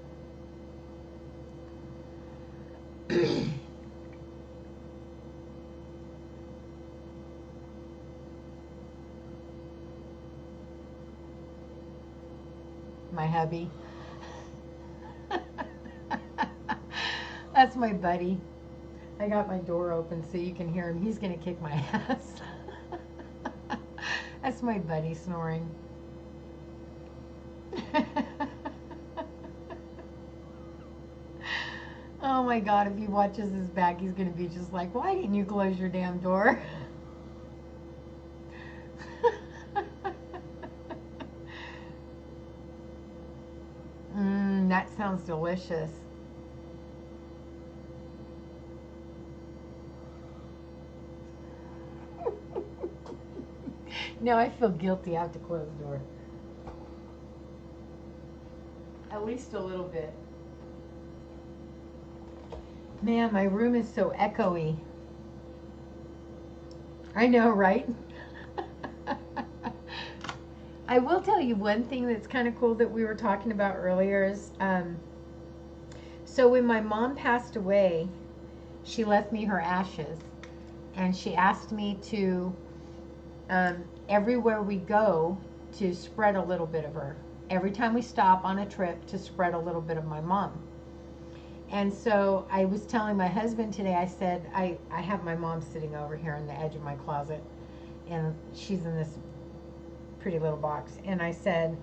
[SPEAKER 1] My hubby. That's my buddy. I got my door open so you can hear him. He's going to kick my ass. That's my buddy snoring. Oh my God, if he watches this back, he's going to be just like, why didn't you close your damn door? sounds delicious. Now I feel guilty. I have to close the door. At least a little bit. Man, my room is so echoey. I know, right? I will tell you one thing that's kind of cool that we were talking about earlier is, so when my mom passed away, she left me her ashes, and she asked me to, everywhere we go, to spread a little bit of her. Every time we stop on a trip, to spread a little bit of my mom. And so I was telling my husband today, I said, I have my mom sitting over here on the edge of my closet, and she's in this pretty little box. And I said,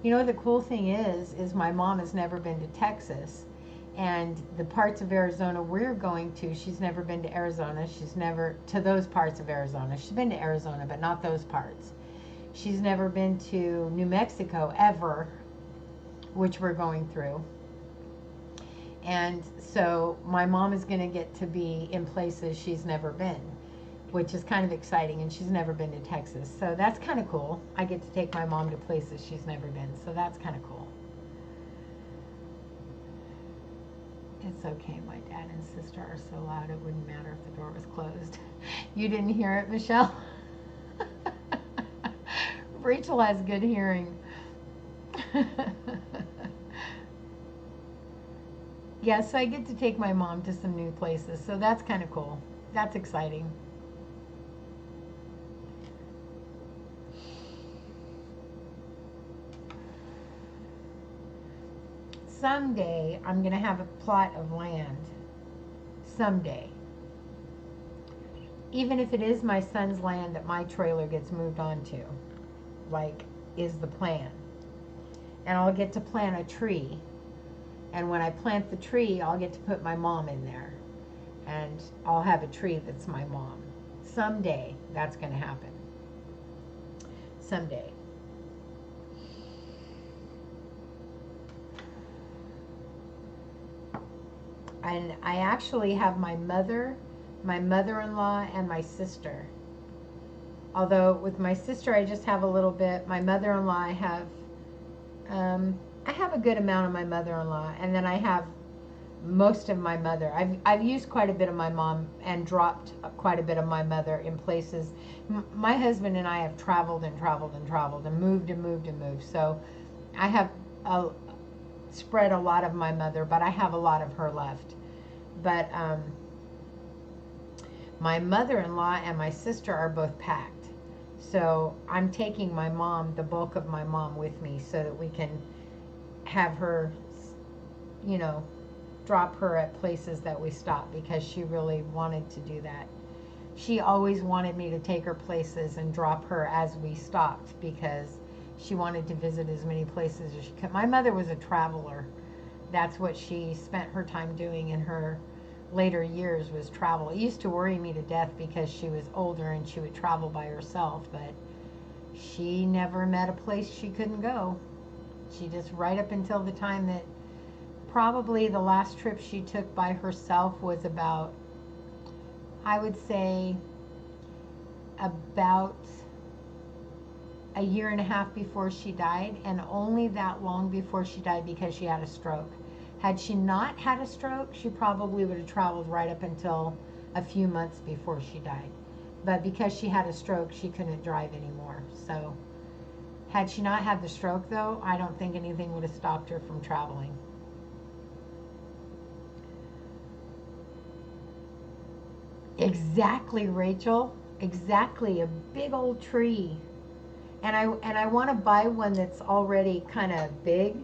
[SPEAKER 1] you know, the cool thing is my mom has never been to Texas. And the parts of Arizona we're going to, she's never been to Arizona. She's never, to those parts of Arizona. She's been to Arizona, but not those parts. She's never been to New Mexico ever, which we're going through. And so my mom is going to get to be in places she's never been, which is kind of exciting. And she's never been to Texas. So that's kind of cool. I get to take my mom to places she's never been. So that's kind of cool. It's okay. My dad and sister are so loud it wouldn't matter if the door was closed. You didn't hear it, Michelle? Rachel has good hearing. Yeah, so I get to take my mom to some new places, so that's kind of cool. That's exciting. Someday I'm going to have a plot of land. Someday. Even if it is my son's land that my trailer gets moved onto, like, is the plan. And I'll get to plant a tree. And when I plant the tree, I'll get to put my mom in there. And I'll have a tree that's my mom. Someday, that's going to happen. Someday. And I actually have my mother, my mother-in-law, and my sister. Although with my sister, I just have a little bit. My mother-in-law, I have a good amount of my mother-in-law, and then I have most of my mother. I've used quite a bit of my mom and dropped quite a bit of my mother in places. My husband and I have traveled and traveled and traveled and moved and moved and moved. So I have spread a lot of my mother, but I have a lot of her left. But my mother-in-law and my sister are both packed. So I'm taking my mom, the bulk of my mom, with me so that we can have her, you know, drop her at places that we stop, because she really wanted to do that. She always wanted me to take her places and drop her as we stopped, because she wanted to visit as many places as she could. My mother was a traveler. That's what she spent her time doing in her later years, was travel. It used to worry me to death because she was older and she would travel by herself, but she never met a place she couldn't go. She just, right up until the time that, probably the last trip she took by herself was about, I would say, about a year and a half before she died, and only that long before she died because she had a stroke. Had she not had a stroke, she probably would have traveled right up until a few months before she died. But because she had a stroke, she couldn't drive anymore. So had she not had the stroke, though, I don't think anything would have stopped her from traveling. Exactly, Rachel. Exactly, a big old tree. And I want to buy one that's already kind of big.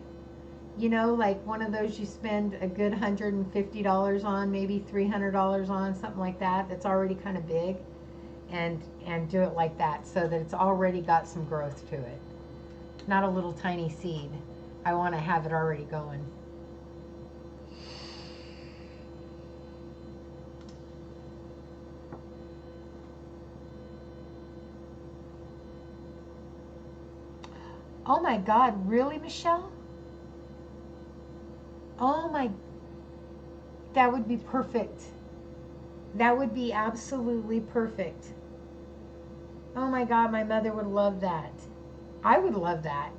[SPEAKER 1] You know, like one of those you spend a good $150 on, maybe $300 on, something like that, that's already kind of big, and do it like that so that it's already got some growth to it. Not a little tiny seed. I want to have it already going. Oh my God, really, Michelle? Oh my, that would be perfect. That would be absolutely perfect. Oh my God, my mother would love that. I would love that.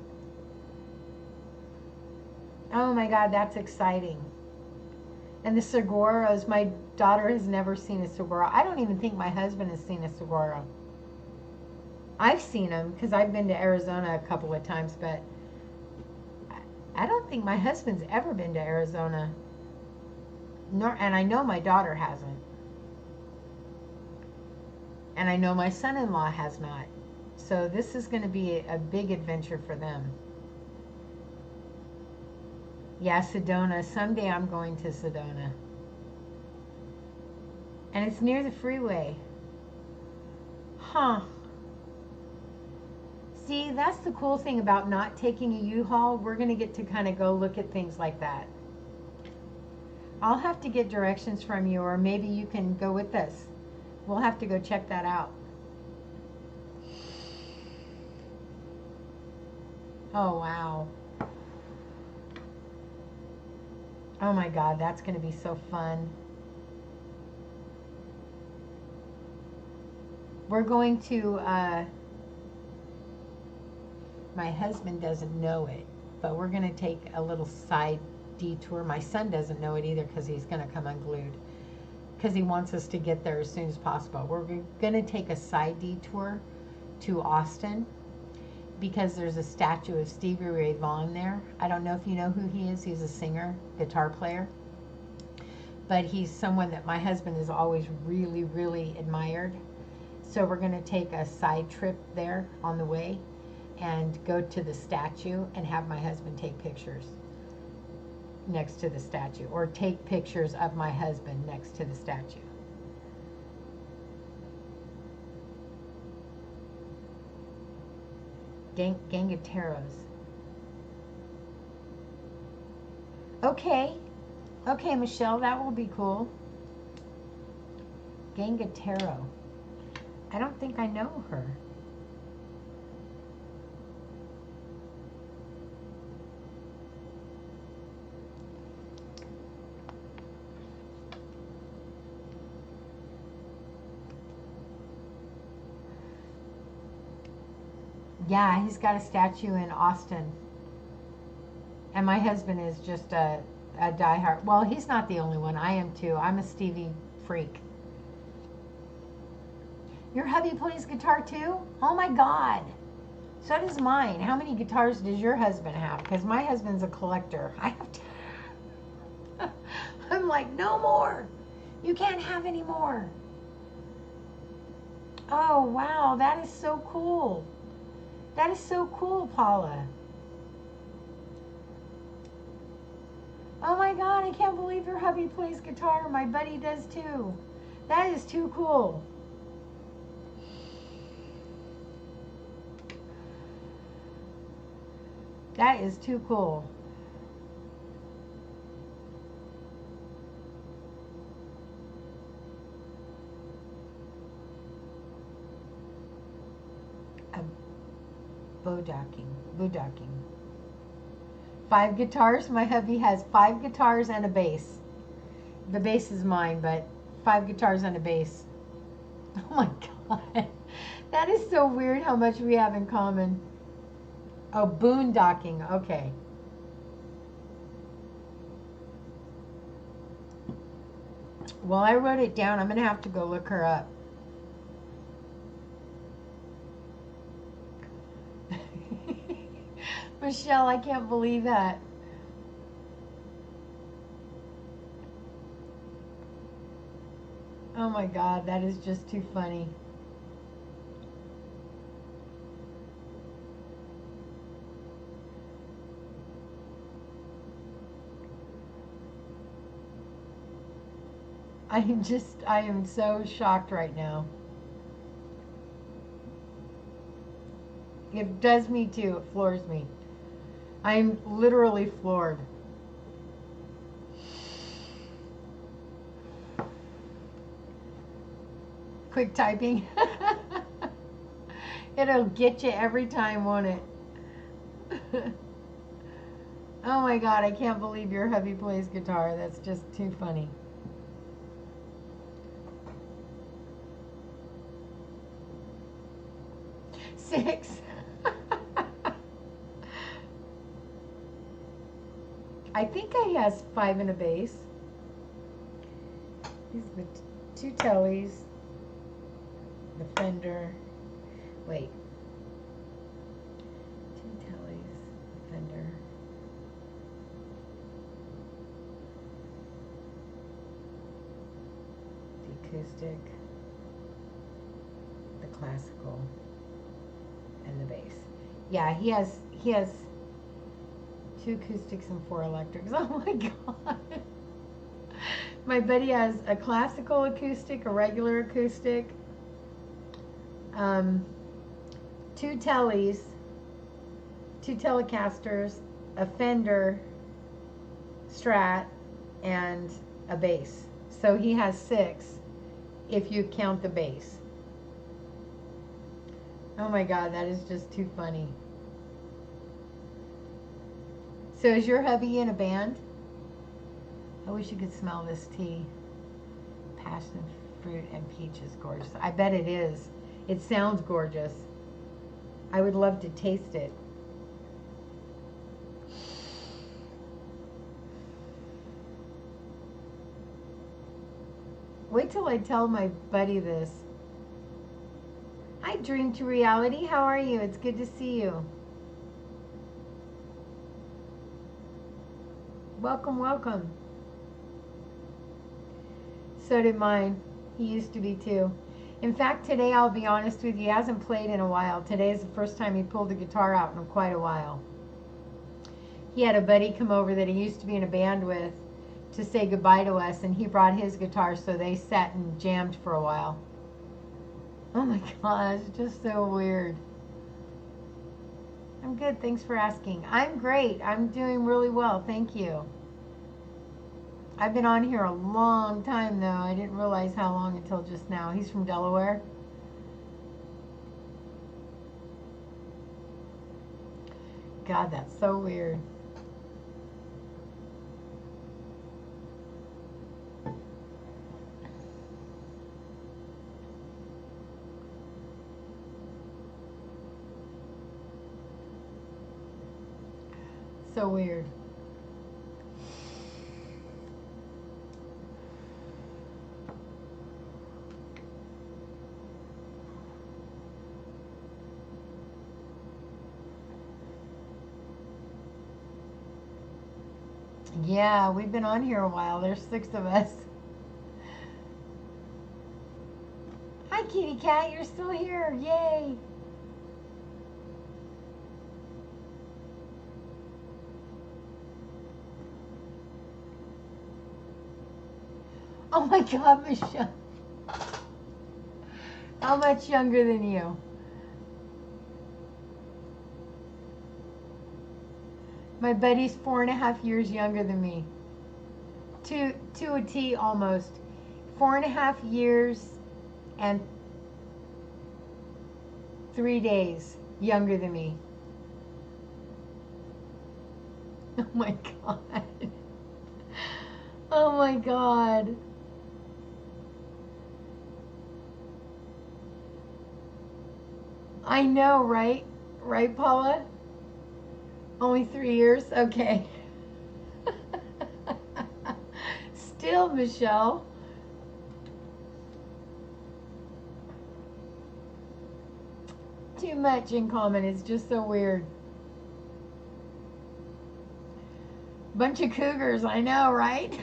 [SPEAKER 1] Oh my God, that's exciting. And the saguaros, my daughter has never seen a saguaro. I don't even think my husband has seen a saguaro. I've seen them because I've been to Arizona a couple of times, but I don't think my husband's ever been to Arizona. Nor, and I know my daughter hasn't. And I know my son-in-law has not. So this is going to be a big adventure for them. Yeah, Sedona. Someday I'm going to Sedona. And it's near the freeway. Huh. See, that's the cool thing about not taking a U-Haul. We're going to get to kind of go look at things like that. I'll have to get directions from you, or maybe you can go with us. We'll have to go check that out. Oh, wow. Oh my God, that's going to be so fun. We're going to, my husband doesn't know it, but we're going to take a little side detour. My son doesn't know it either because he's going to come unglued because he wants us to get there as soon as possible. We're going to take a side detour to Austin because there's a statue of Stevie Ray Vaughan there. I don't know if you know who he is. He's a singer, guitar player. But he's someone that my husband has always really, really admired. So we're going to take a side trip there on the way and go to the statue and have my husband take pictures next to the statue, or take pictures of my husband next to the statue. Gangateros. Okay. Okay, Michelle, that will be cool. Gangatero. I don't think I know her. Yeah, he's got a statue in Austin. And my husband is just a diehard. Well, he's not the only one. I am too. I'm a Stevie freak. Your hubby plays guitar too? Oh my God. So does mine. How many guitars does your husband have? Because my husband's a collector. I have to. I'm like, no more. You can't have any more. Oh, wow. That is so cool. That is so cool, Paula. Oh my God, I can't believe your hubby plays guitar. My buddy does too. That is too cool. That is too cool. Boondocking. 5 guitars. My hubby has 5 guitars and a bass. The bass is mine, but 5 guitars and a bass. Oh my God. That is so weird how much we have in common. Oh, boondocking. Okay. Well, I wrote it down. I'm going to have to go look her up. Michelle, I can't believe that. Oh my God, that is just too funny. I am so shocked right now. It does me too. It floors me. I'm literally floored. Quick typing. It'll get you every time, won't it? Oh my God, I can't believe your hubby plays guitar. That's just too funny. Six. I think he has five and a bass. He's with two Tellys, the Fender. Wait. Two Tellys, Fender. The acoustic, the classical, and the bass. Yeah, he has two acoustics and four electrics. Oh my God. My buddy has a classical acoustic, a regular acoustic, two Tellys, two Telecasters, a Fender Strat, and a bass. So he has six if you count the bass. Oh my God, that is just too funny. So is your hubby in a band? I wish you could smell this tea. Passion fruit and peach is gorgeous. I bet it is. It sounds gorgeous. I would love to taste it. Wait till I tell my buddy this. Hi, Dream to Reality. How are you? It's good to see you. Welcome, welcome. So did mine. He used to be too. In fact, today, I'll be honest with you, he hasn't played in a while. Today is the first time he pulled the guitar out in quite a while. He had a buddy come over that he used to be in a band with to say goodbye to us, and he brought his guitar, so they sat and jammed for a while. Oh my gosh, just so weird. I'm good, thanks for asking. I'm great. I'm doing really well, thank you. I've been on here a long time though. I didn't realize how long until just now. He's from Delaware. God, that's so weird. So weird. Yeah, we've been on here a while. There's 6 of us. Hi, kitty cat. You're still here. Yay. Oh my God, Michelle. How much younger than you? My buddy's 4.5 years younger than me. To a T almost. 4.5 years and 3 days younger than me. Oh my God. Oh my God. I know, right? Right, Paula? Only 3 years? Okay. Still, Michelle. Too much in common. It's just so weird. Bunch of cougars, I know, right?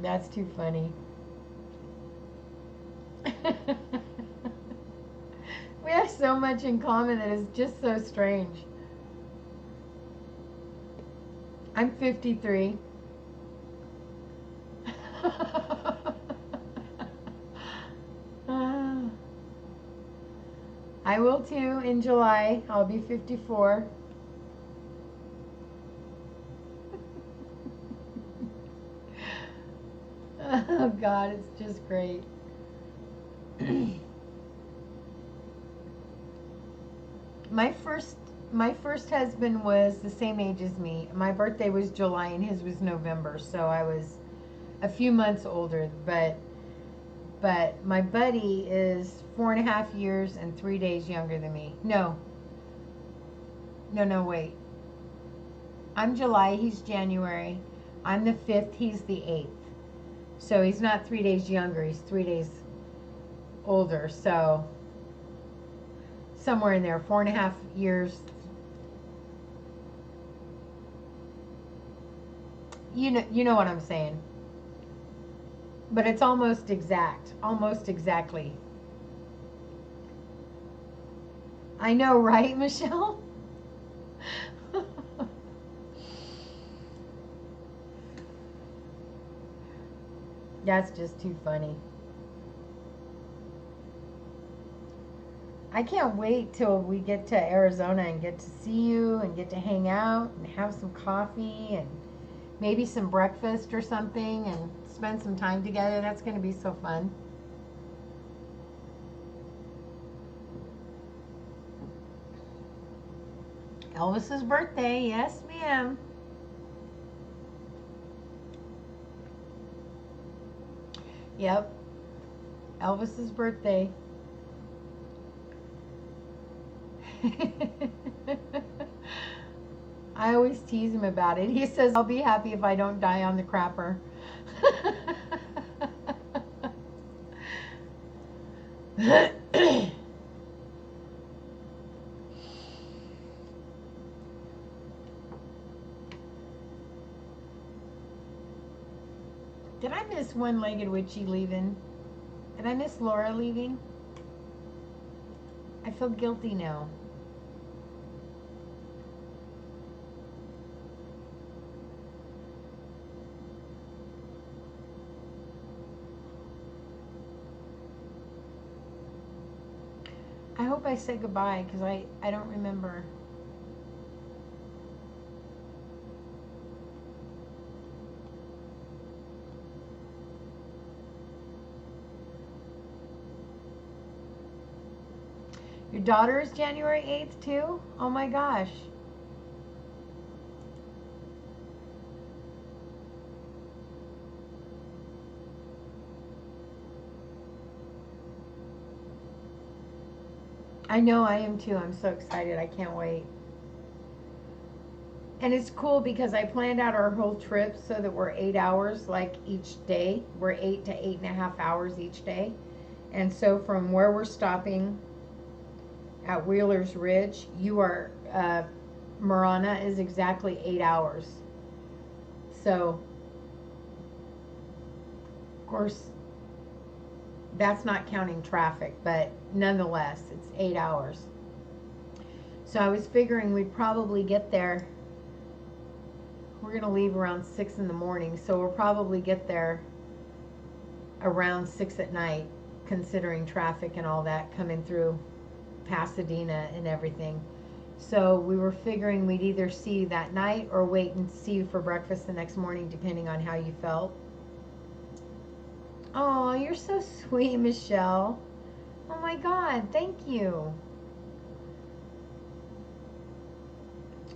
[SPEAKER 1] That's too funny. We have so much in common that is just so strange. I'm 53. I will too in July. I'll be 54. Oh God, it's just great. my first husband was the same age as me. My birthday was July and his was November, so I was a few months older. But my buddy is 4.5 years and 3 days younger than me. No, wait. I'm July, he's January. I'm the 5th, he's the 8th. So he's not 3 days younger, he's 3 days older. So somewhere in there, 4.5 years. You know what I'm saying. But it's almost exact. Almost exactly. I know, right, Michelle? That's just too funny. I can't wait till we get to Arizona and get to see you and get to hang out and have some coffee and maybe some breakfast or something and spend some time together. That's going to be so fun. Elvis's birthday, yes, ma'am. Yep, Elvis's birthday. I always tease him about it. He says, I'll be happy if I don't die on the crapper. Did I miss One-Legged Witchy leaving? Did I miss Laura leaving? I feel guilty now. I hope I said goodbye because I don't remember. Your daughter is January 8th too? Oh my gosh. I know, I am too. I'm so excited. I can't wait. And it's cool because I planned out our whole trip so that we're 8 hours like each day. We're 8 to 8.5 hours each day. And so from where we're stopping at Wheeler's Ridge, Marana is exactly 8 hours. So, of course, that's not counting traffic, but nonetheless, it's 8 hours. So I was figuring we'd probably get there. We're going to leave around 6 in the morning, so we'll probably get there around 6 at night, considering traffic and all that coming through Pasadena and everything. So we were figuring we'd either see you that night or wait and see you for breakfast the next morning, depending on how you felt. Oh, you're so sweet, Michelle. Oh my God, thank you.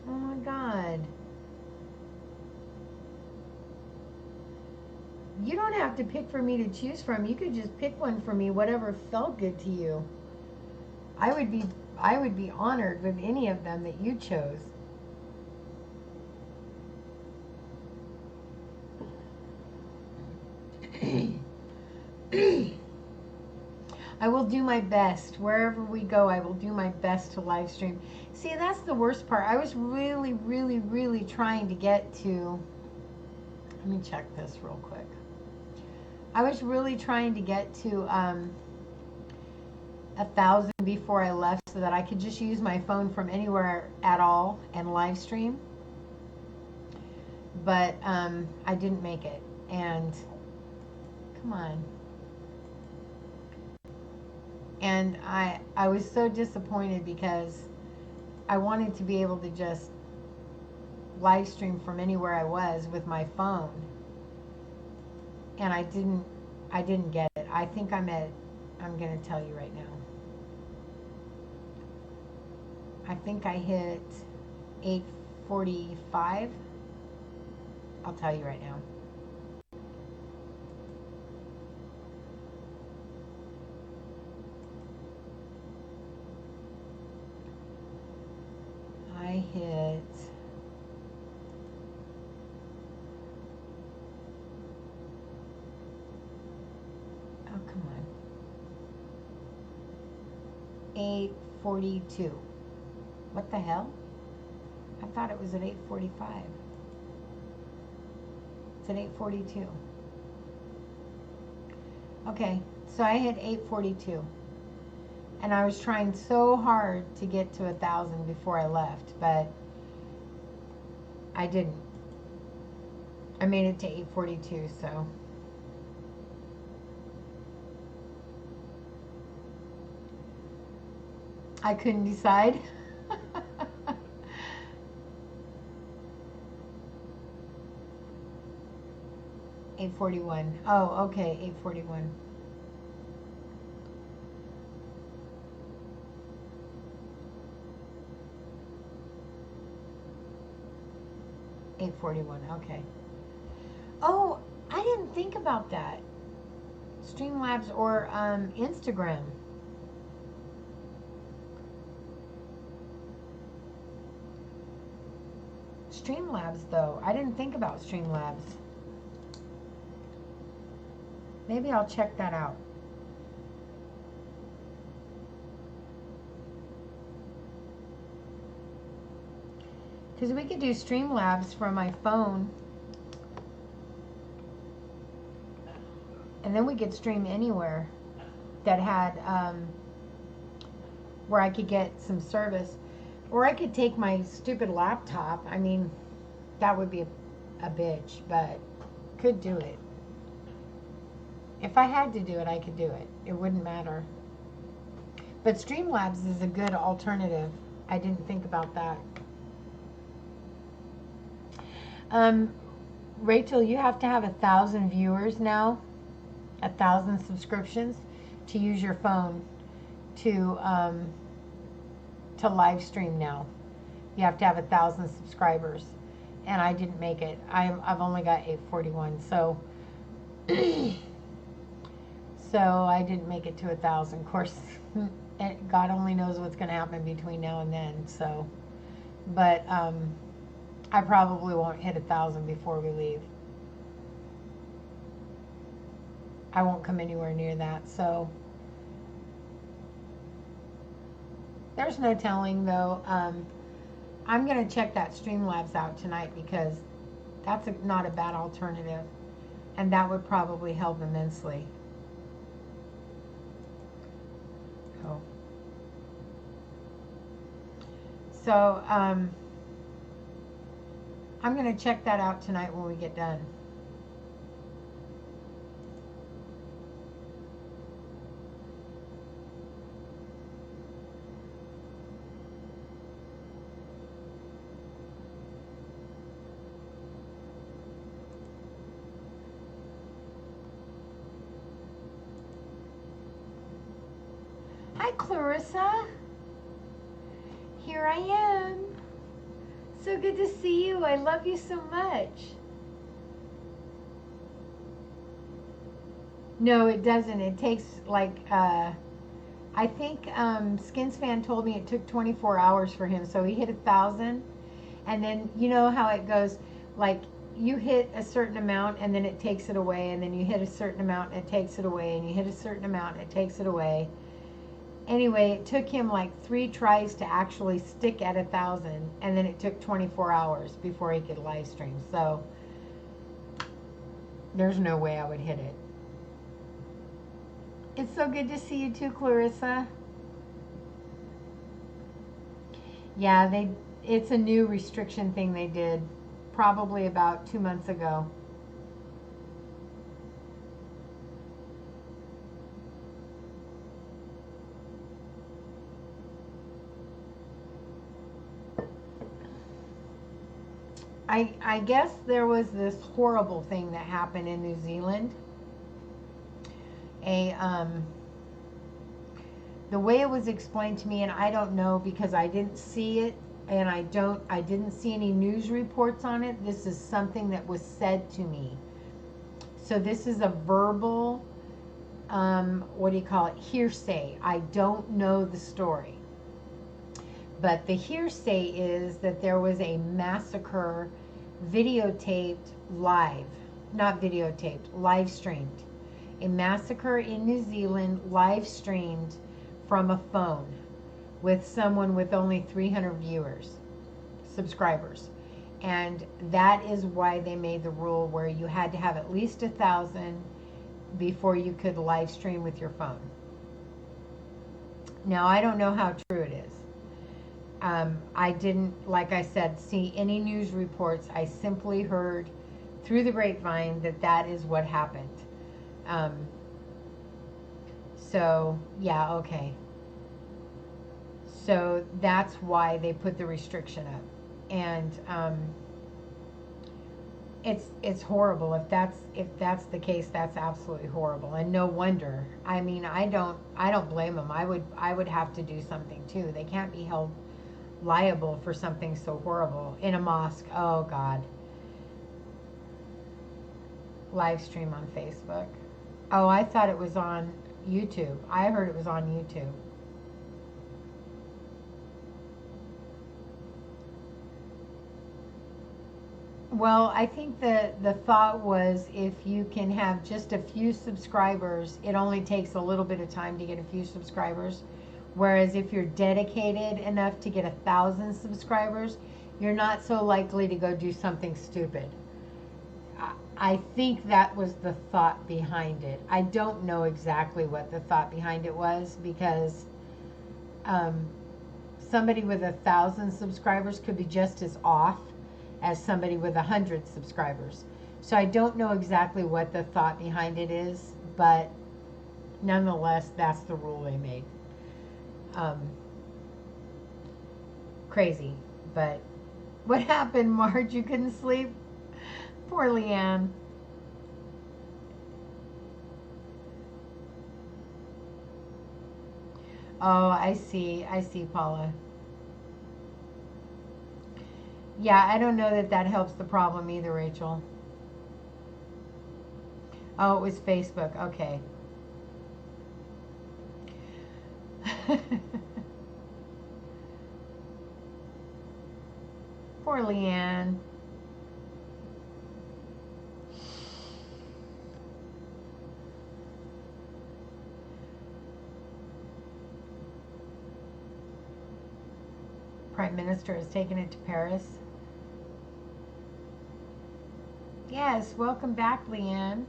[SPEAKER 1] Oh my God. You don't have to pick for me to choose from. You could just pick one for me, whatever felt good to you. I would be honored with any of them that you chose. I will do my best. Wherever we go, I will do my best to live stream. See, that's the worst part. I was really, really, really trying to get to... Let me check this real quick. I was really trying to get to 1,000 before I left so that I could just use my phone from anywhere at all and live stream. But I didn't make it. And come on. And I was so disappointed because I wanted to be able to just live stream from anywhere I was with my phone. And I didn't get it. I think I'm going to tell you right now. I think I hit 845. I'll tell you right now. I hit come on. 842. What the hell? I thought it was at 845. It's at 842. Okay, so I hit 842. And I was trying so hard to get to 1,000 before I left, but I didn't. I made it to 842, so. I couldn't decide. $841. Oh, okay, $841. $841. Okay. Oh, I didn't think about that. Streamlabs or Instagram. Streamlabs, though. I didn't think about Streamlabs. Maybe I'll check that out. Because we could do Streamlabs from my phone. And then we could stream anywhere that had, where I could get some service. Or I could take my stupid laptop. I mean, that would be a bitch, but could do it. If I had to do it, I could do it. It wouldn't matter. But Streamlabs is a good alternative. I didn't think about that. Rachel, you have to have 1,000 viewers now, 1,000 subscriptions to use your phone to live stream now. You have to have 1,000 subscribers, and I didn't make it. I've only got 841, so so I didn't make it to 1,000. Of course, God only knows what's going to happen between now and then. So, but I probably won't hit 1,000 before we leave. I won't come anywhere near that. So there's no telling, though. I'm going to check that Streamlabs out tonight because that's not a bad alternative, and that would probably help immensely. Oh. So I'm going to check that out tonight when we get done. Hi, Clarissa. Here I am. So good to see you. I love you so much. No, it doesn't. It takes like, I think Skinsfan told me it took 24 hours for him. So he hit 1,000. And then you know how it goes, like you hit a certain amount and then it takes it away. And then you hit a certain amount and it takes it away. And you hit a certain amount and it takes it away. Anyway, it took him like 3 tries to actually stick at 1,000, and then it took 24 hours before he could live stream. So there's no way I would hit it. It's so good to see you too, Clarissa. Yeah, it's a new restriction thing they did probably about 2 months ago. I guess there was this horrible thing that happened in New Zealand. The way it was explained to me, and I don't know because I didn't see it, and I didn't see any news reports on it. This is something that was said to me. So this is a verbal, what do you call it? Hearsay. I don't know the story. But the hearsay is that there was a massacre videotaped live, not videotaped, live streamed. A massacre in New Zealand live streamed from a phone with someone with only 300 subscribers. And that is why they made the rule where you had to have at least 1,000 before you could live stream with your phone. Now, I don't know how true it is. I didn't, like I said, see any news reports. I simply heard through the grapevine that that is what happened. So, yeah, okay. So that's why they put the restriction up. And it's horrible. If that's the case, that's absolutely horrible. And no wonder. I mean, I don't blame them. I would have to do something too. They can't be held liable for something so horrible in a mosque. Oh God. Live stream on Facebook. Oh, I thought it was on YouTube. I heard it was on YouTube. Well, I think the thought was if you can have just a few subscribers, it only takes a little bit of time to get a few subscribers. Whereas if you're dedicated enough to get 1,000 subscribers, you're not so likely to go do something stupid. I think that was the thought behind it. I don't know exactly what the thought behind it was because somebody with 1,000 subscribers could be just as off as somebody with 100 subscribers. So I don't know exactly what the thought behind it is, but nonetheless, that's the rule they made. Crazy. But what happened, Marge? You couldn't sleep? Poor Leanne. Oh, I see, Paula. Yeah, I don't know that that helps the problem either, Rachel. Oh, it was Facebook. Okay. Poor Leanne. Prime Minister has taken it to Paris. Yes, welcome back, Leanne.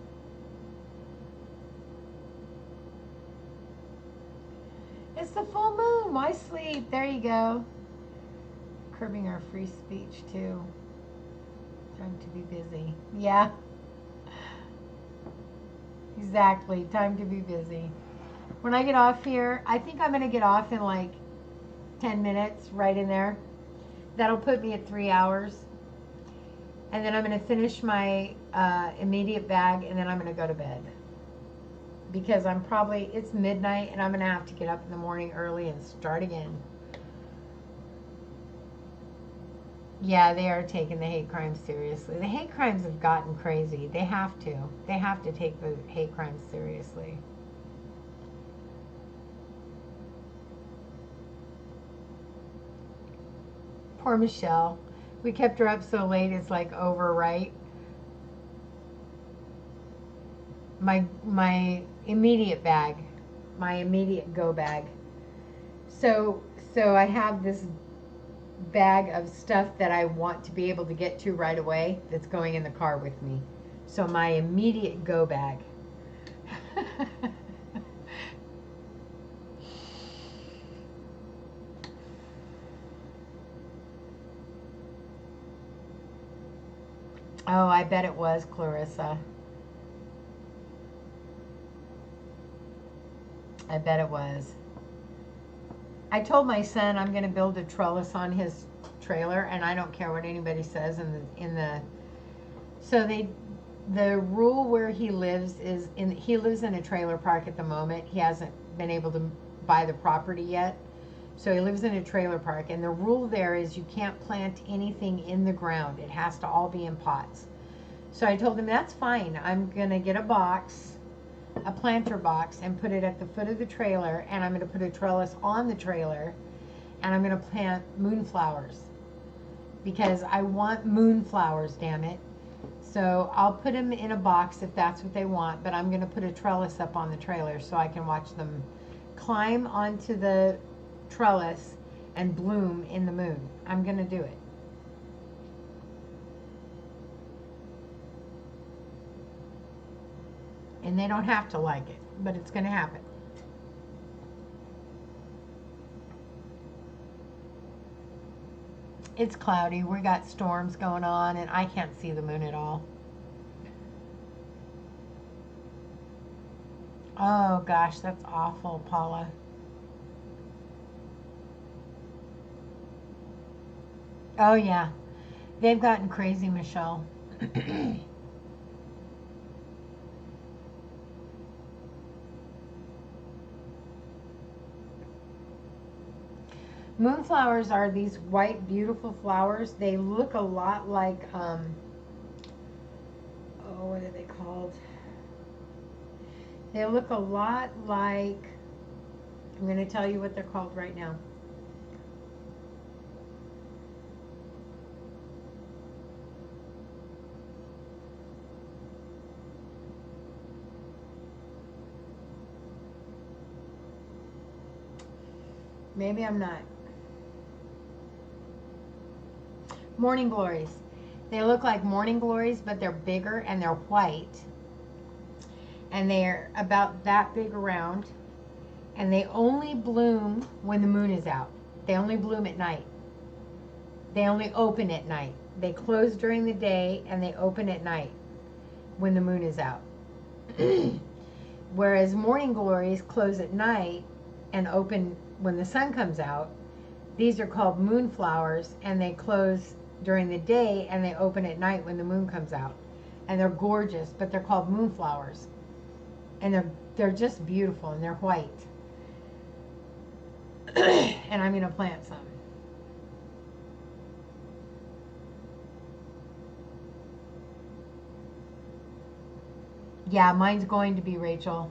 [SPEAKER 1] It's the full moon. Why sleep? There you go. Curbing our free speech, too. Time to be busy. Yeah. Exactly. Time to be busy. When I get off here, I think I'm going to get off in like 10 minutes, right in there. That'll put me at 3 hours. And then I'm going to finish my immediate bag, and then I'm going to go to bed. Because it's midnight, and I'm going to have to get up in the morning early and start again. Yeah, they are taking the hate crimes seriously. The hate crimes have gotten crazy. They have to. They have to take the hate crimes seriously. Poor Michelle. We kept her up so late, it's like over, right? My immediate bag. My immediate go bag. So I have this bag of stuff that I want to be able to get to right away that's going in the car with me. So my immediate go bag. Oh, I bet it was, Clarissa. I bet it was. I told my son I'm going to build a trellis on his trailer, and I don't care what anybody says so the rule where he lives he lives in a trailer park at the moment. He hasn't been able to buy the property yet. So he lives in a trailer park, and the rule there is you can't plant anything in the ground. It has to all be in pots. So I told him that's fine. I'm going to get a box, a planter box, and put it at the foot of the trailer, and I'm going to put a trellis on the trailer, and I'm going to plant moonflowers because I want moonflowers, damn it. So I'll put them in a box if that's what they want, but I'm going to put a trellis up on the trailer so I can watch them climb onto the trellis and bloom in the moon. I'm going to do it. And they don't have to like it, but it's going to happen. It's cloudy. We got storms going on, and I can't see the moon at all. Oh gosh, that's awful, Paula. Oh yeah, they've gotten crazy, Michelle. Moonflowers are these white, beautiful flowers. They look a lot like, oh, what are they called? They look a lot like, I'm going to tell you what they're called right now. Maybe I'm not. Morning glories. They look like morning glories, but they're bigger and they're white. And they're about that big around. And they only bloom when the moon is out. They only bloom at night. They only open at night. They close during the day and they open at night when the moon is out. Whereas morning glories close at night and open when the sun comes out. These are called moonflowers, and they close during the day and they open at night when the moon comes out. And they're gorgeous, but they're called moonflowers. And they're just beautiful, and they're white. And I'm going to plant some. Yeah, mine's going to be, Rachel.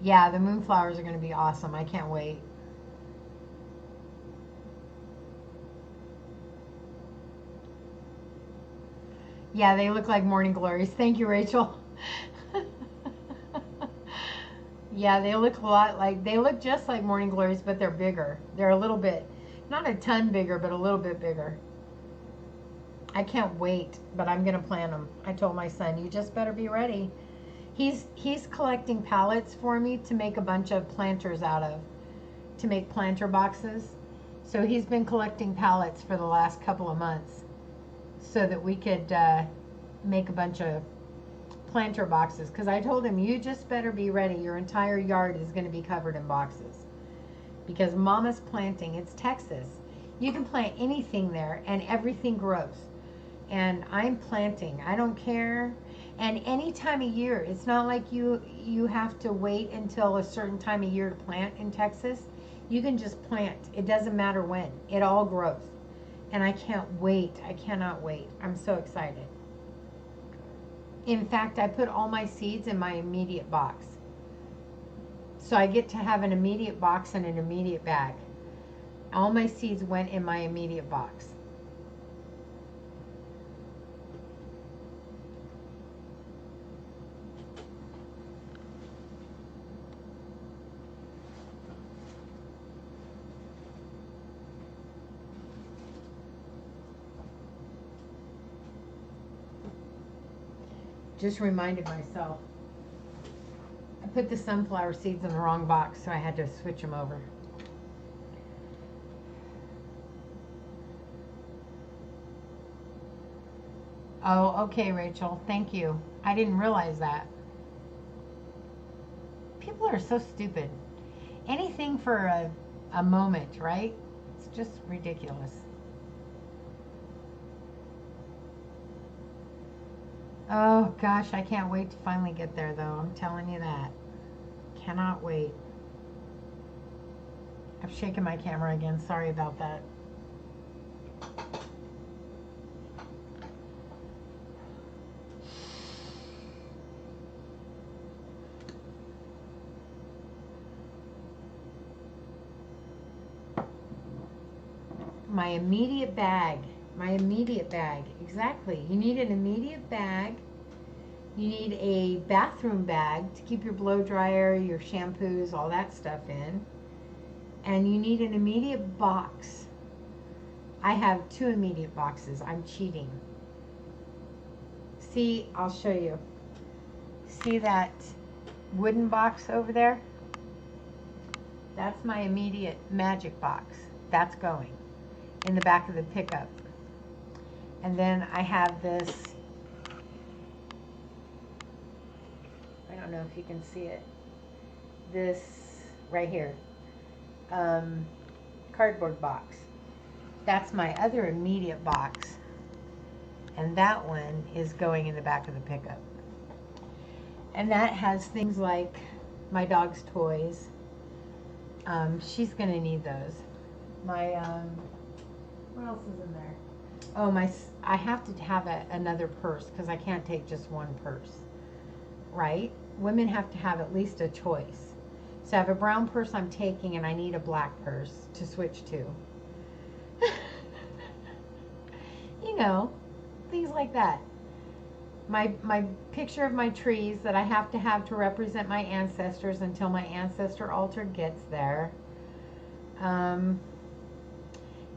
[SPEAKER 1] Yeah, the moonflowers are going to be awesome. I can't wait. Yeah, they look like morning glories. Thank you, Rachel. Yeah, they look a lot like, they look just like morning glories, but they're bigger. They're a little bit, not a ton bigger, but a little bit bigger. I can't wait, but I'm going to plant them. I told my son, you just better be ready. He's collecting pallets for me to make a bunch of planters out of, to make planter boxes. So he's been collecting pallets for the last couple of months so that we could make a bunch of planter boxes. Because I told him, you just better be ready. Your entire yard is going to be covered in boxes. Because Mama's planting. It's Texas. You can plant anything there and everything grows. And I'm planting. I don't care. And any time of year. It's not like you have to wait until a certain time of year to plant in Texas. You can just plant. It doesn't matter when. It all grows. And I can't wait. I cannot wait. I'm so excited. In fact, I put all my seeds in my immediate box. So I get to have an immediate box and an immediate bag. All my seeds went in my immediate box. Just reminded myself. I put the sunflower seeds in the wrong box, so I had to switch them over. Oh, okay, Rachel. Thank you. I didn't realize that. People are so stupid. Anything for a moment, right? It's just ridiculous. Oh gosh, I can't wait to finally get there though. I'm telling you that. cannot wait. I've shaken my camera again. Sorry about that. My immediate bag. My immediate bag. Exactly. You need an immediate bag. You need a bathroom bag to keep your blow dryer, your shampoos, all that stuff in. And you need an immediate box. I have 2 immediate boxes. I'm cheating. See, I'll show you. See that wooden box over there? That's my immediate magic box. That's going in the back of the pickup. And then I have this, I don't know if you can see it, this right here, cardboard box. That's my other immediate box. And that one is going in the back of the pickup. And that has things like my dog's toys. She's going to need those. My, what else is in there? Oh, I have to have another purse because I can't take just one purse, right? Women have to have at least a choice. So I have a brown purse I'm taking and I need a black purse to switch to. You know, things like that. My picture of my trees that I have to represent my ancestors until my ancestor altar gets there.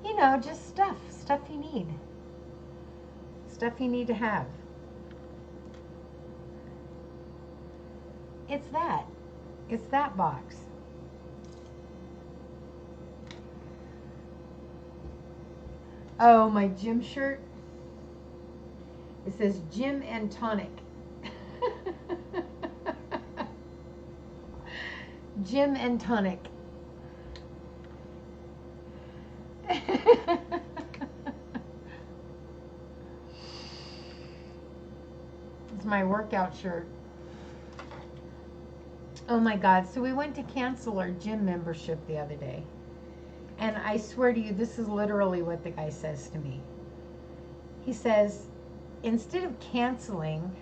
[SPEAKER 1] You know, just stuff you need. Stuff you need to have. It's that box. Oh, my gym shirt. It says Gym and Tonic. Gym and Tonic. It's my workout shirt. Oh my God. So we went to cancel our gym membership the other day. And I swear to you, this is literally what the guy says to me. He says, instead of canceling,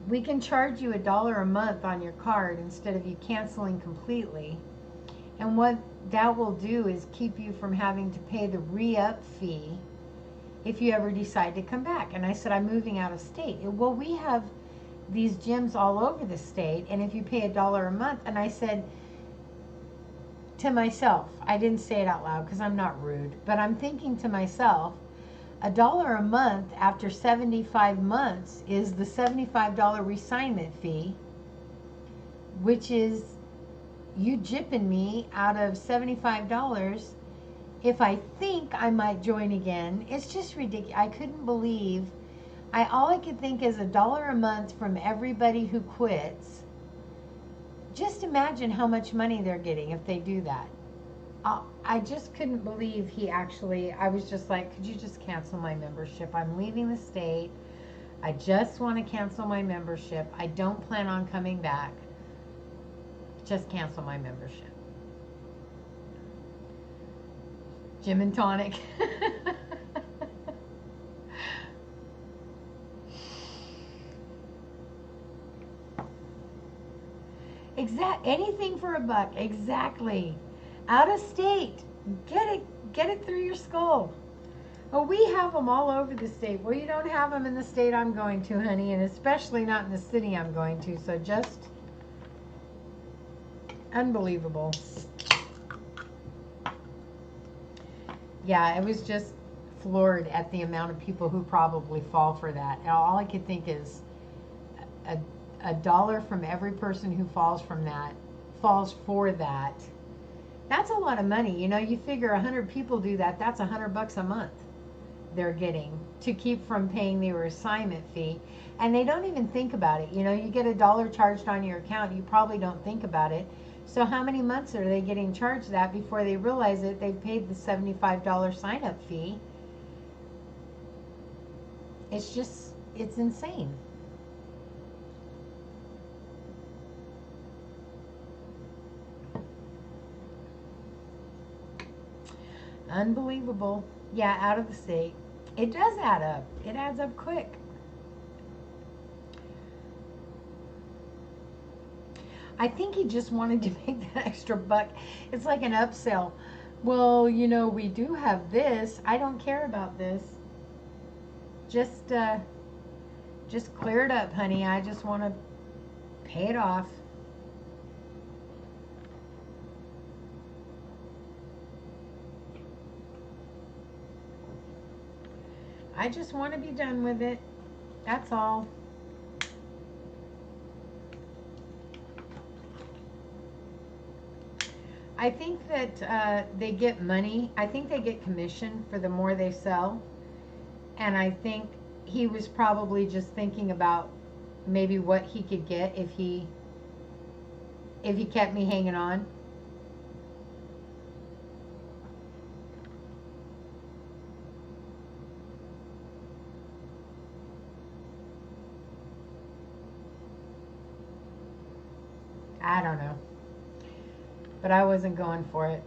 [SPEAKER 1] we can charge you $1 a month on your card instead of you canceling completely. And what that will do is keep you from having to pay the re-up fee if you ever decide to come back. And I said, I'm moving out of state. Well, we have these gyms all over the state, and if you pay $1 a month, and I said to myself, I didn't say it out loud because I'm not rude, but I'm thinking to myself, $1 a month after 75 months is the $75 reassignment fee, which is you jipping me out of $75 if I think I might join again. It's just ridiculous. I couldn't believe. All I could think is $1 a month from everybody who quits. Just imagine how much money they're getting if they do that. I just couldn't believe he actually, I was just like, could you just cancel my membership? I'm leaving the state. I just want to cancel my membership. I don't plan on coming back. Just cancel my membership. Gym and Tonic. Anything for $1. Exactly. Out of state. Get it through your skull. Oh, we have them all over the state. Well, you don't have them in the state I'm going to, honey, and especially not in the city I'm going to. So just unbelievable. Yeah, it was just floored at the amount of people who probably fall for that. And all I could think is $1 from every person who falls for that. That's a lot of money. You know, you figure 100 people do that. That's $100 a month they're getting to keep from paying their assignment fee. And they don't even think about it. You know, you get $1 charged on your account. You probably don't think about it. So how many months are they getting charged that before they realize that they've paid the $75 sign-up fee? It's insane. Unbelievable. Yeah, out of the state. It does add up. It adds up quick. I think he just wanted to make that extra buck. It's like an upsell. Well, we do have this. I don't care about this. Just just clear it up, honey. I just want to pay it off. I just want to be done with it. That's all. I think that they get money. I think they get commission for the more they sell. And I think he was probably just thinking about maybe what he could get if he kept me hanging on. I don't know. But I wasn't going for it.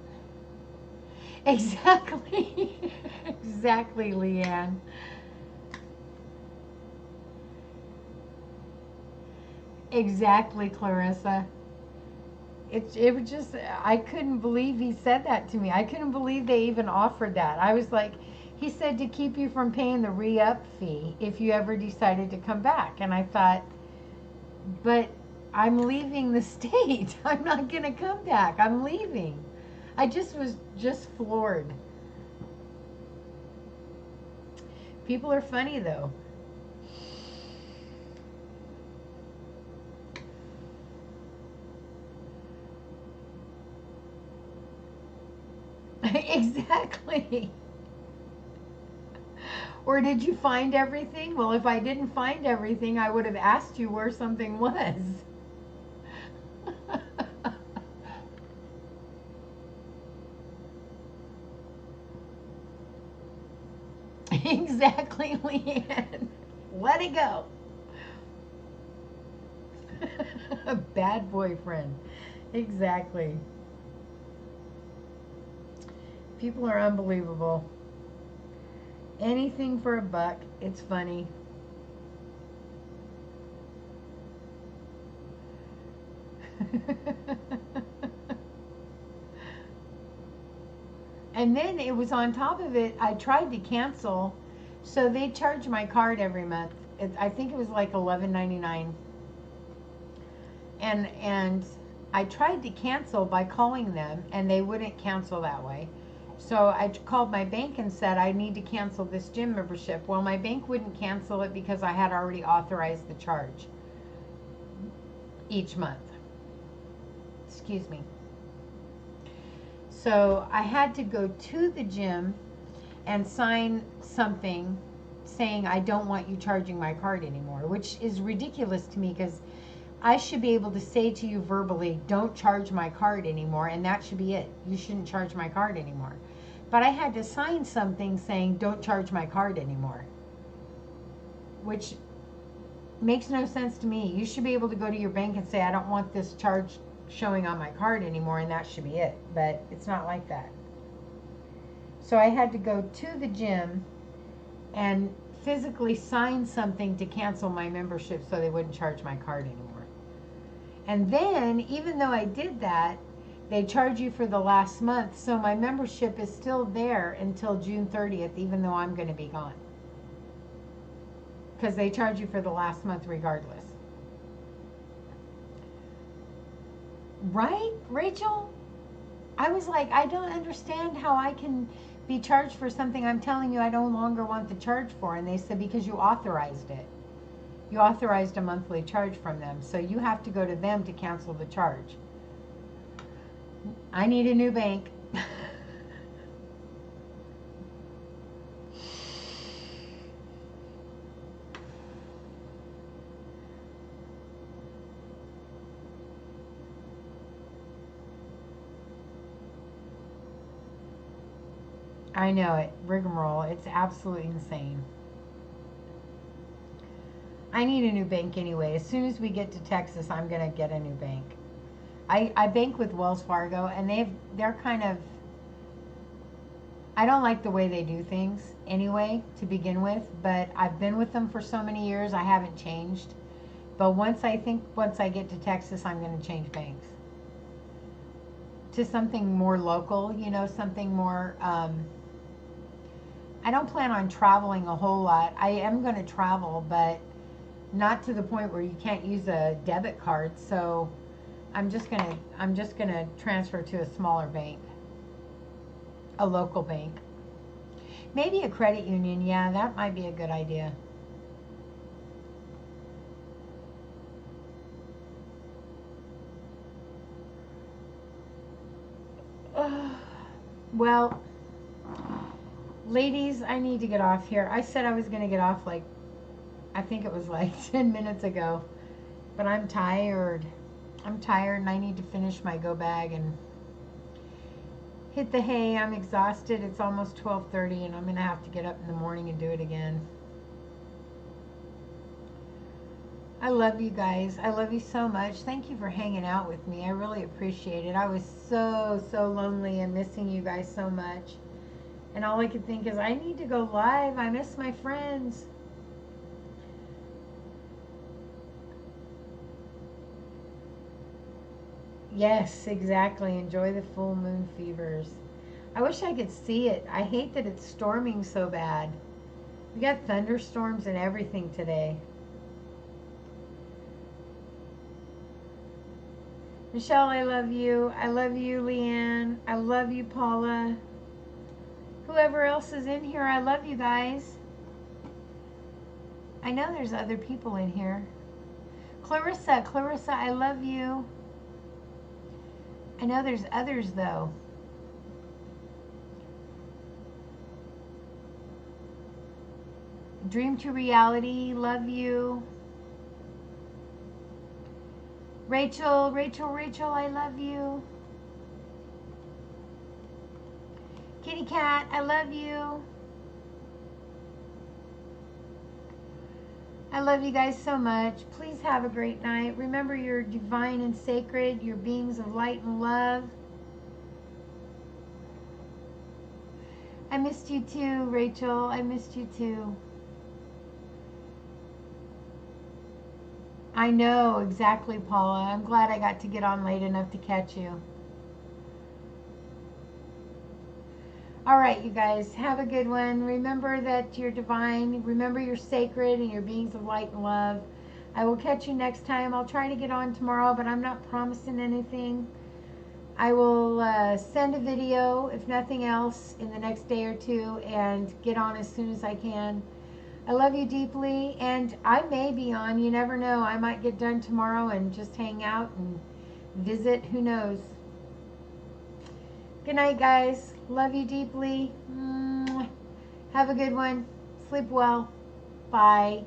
[SPEAKER 1] Exactly. Exactly, Leanne. Exactly, Clarissa. It was just, I couldn't believe he said that to me. I couldn't believe they even offered that. I was like, he said to keep you from paying the re-up fee if you ever decided to come back. And I thought, but I'm leaving the state. I'm not going to come back. I'm leaving. I just was just floored. People are funny though. Exactly. Or did you find everything? Well, if I didn't find everything, I would have asked you where something was. Exactly, Leanne. Let it go. A bad boyfriend. Exactly. People are unbelievable. Anything for a buck. It's funny. And then it was on top of it, I tried to cancel. So they charge my card every month. I think it was like $11.99. And I tried to cancel by calling them, and they wouldn't cancel that way. So I called my bank and said, I need to cancel this gym membership. Well, my bank wouldn't cancel it because I had already authorized the charge each month. Excuse me. So I had to go to the gym and sign something saying I don't want you charging my card anymore, which is ridiculous to me because I should be able to say to you verbally, don't charge my card anymore, and that should be it. You shouldn't charge my card anymore. But I had to sign something saying don't charge my card anymore, which makes no sense to me. You should be able to go to your bank and say I don't want this charge showing on my card anymore, and that should be it. But it's not like that. So I had to go to the gym and physically sign something to cancel my membership so they wouldn't charge my card anymore. And then, even though I did that, they charge you for the last month, so my membership is still there until June 30th, even though I'm going to be gone. Because they charge you for the last month regardless. Right, Rachel? I was like, I don't understand how I can be charged for something I'm telling you I no longer want the charge for. And they said, because you authorized it. You authorized a monthly charge from them. So you have to go to them to cancel the charge. I need a new bank. I know it. Rigmarole. It's absolutely insane. I need a new bank anyway. As soon as we get to Texas, I'm going to get a new bank. I bank with Wells Fargo, and they're kind of I don't like the way they do things anyway to begin with, but I've been with them for so many years, I haven't changed. But once I get to Texas, I'm going to change banks to something more local, something more. I don't plan on traveling a whole lot. I am going to travel, but not to the point where you can't use a debit card. So I'm just gonna transfer to a smaller bank, a local bank, maybe a credit union. Yeah, that might be a good idea. Well, ladies, I need to get off here. I said I was going to get off I think it was like 10 minutes ago, but I'm tired. I'm tired and I need to finish my go bag and hit the hay. I'm exhausted. It's almost 12:30 and I'm going to have to get up in the morning and do it again. I love you guys. I love you so much. Thank you for hanging out with me. I really appreciate it. I was so lonely and missing you guys so much. And all I could think is, I need to go live. I miss my friends. Yes, exactly. Enjoy the full moon fevers. I wish I could see it. I hate that it's storming so bad. We got thunderstorms and everything today. Michelle, I love you. I love you, Leanne. I love you, Paula. Whoever else is in here, I love you guys. I know there's other people in here. Clarissa, I love you. I know there's others though. Dream to reality, love you. Rachel, I love you. Kitty Cat, I love you. I love you guys so much. Please have a great night. Remember, you're divine and sacred. You're beings of light and love. I missed you too, Rachel. I missed you too. I know, exactly, Paula. I'm glad I got to get on late enough to catch you. All right, you guys, have a good one. Remember that you're divine. Remember you're sacred and you're beings of light and love. I will catch you next time. I'll try to get on tomorrow, but I'm not promising anything. I will send a video, if nothing else, in the next day or two and get on as soon as I can. I love you deeply, and I may be on. You never know. I might get done tomorrow and just hang out and visit. Who knows? Good night, guys. Love you deeply. Have a good one. Sleep well. Bye.